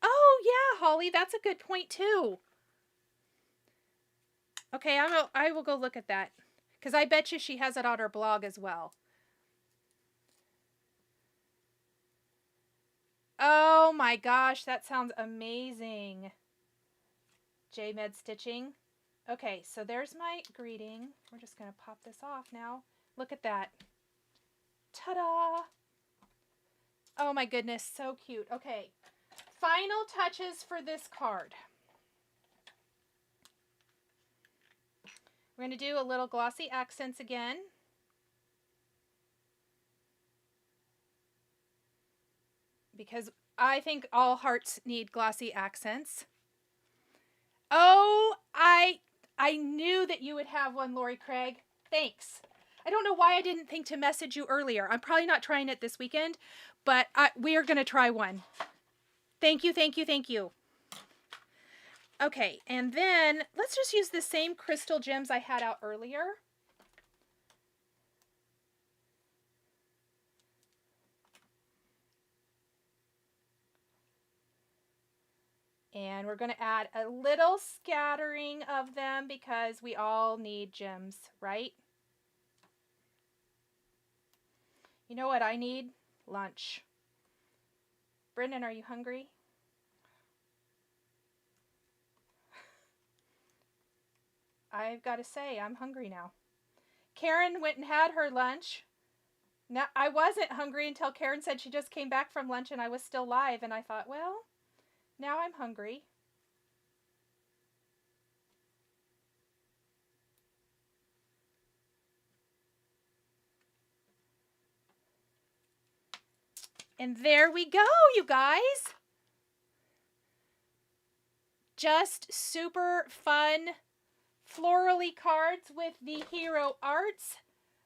Oh yeah, Holly, that's a good point too. Okay, I will go look at that, because I bet you she has it on her blog as well. Oh my gosh, that sounds amazing. J-Med Stitching. Okay, so there's my greeting. We're just going to pop this off now. Look at that. Ta-da! Oh my goodness, so cute. Okay, final touches for this card. We're going to do a little glossy accents again. Because I think all hearts need glossy accents. Oh, I knew that you would have one, Lori Craig. Thanks. I don't know why I didn't think to message you earlier. I'm probably not trying it this weekend, but we are going to try one. Thank you, thank you, thank you. Okay, and then let's just use the same crystal gems I had out earlier. And we're going to add a little scattering of them because we all need gems, right? You know what I need? Lunch. Brendan, are you hungry? I've got to say, I'm hungry now. Karen went and had her lunch. Now, I wasn't hungry until Karen said she just came back from lunch and I was still live. And I thought, well, now I'm hungry. And there we go, you guys. Just super fun florally cards with the hero arts.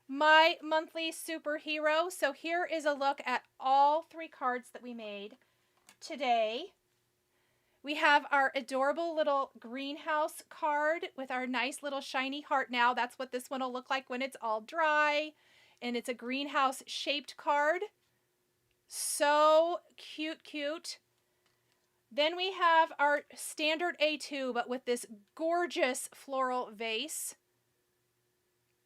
My monthly superhero. So here is a look at all 3 cards that we made today. We have our adorable little greenhouse card with our nice little shiny heart now. That's what this one will look like when it's all dry. And it's a greenhouse shaped card. So cute, cute. Then we have our standard A2, but with this gorgeous floral vase.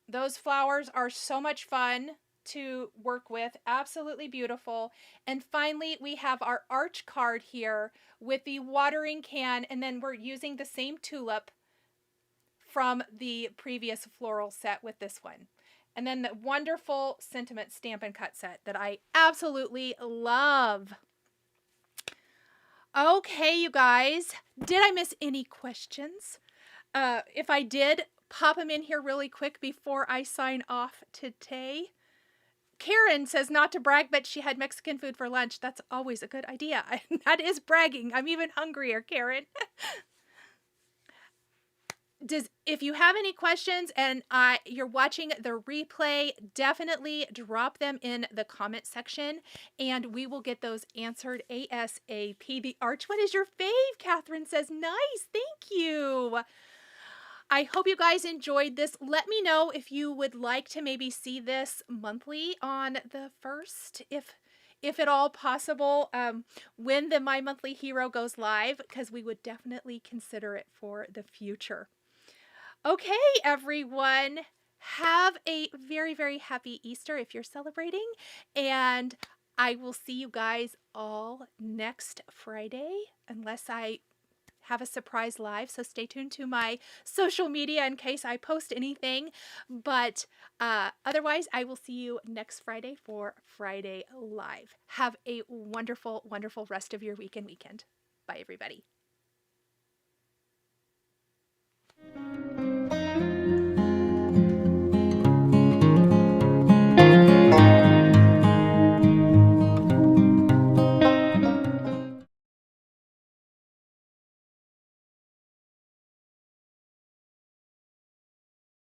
Those flowers are so much fun to work with. Absolutely beautiful. And finally, we have our arch card here with the watering can, and then we're using the same tulip from the previous floral set with this one. And then the wonderful sentiment stamp and cut set that I absolutely love. Okay, you guys, did I miss any questions? If I did, pop them in here really quick before I sign off today. Karen says not to brag, but she had Mexican food for lunch. That's always a good idea. That is bragging. I'm even hungrier, Karen. If you have any questions and you're watching the replay, definitely drop them in the comment section and we will get those answered ASAP. The arch one is your fave, Catherine says. Nice, thank you. I hope you guys enjoyed this. Let me know if you would like to maybe see this monthly on the 1st, if at all possible, when the My Monthly Hero goes live, because we would definitely consider it for the future. Okay, everyone, have a very, very happy Easter if you're celebrating, and I will see you guys all next Friday, unless I have a surprise live, so stay tuned to my social media in case I post anything, but otherwise, I will see you next Friday for Friday Live. Have a wonderful, wonderful rest of your week and weekend. Bye, everybody.